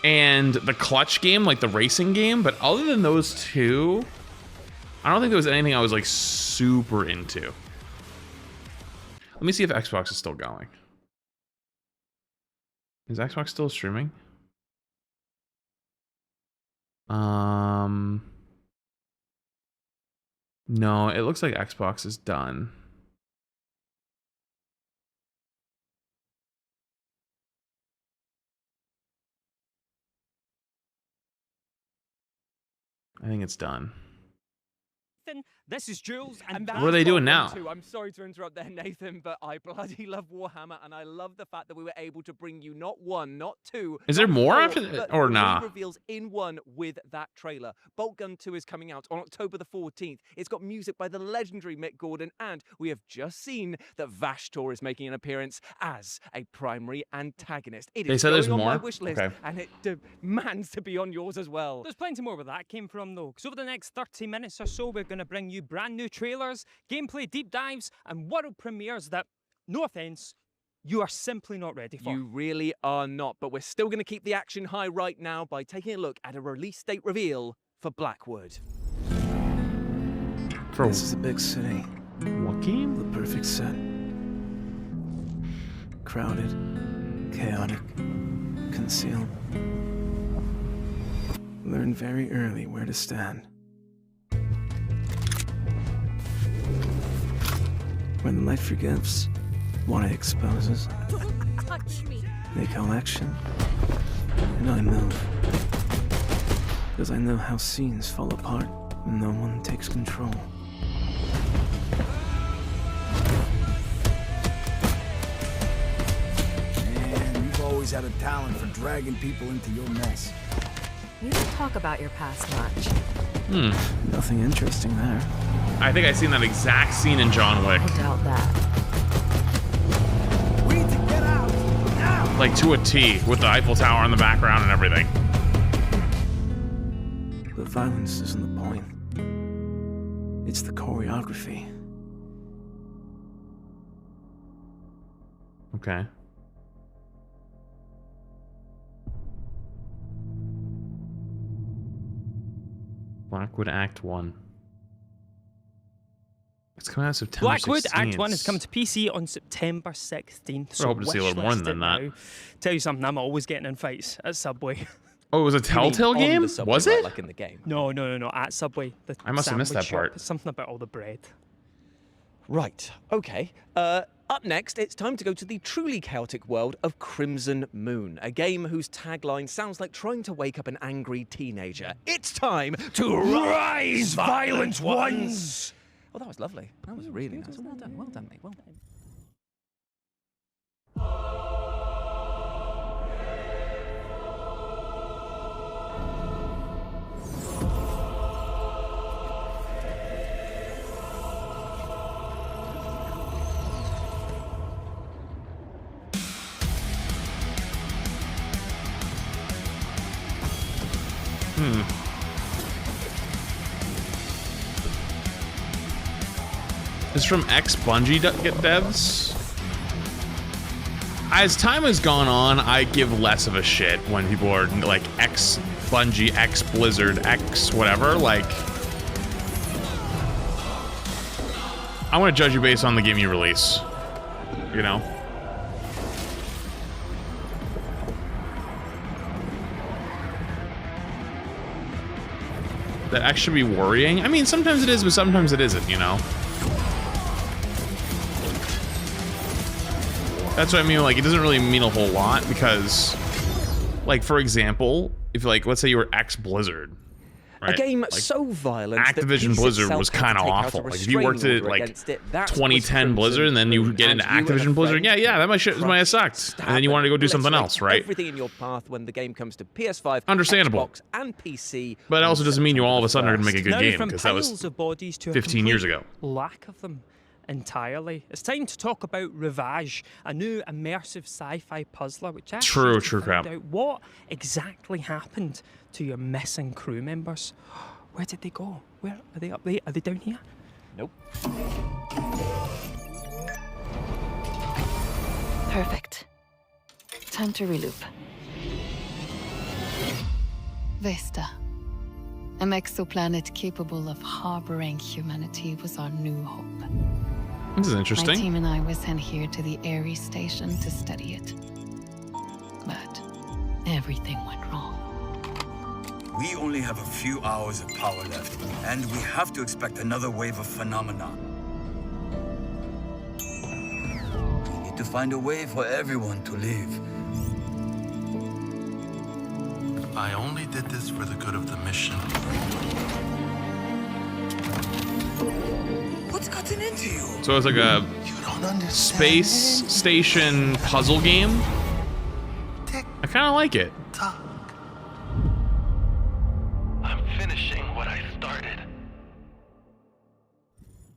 A: And the clutch game, like the racing game, but other than those two, I don't think there was anything I was like super into. Let me see if Xbox is still going. Is Xbox still streaming? No, it looks like Xbox is done. I think it's done.
C: This is Jules, and
A: what are they doing now?
C: I'm sorry to interrupt there, Nathan, but I bloody love Warhammer, and I love the fact that we were able to bring you not one, not two.
A: Is there more after or nah?
C: Reveals in one with that trailer. Boltgun 2 is coming out on October the 14th. It's got music by the legendary Mick Gordon, and we have just seen that Vashtor is making an appearance as a primary antagonist. It is
A: there's
C: on
A: more?
C: my wish list, and it demands to be on yours as well.
H: There's plenty more where that came from, though, because over the next 30 minutes or so, we're going to bring you brand new trailers, gameplay deep dives, and world premieres that, no offense, you are simply not ready for.
C: You really are not, but we're still going to keep the action high right now by taking a look at a release date reveal for Blackwood.
J: This is a big city.
A: What game?
J: The perfect set. Crowded, chaotic, concealed. Learn very early where to stand. When the light forgives, what it exposes.
Q: Don't touch me.
J: They call action, and I move. Because I know how scenes fall apart when no one takes control.
P: Man, you've always had a talent for dragging people into your mess.
X: You don't talk about your past much.
J: Nothing interesting there.
A: I think I've seen that exact scene in John Wick.
X: I doubt that.
A: Like, to a T, with the Eiffel Tower in the background and everything.
J: The violence isn't the point. It's the choreography.
A: Okay. Blackwood Act 1. It's coming out September
H: Blackwood
A: 16th.
H: Act 1 is coming to PC on September 16th. So
A: I hope to see a little more than that.
H: now. Tell you something, I'm always getting in fights at Subway.
A: Oh, it was a Telltale game? Was it?
C: Like in the game?
H: No, at Subway. The
A: I must have missed that
H: sandwich
A: part.
H: shop. Something about all the bread.
C: Right, okay. Up next, it's time to go to the truly chaotic world of Crimson Moon, a game whose tagline sounds like trying to wake up an angry teenager. It's time to rise, violent ones! Oh, that was lovely. That was really nice. Well done, mate. Well done.
A: It's from ex-Bungie devs. As time has gone on, I give less of a shit when people are like ex-Bungie, ex-Blizzard, ex-whatever. Like, I want to judge you based on the game you release. You know? That actually be worrying? I mean, sometimes it is, but sometimes it isn't, you know? That's what I mean, like, it doesn't really mean a whole lot, because, like, for example, if, like, let's say you were ex-Blizzard, right?
C: A game
A: like,
C: so violent
A: Activision Blizzard was kind of awful. Like, if you worked at, like, 2010 Blizzard, and then you get into Activision Blizzard, yeah, that might have sucked. And then you wanted to go do something else, right?
C: Everything in your path when the game comes to PS5,
A: understandable.
C: Xbox, and PC.
A: But it also doesn't mean you all of a sudden are going to make a good
H: Now,
A: game,
H: from
A: because that was
H: piles of bodies to
A: 15 years ago.
H: Lack of them entirely. It's time to talk about Ravage, a new immersive sci-fi puzzler, which actually
A: True crap.
H: out what exactly happened to your missing crew members. Where did they go? Where are they? Up there? Are they down here?
C: Nope.
B: Perfect. Time to reloop.
D: Vesta. An exoplanet capable of harboring humanity was our new hope.
A: This is interesting.
D: My team and I were sent here to the Ares station to study it. But everything went wrong.
F: We only have a few hours of power left, and we have to expect another wave of phenomena. We need to find a way for everyone to live.
K: I only did this for the good of the mission.
F: What's gotten into you?
A: So it's like a space station puzzle game. I kind of like it.
K: I'm finishing what I started.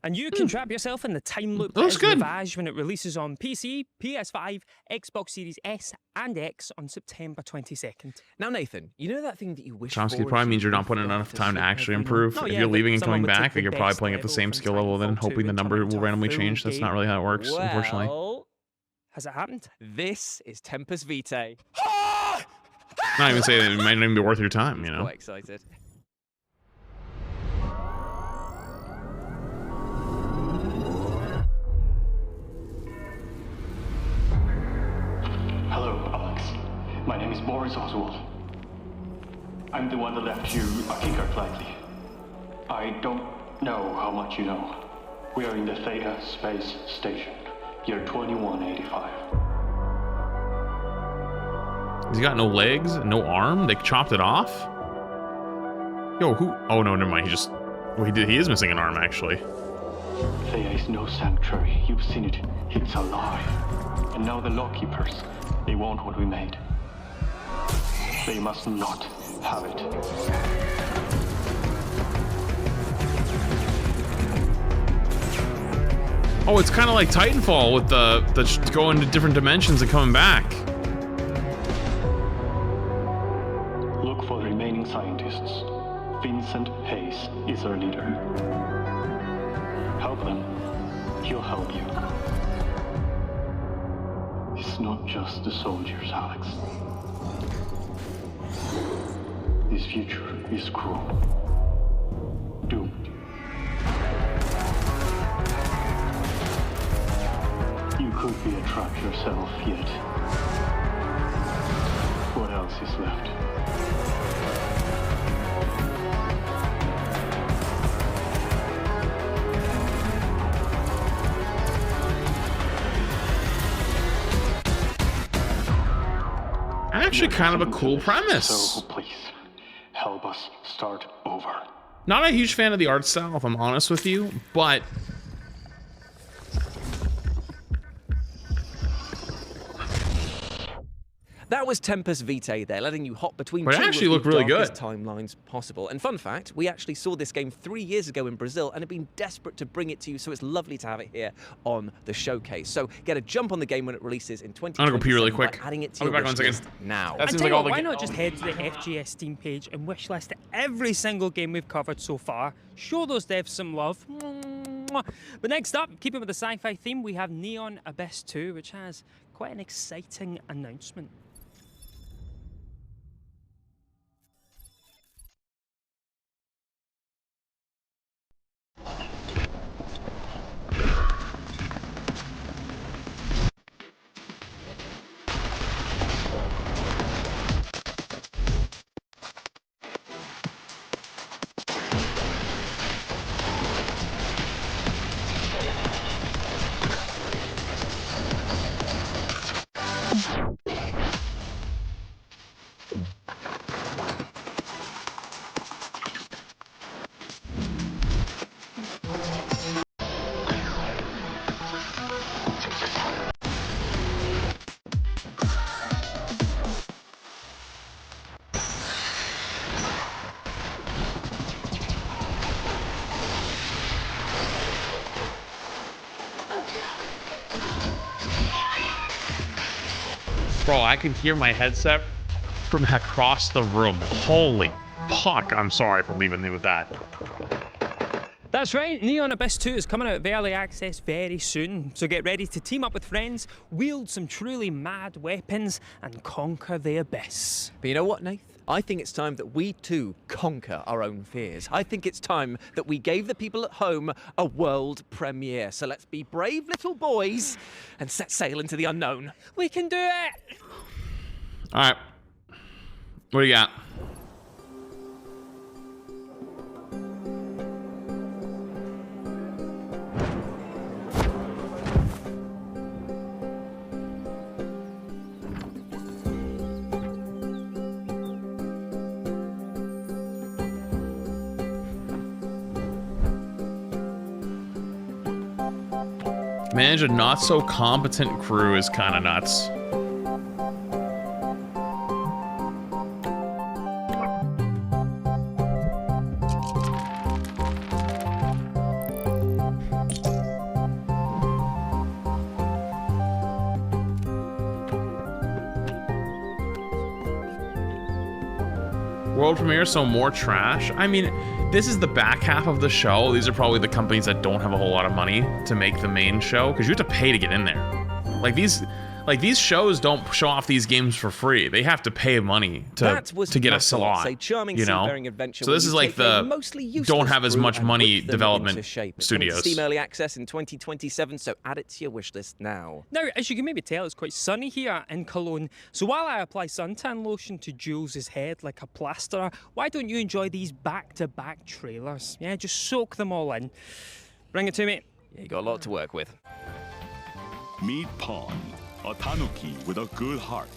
H: And you can trap yourself in the time loop
A: That's good.
H: Ravage when it releases on PC, PS5, Xbox Series S and X on September 22nd.
C: Now, Nathan, you know that thing that you wish
A: Chomsky
C: for?
A: probably means you're not putting enough time to actually improve. If you're leaving and coming back, like you're probably playing at the same skill level, then hoping the number will randomly change. That's not really how it works, unfortunately.
H: Has it happened?
C: This is Tempest Vitae.
A: Not even saying that it might not even be worth your time, you know?
C: Quite excited.
S: Hello, Alex. My name is Boris Oswald. I'm the one that left you a kicker lightly. I don't know how much you know. We are in the Theta Space Station, year 2185.
A: He's got no legs, no arm. They chopped it off. Yo, who? Oh no, never mind. He just. Well, he did. He is missing an arm, actually.
S: Thea is no sanctuary. You've seen it. It's alive. And now the Lawkeepers, they want what we made. They must not have it.
A: Oh, it's kind of like Titanfall with the going to different dimensions and coming back.
S: leader. Help them. He'll help you. It's not just the soldiers, Alex. This future is cruel. Doomed. You could be a trap yourself, yet what else is left?
A: Actually, kind of a cool premise.
S: So please, help us start over.
A: Not a huge fan of the art style, if I'm honest with you, but
C: That was Tempus Vitae there, letting you hop between
A: But it
C: two
A: actually
C: of
A: looked
C: the
A: really
C: darkest
A: good.
C: timelines possible. And fun fact, we actually saw this game 3 years ago in Brazil and have been desperate to bring it to you, so it's lovely to have it here on the showcase. So get a jump on the game when it releases in 2020.
A: I'm gonna go pee really quick.
C: Adding it to
A: I'll be
C: your
A: back in a
C: wish
A: second.
C: list now.
A: That seems
H: Tell
A: like
H: you
A: all
H: what,
A: the
H: why
A: ga-
H: not just head to the FGS Steam page and wishlist every single game we've covered so far? Show those devs some love. But next up, keeping with the sci-fi theme, we have Neon Abyss 2, which has quite an exciting announcement.
A: Bro, I can hear my headset from across the room. Holy fuck, I'm sorry for leaving you with that.
H: That's right, Neon Abyss 2 is coming out of early access very soon, so get ready to team up with friends, wield some truly mad weapons, and conquer the abyss.
C: But you know what, Nath? I think it's time that we too conquer our own fears. I think it's time that we gave the people at home a world premiere. So let's be brave little boys and set sail into the unknown.
H: We can do it!
A: Alright. What do you got? Manage a not so competent crew is kind of nuts. World premiere, so more trash. I mean, this is the back half of the show. These are probably the companies that don't have a whole lot of money to make the main show, because you have to pay to get in there. Like these shows don't show off these games for free. They have to pay money to get a slot.
C: A charming
A: you know?
C: seafaring adventure
A: So this is like the don't have as much money development studios.
C: Steam Early Access in 2027, so add it to your wish list now.
H: Now, as you can maybe tell, it's quite sunny here in Cologne. So while I apply suntan lotion to Jules' head like a plasterer, why don't you enjoy these back-to-back trailers? Yeah, just soak them all in. Bring it to me.
C: Yeah, you got a lot to work with.
N: Meet Pawn, a tanuki with a good heart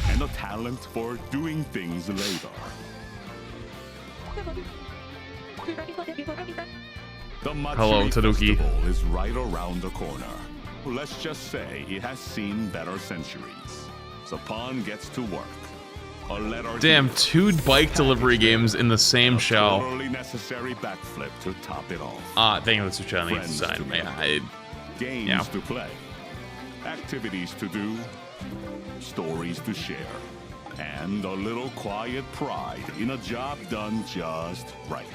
N: and a talent for doing things later. The Matsuri Festival is right around the corner. Let's just say it has seen better centuries. So Pawn gets to work.
A: Damn, 2 bike delivery games in the same show.
N: Totally necessary backflip to top it off.
A: Thank you, that's what I need to decide.
N: Games to play. Activities to do, stories to share, and a little quiet pride in a job done just right.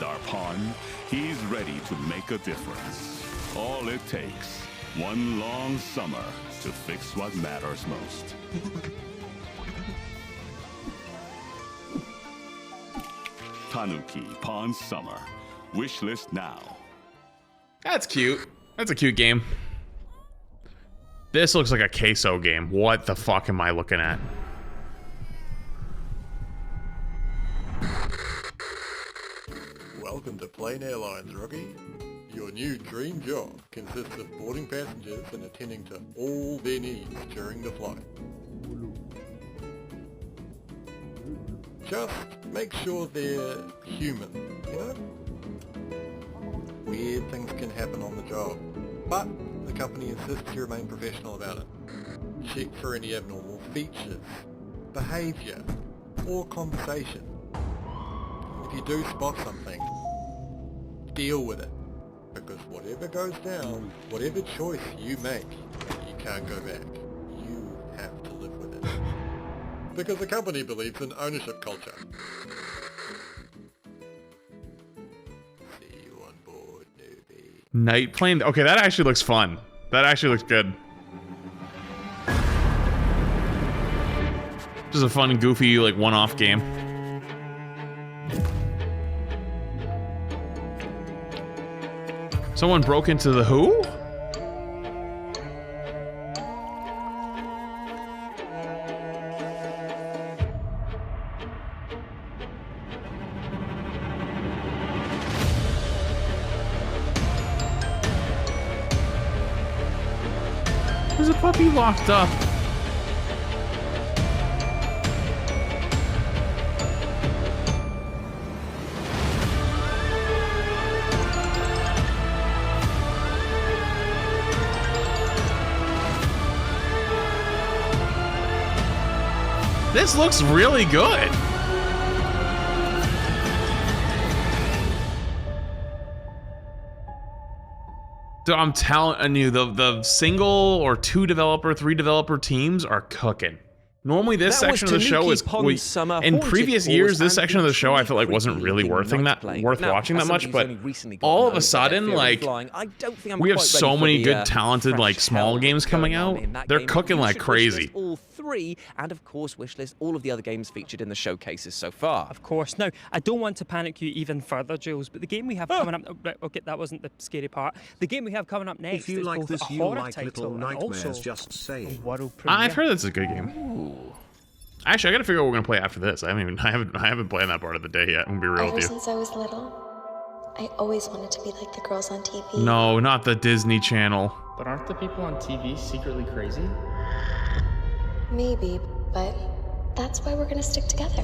N: And our pawn, he's ready to make a difference. All it takes, one long summer to fix what matters most. Tanuki Pawn Summer. Wishlist now.
A: That's cute. That's a cute game. This looks like a queso game. What the fuck am I looking at?
R: Welcome to Plane Airlines, rookie. Your new dream job consists of boarding passengers and attending to all their needs during the flight. Just make sure they're human, you know? Weird things can happen on the job, but the company insists you remain professional about it. Check for any abnormal features, behaviour, or conversation. If you do spot something, deal with it. Because whatever goes down, whatever choice you make, you can't go back. You have to live with it. Because the company believes in ownership culture. See you on board, newbie.
A: Night Plane. Okay, that actually looks fun. That actually looks good. Just a fun, goofy, like one-off game. Someone broke into the who? There's a puppy locked up. This looks really good. Dude, I'm telling you, the single or 2 developer, 3 developer teams are cooking. Normally this section of the show is in previous years this section of the show I feel like wasn't really worth watching that much, but all of a sudden like we have so many good talented like small games coming out. They're cooking like crazy.
C: All 3, and of course wishlist all of the other games featured in the showcases so far.
H: Of course. Now, I don't want to panic you even further, Jules, but the game we have coming up... Okay, that wasn't the scary part. The game we have coming up next
E: is
H: both
E: this,
H: a horror title and also
E: just saying.
H: a world premiere.
A: I've heard that's a good game. Ooh. Actually, I gotta figure out what we're gonna play after this. I haven't played that part of the day yet. I'm gonna be real with you.
T: Ever since I was little, I always wanted to be like the girls on TV.
A: No, not the Disney Channel.
U: But aren't the people on TV secretly crazy?
T: Maybe, but that's why we're gonna stick together,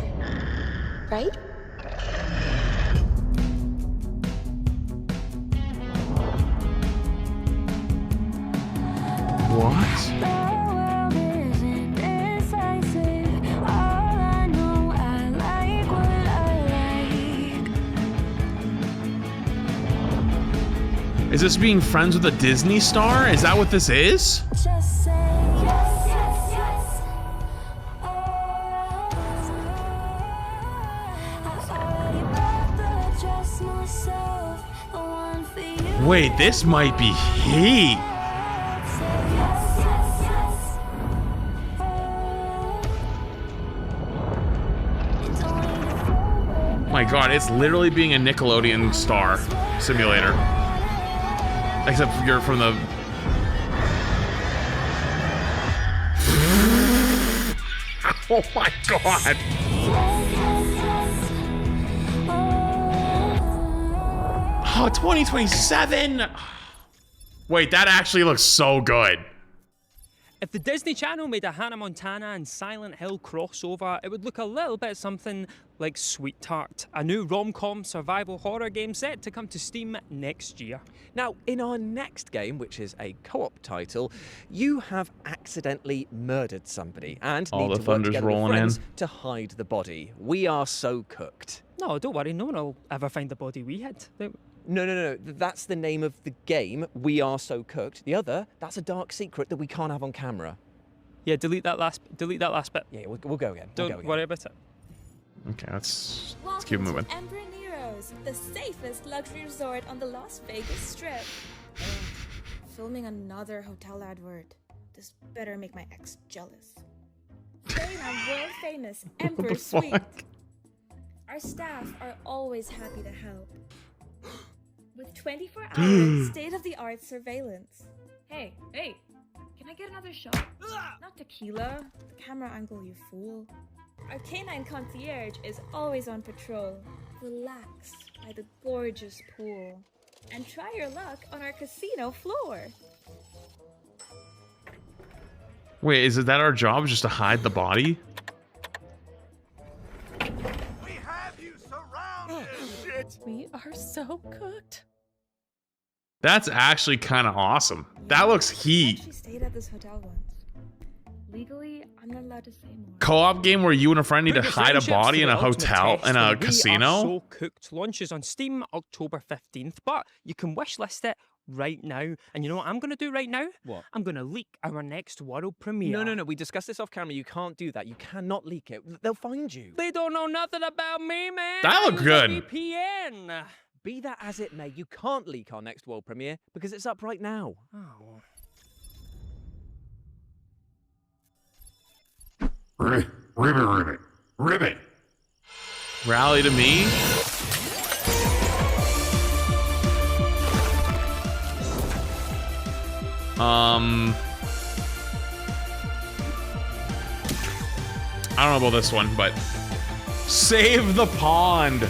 T: right?
A: What? Is this being friends with a Disney star? Is that what this is?
T: Just say yes, yes, yes.
A: Wait, this might be heat. My God, it's literally being a Nickelodeon star simulator. Except you're from the... Oh my God! Oh, 2027! Wait, that actually looks so good.
H: If the Disney Channel made a Hannah Montana and Silent Hill crossover, it would look a little bit something like Sweetheart, a new rom-com survival horror game set to come to Steam next year.
C: Now, in our next game, which is a co-op title, you have accidentally murdered somebody and need to work together with friends to hide the body. We are so cooked.
H: No, don't worry, no one will ever find the body we hid.
C: No. That's the name of the game, We Are So Cooked. The other, that's a dark secret that we can't have on camera.
H: Yeah, delete that last
C: Yeah, we'll go again.
H: Don't worry about it.
A: Okay, let's keep moving.
T: Emperor Nero.
G: Studios, the safest luxury resort on the Las Vegas Strip. Filming another hotel advert. This better make my ex jealous. Staying on world famous Emperor Suite. Our staff are always happy to help. With 24-hour state-of-the-art surveillance. Hey, can I get another shot? Not tequila. The camera angle, you fool. Our canine concierge is always on patrol. Relax by the gorgeous pool. And try your luck on our casino floor.
A: Wait, is it that our job is just to hide the body?
I: We have you surrounded! Shit!
G: We are so cooked.
A: That's actually kind of awesome. That looks heat.
G: She stayed at this hotel once. Legally, I'm not allowed to say more.
A: Co-op game where you and a friend need to hide a body in a hotel, in a casino?
H: So Cooked launches on Steam October 15th, but you can wishlist it right now. And you know what I'm going to do right now?
C: What?
H: I'm going to leak our next world premiere.
C: No. We discussed this off camera. You can't do that. You cannot leak it. They'll find you.
H: They don't know nothing about me, man.
A: That looked good.
H: VPN.
C: Be that as it may, you can't leak our next world premiere because it's up right now.
H: Oh.
A: Ribbit. Rally to me. I don't know about this one, but save the pond.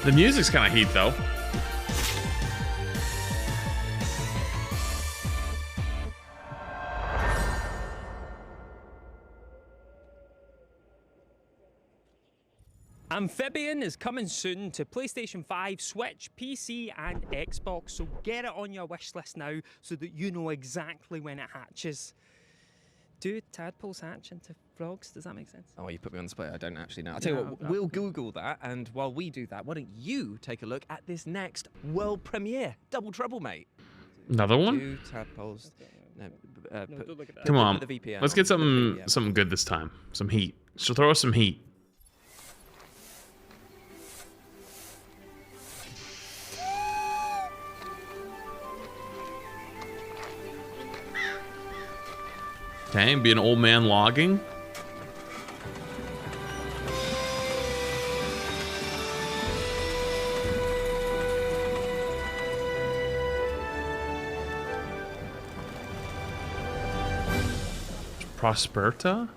A: The music's kind of heat, though.
H: Amphibian is coming soon to PlayStation 5, Switch, PC, and Xbox, so get it on your wish list now so that you know exactly when it hatches. Do tadpoles hatch into frogs? Does that make sense?
C: Oh, you put me on the spot. I don't actually know. I'll tell you what, we'll Google that, and while we do that, why don't you take a look at this next world premiere? Double trouble, mate.
A: Another one?
C: 2 tadpoles. No,
H: don't look at that.
A: Come on.
C: The VPN
A: Let's get something good this time. Some heat. So throw us some heat. Okay, be an old man logging. Prosperta?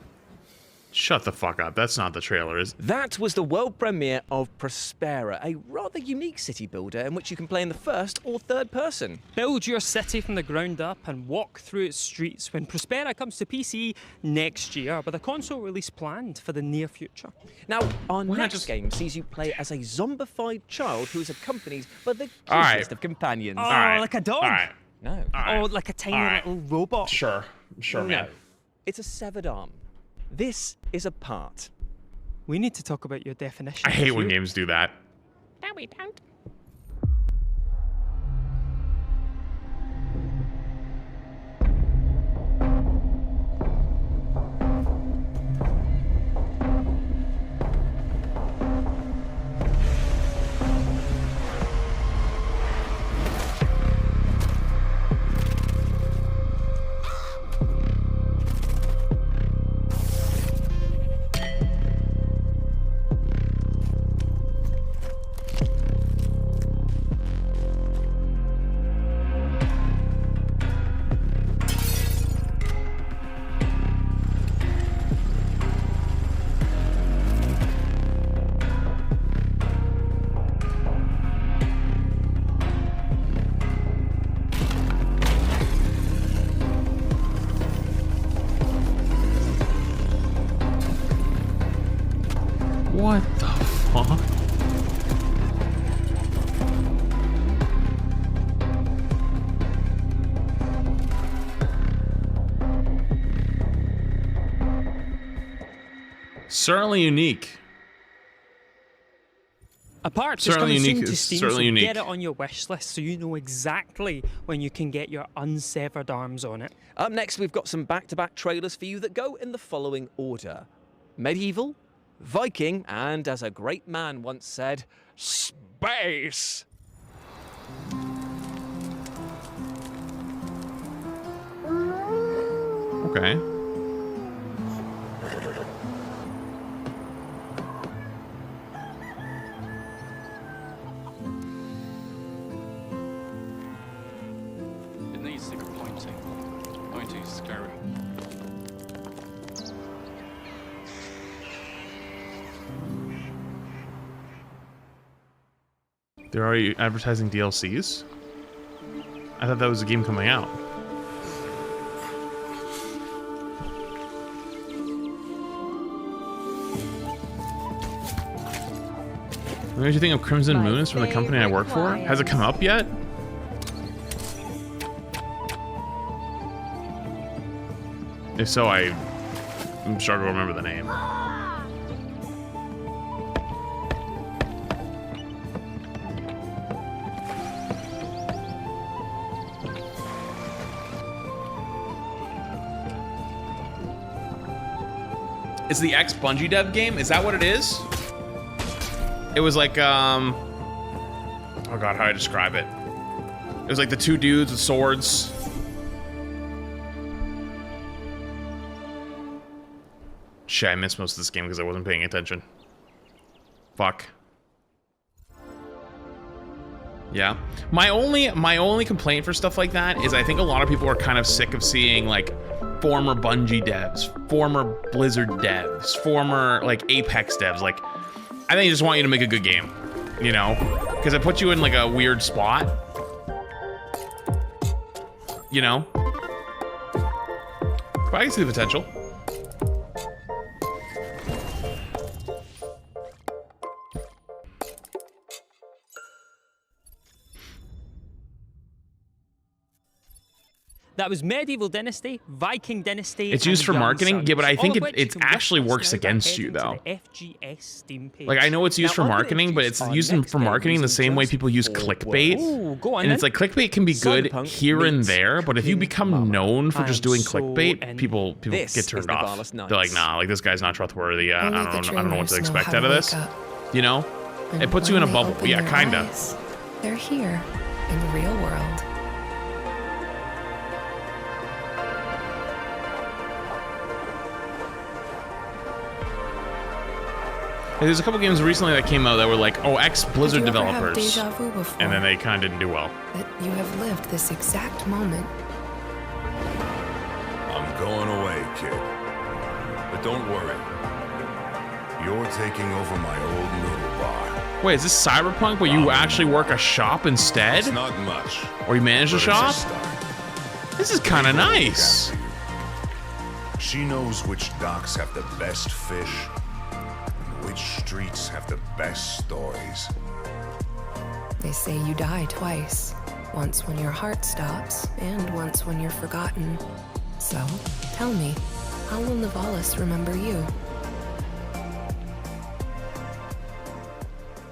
A: Shut the fuck up. That's not the trailer, is it?
C: That was the world premiere of Prospera, a rather unique city builder in which you can play in the first or third person.
H: Build your city from the ground up and walk through its streets when Prospera comes to PC next year, with a console release planned for the near future.
C: Now, our next game sees you play as a zombified child who is accompanied by the cutest of companions.
H: Oh, like a dog?
C: No.
H: Oh, like a tiny little robot?
A: Sure, man.
C: No. It's a severed arm. This is a part.
H: We need to talk about your definition.
A: I hate when games do that.
H: No, we don't.
A: What the fuck? Certainly unique.
H: A part is coming soon to Steam, so get it on your wish list so you know exactly when you can get your unsevered arms on it.
C: Up next, we've got some back-to-back trailers for you that go in the following order. Medieval, Viking, and as a great man once said, space!
A: Okay.
M: It needs to be pointing. Going to Skyrim.
A: They're already advertising DLCs? I thought that was a game coming out. What did you think of Crimson Moon is from the company I work for? Has it come up yet? If so, I'm struggling to remember the name. It's the ex-Bungie dev game? Is that what it is? It was like, oh god, how do I describe it? It was like the two dudes with swords. Shit, I missed most of this game because I wasn't paying attention. Fuck. Yeah. My only complaint for stuff like that is I think a lot of people are kind of sick of seeing like former Bungie devs, former Blizzard devs, former like Apex devs. Like, I think they just want you to make a good game, you know? Because it puts you in like a weird spot. You know? But I can see the potential.
H: That was Medieval Dynasty, Viking Dynasty.
A: It's used for marketing, yeah, but I think it actually works against you, though.
H: FGS Steam page.
A: Like, I know it's used for marketing, but it's used for marketing the same way people use clickbait.
H: Ooh, go on,
A: and it's like, clickbait can be good here and there, but if you become known for just doing clickbait, people get turned off. They're like, nah, like, this guy's not trustworthy. I don't know what to expect out of this. You know? It puts you in a bubble. Yeah, kinda.
O: They're here, in the real world.
A: There's a couple games recently that came out that were like, oh, ex-Blizzard developers, and then they kind of didn't do well.
O: That you have lived this exact moment.
V: I'm going away, kid. But don't worry. You're taking over my old noodle bar.
A: Wait, is this Cyberpunk where you actually work a shop instead?
V: It's not much.
A: Or you manage a shop? This is kind of nice.
V: She knows which docks have the best fish. Which streets have the best stories?
O: They say you die twice. Once when your heart stops, and once when you're forgotten. So, tell me, how will Nivalis remember you?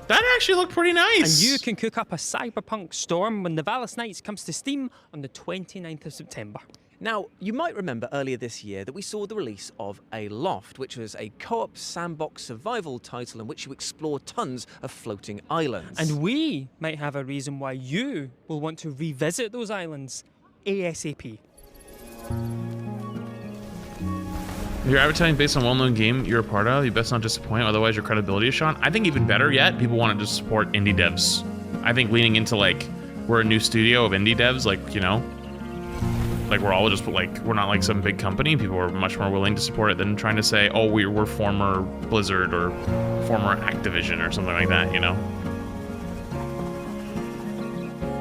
A: That actually looked pretty nice.
H: And you can cook up a cyberpunk storm when Nivalis Nights comes to Steam on the 29th of September.
C: Now, you might remember earlier this year that we saw the release of Aloft, which was a co-op sandbox survival title in which you explore tons of floating islands.
H: And we might have a reason why you will want to revisit those islands ASAP.
A: If you're advertising based on a well-known game you're a part of, you best not disappoint, otherwise your credibility is shot. I think even better yet, people want to just support indie devs. I think leaning into like, we're a new studio of indie devs, like, you know, like we're all just like, we're not like some big company. People are much more willing to support it than trying to say, oh, we're former Blizzard or former Activision or something like that, you know?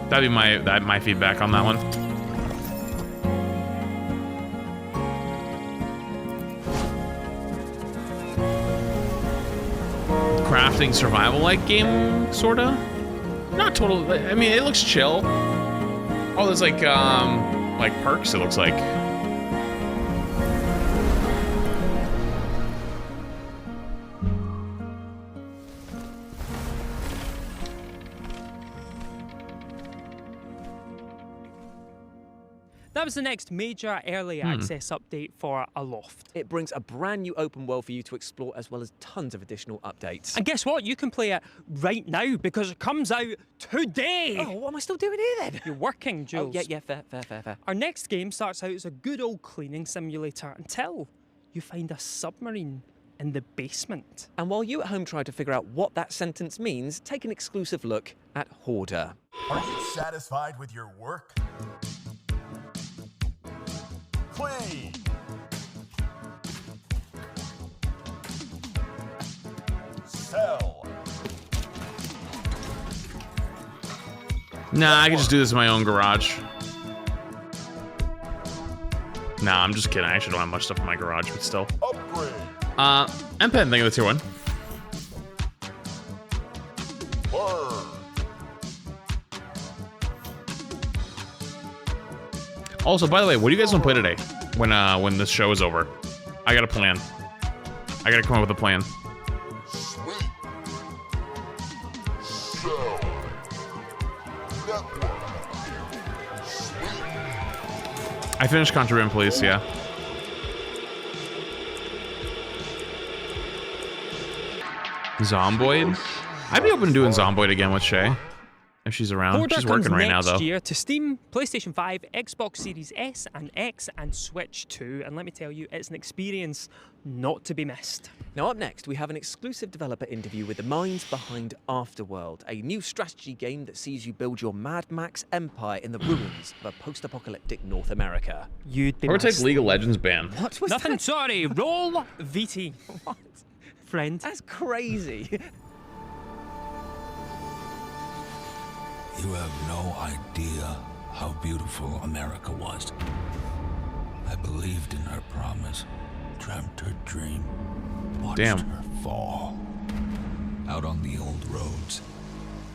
A: That'd be my feedback on that one. Crafting survival-like game, sorta? Not total, I mean, it looks chill. Oh, there's like perks, it looks like.
H: That was the next major early access update for Aloft.
C: It brings a brand new open world for you to explore, as well as tons of additional updates.
H: And guess what? You can play it right now because it comes out today.
C: Oh, what am I still doing here then?
H: You're working, Jules.
C: Oh, yeah, fair.
H: Our next game starts out as a good old cleaning simulator until you find a submarine in the basement.
C: And while you at home try to figure out what that sentence means, take an exclusive look at Hoarder.
L: Are you satisfied with your work? Clean! Sell!
A: Nah, I can just do this in my own garage. Nah, I'm just kidding. I actually don't have much stuff in my garage, but still.
L: Upgrade!
A: MPen, thank you for the tier 1.
L: Burn!
A: Also, by the way, what do you guys want to play today? When this show is over, I got a plan. I gotta come up with a plan.
L: Sweet! Sell! Network! Sweet!
A: I finished Contraband Police, yeah. Zomboid? I'd be open to doing Zomboid again with Shay. If she's around.
H: Hoarder
A: She's working
H: comes
A: right now,
H: next
A: though.
H: year to Steam, PlayStation 5, Xbox Series S and X, and Switch 2. And let me tell you, it's an experience not to be missed.
C: Now up next, we have an exclusive developer interview with the minds behind Afterworld, a new strategy game that sees you build your Mad Max empire in the ruins of a post-apocalyptic North America.
H: You'd be
A: Or take
H: missed.
A: League of Legends ban.
C: What was
H: Nothing,
C: that?
H: sorry. Roll VT.
C: What?
H: Friend.
C: That's crazy.
P: You have no idea how beautiful America was. I believed in her promise, dreamt her dream, watched her fall. Out on the old roads,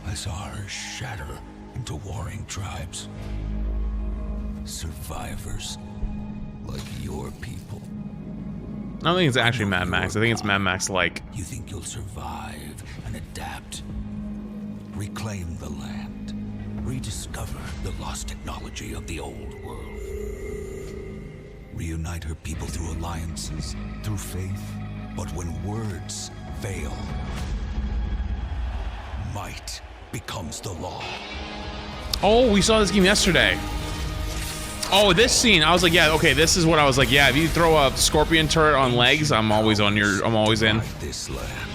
P: I saw her shatter into warring tribes. Survivors like your people.
A: I don't think it's actually Mad Max. I think it's Mad Max like.
P: You think you'll survive and adapt, reclaim the land, rediscover the lost technology of the old world, reunite her people through alliances, through faith. But when words fail, might becomes the law.
A: Oh, we saw this game yesterday. Oh, this scene, I was like, yeah, okay, this is what I was like, yeah, if you throw a scorpion turret on legs, I'm always in.
P: This land,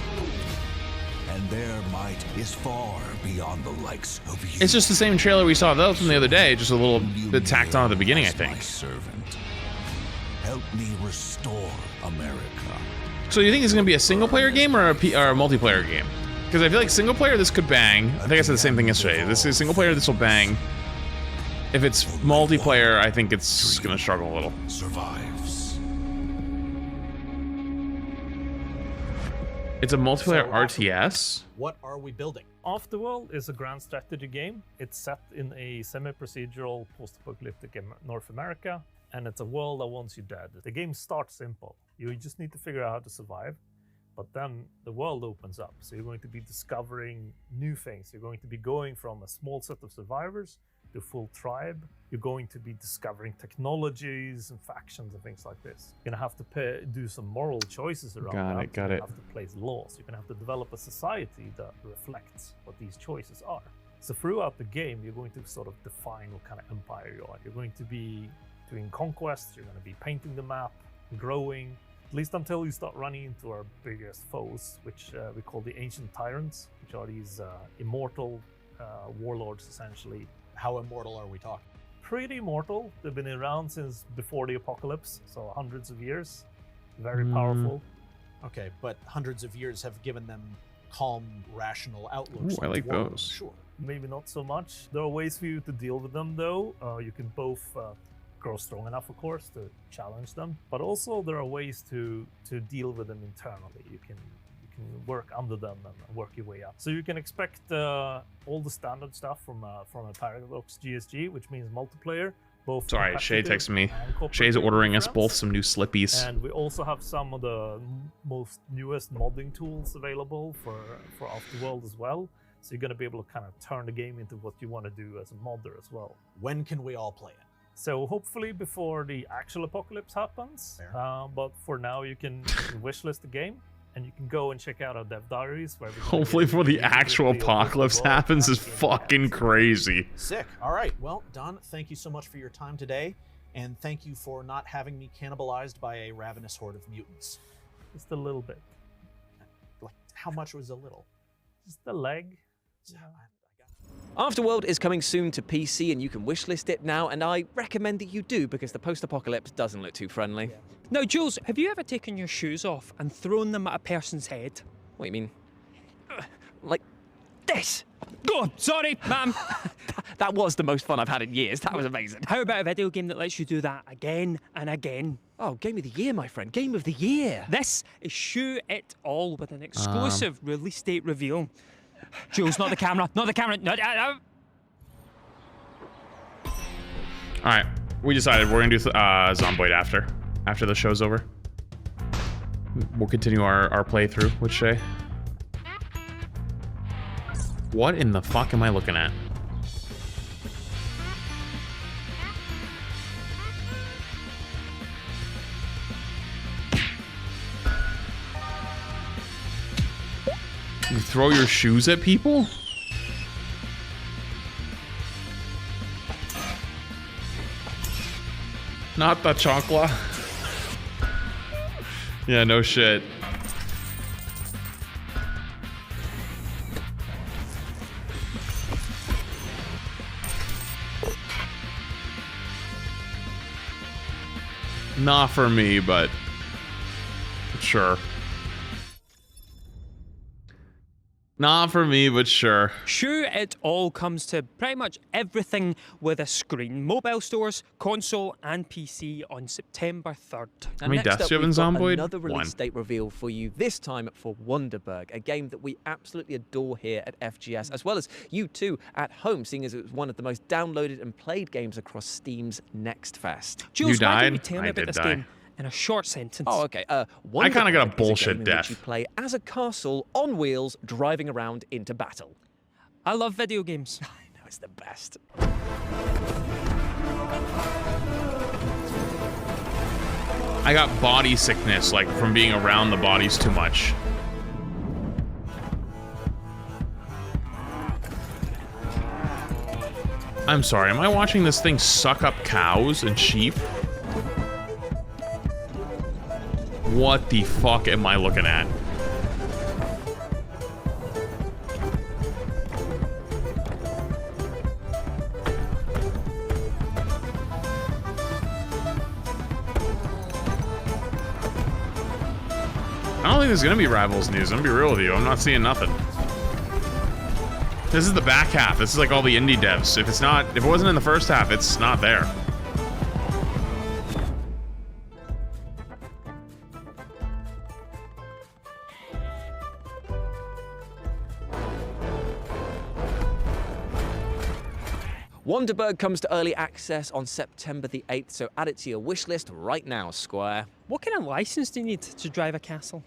P: and their might is far beyond the likes of you.
A: It's just the same trailer we saw from the other day, just a little bit tacked on at the beginning, I think.
P: Servant, help me restore America.
A: So you think it's gonna be a single player game or a multiplayer game? Because I feel like single player, this could bang. I think I said the same thing yesterday. This is single player, this will bang. If it's multiplayer, I think it's gonna struggle a little.
P: Survives.
A: It's a multiplayer RTS?
Q: What are we building? Afterworld is a grand strategy game. It's set in a semi-procedural post-apocalyptic North America, and it's a world that wants you dead. The game starts simple. You just need to figure out how to survive, but then the world opens up. So you're going to be discovering new things. You're going to be going from a small set of survivors to a full tribe. You're going to be discovering technologies and factions and things like this. You're gonna have to do some moral choices around that.
A: Got it.
Q: You have to place laws. You're gonna have to develop a society that reflects what these choices are. So throughout the game, you're going to sort of define what kind of empire you are. You're going to be doing conquests. You're going to be painting the map, growing, at least until you start running into our biggest foes, which we call the Ancient Tyrants, which are these immortal warlords, essentially.
W: How immortal are we talking?
Q: Pretty immortal. They've been around since before the apocalypse, so hundreds of years. Very powerful.
W: Okay, but hundreds of years have given them calm, rational outlooks.
A: Ooh, I like those.
W: Sure.
Q: Maybe not so much. There are ways for you to deal with them, though. You can both grow strong enough, of course, to challenge them, but also there are ways to deal with them internally. You can work under them and work your way up. So you can expect all the standard stuff from a Paradox GSG, which means multiplayer. Both.
A: Sorry, Shay texted me. Shay's ordering us both some new slippies.
Q: And we also have some of the most newest modding tools available for Afterworld as well. So you're going to be able to kind of turn the game into what you want to do as a modder as well.
W: When can we all play it?
Q: So hopefully before the actual apocalypse happens. But for now, you can wishlist the game, and you can go and check out our dev diaries. Where
A: Hopefully before the actual apocalypse happens is fucking crazy.
W: Sick. All right. Well, Don, thank you so much for your time today, and thank you for not having me cannibalized by a ravenous horde of mutants.
Q: Just a little bit.
W: Like, how much was a little?
Q: Just a leg.
C: Afterworld is coming soon to PC, and you can wishlist it now, and I recommend that you do because the post-apocalypse doesn't look too friendly.
H: Now, Jules, have you ever taken your shoes off and thrown them at a person's head?
C: What do you mean? Like this?
H: Oh, sorry, ma'am.
C: That was the most fun I've had in years. That was amazing.
H: How about a video game that lets you do that again and again?
C: Oh, Game of the Year, my friend. Game of the Year.
H: This is Shoe It All with an exclusive release date reveal. Jules, not the camera. Not the camera. No.
A: Alright, we decided we're gonna do Zomboid after the show's over. We'll continue our playthrough with Shay. What in the fuck am I looking at? You throw your shoes at people? Not the chocolate. Yeah, no shit. Not for me, but sure. Not for me, but sure.
H: Shoe It All comes to pretty much everything with a screen. Mobile stores, console, and PC on September 3rd.
A: How many deaths do you have in Zomboid?
C: Another release date reveal for you, this time for Wonderberg, a game that we absolutely adore here at FGS, as well as you too at home, seeing as it was one of the most downloaded and played games across Steam's Next Fest.
H: Jules, why don't you tell me about this game in a short sentence?
C: Oh, okay.
A: I kind of got a bullshit death.
C: You play as a castle on wheels, driving around into battle.
H: I love video games.
C: I know, it's the best.
A: I got body sickness, like, from being around the bodies too much. I'm sorry, am I watching this thing suck up cows and sheep? What the fuck am I looking at? I don't think there's gonna be Rivals news. I'm gonna be real with you. I'm not seeing nothing. This is the back half. This is like all the indie devs. If it wasn't in the first half, it's not there.
C: Wonderberg comes to early access on September the 8th, so add it to your wish list right now, Squire.
H: What kind of license do you need to drive a castle?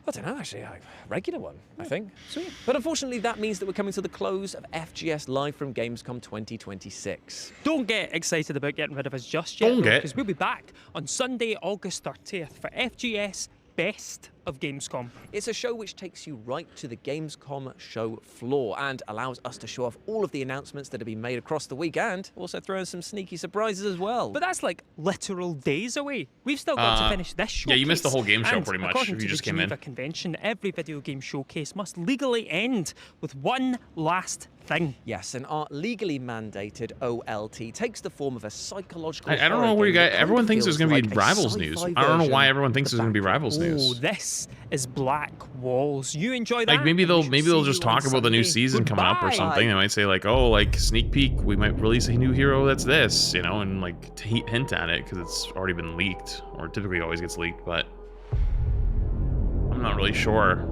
C: I don't know, actually. A regular one, I think. Sweet. But unfortunately, that means that we're coming to the close of FGS Live from Gamescom 2026.
H: Don't get excited about getting rid of us just yet, because we'll be back on Sunday, August 30th for FGS Best of Gamescom.
C: It's a show which takes you right to the Gamescom show floor and allows us to show off all of the announcements that have been made across the week and also throw in some sneaky surprises as well.
H: But that's like literal days away. We've still got to finish this showcase.
A: Yeah, you missed the whole game show
H: and
A: pretty much
H: according
A: if you
H: to
A: just
H: the
A: came in.
H: Geneva Convention, every video game showcase must legally end with one last thing.
C: Yes, and our legally mandated OLT takes the form of a psychological
A: I don't know where you guys... Everyone thinks there's going to be Rivals news. I don't know why everyone thinks there's going to be Rivals news.
H: Oh, this is Black Walls. You enjoy that?
A: Like maybe they'll just talk about the new season coming up or something. They might say like, oh, like sneak peek, we might release a new hero that's this, you know, and like hint at it because it's already been leaked, or typically always gets leaked. But I'm not really sure.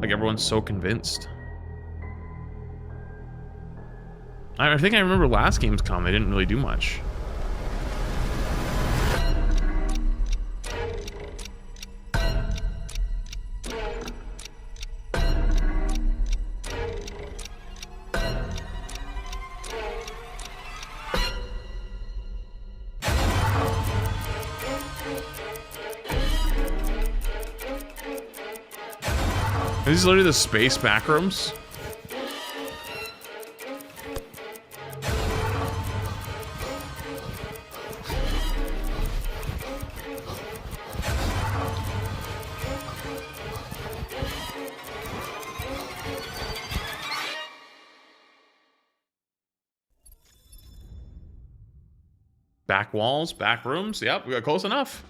A: Like everyone's so convinced. I think I remember last Gamescom they didn't really do much. This is literally the space backrooms. Back walls, back rooms. Yep, we got close enough.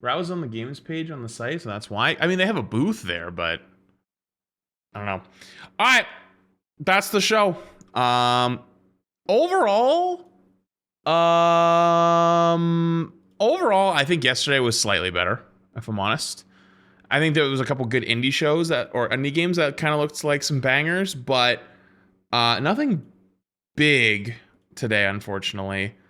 A: Browse on the games page on the site, so that's why. I mean, they have a booth there, but I don't know. All right, that's the show. Overall, I think yesterday was slightly better, if I'm honest. I think there was a couple good indie shows or indie games that kind of looked like some bangers, but nothing big today, unfortunately.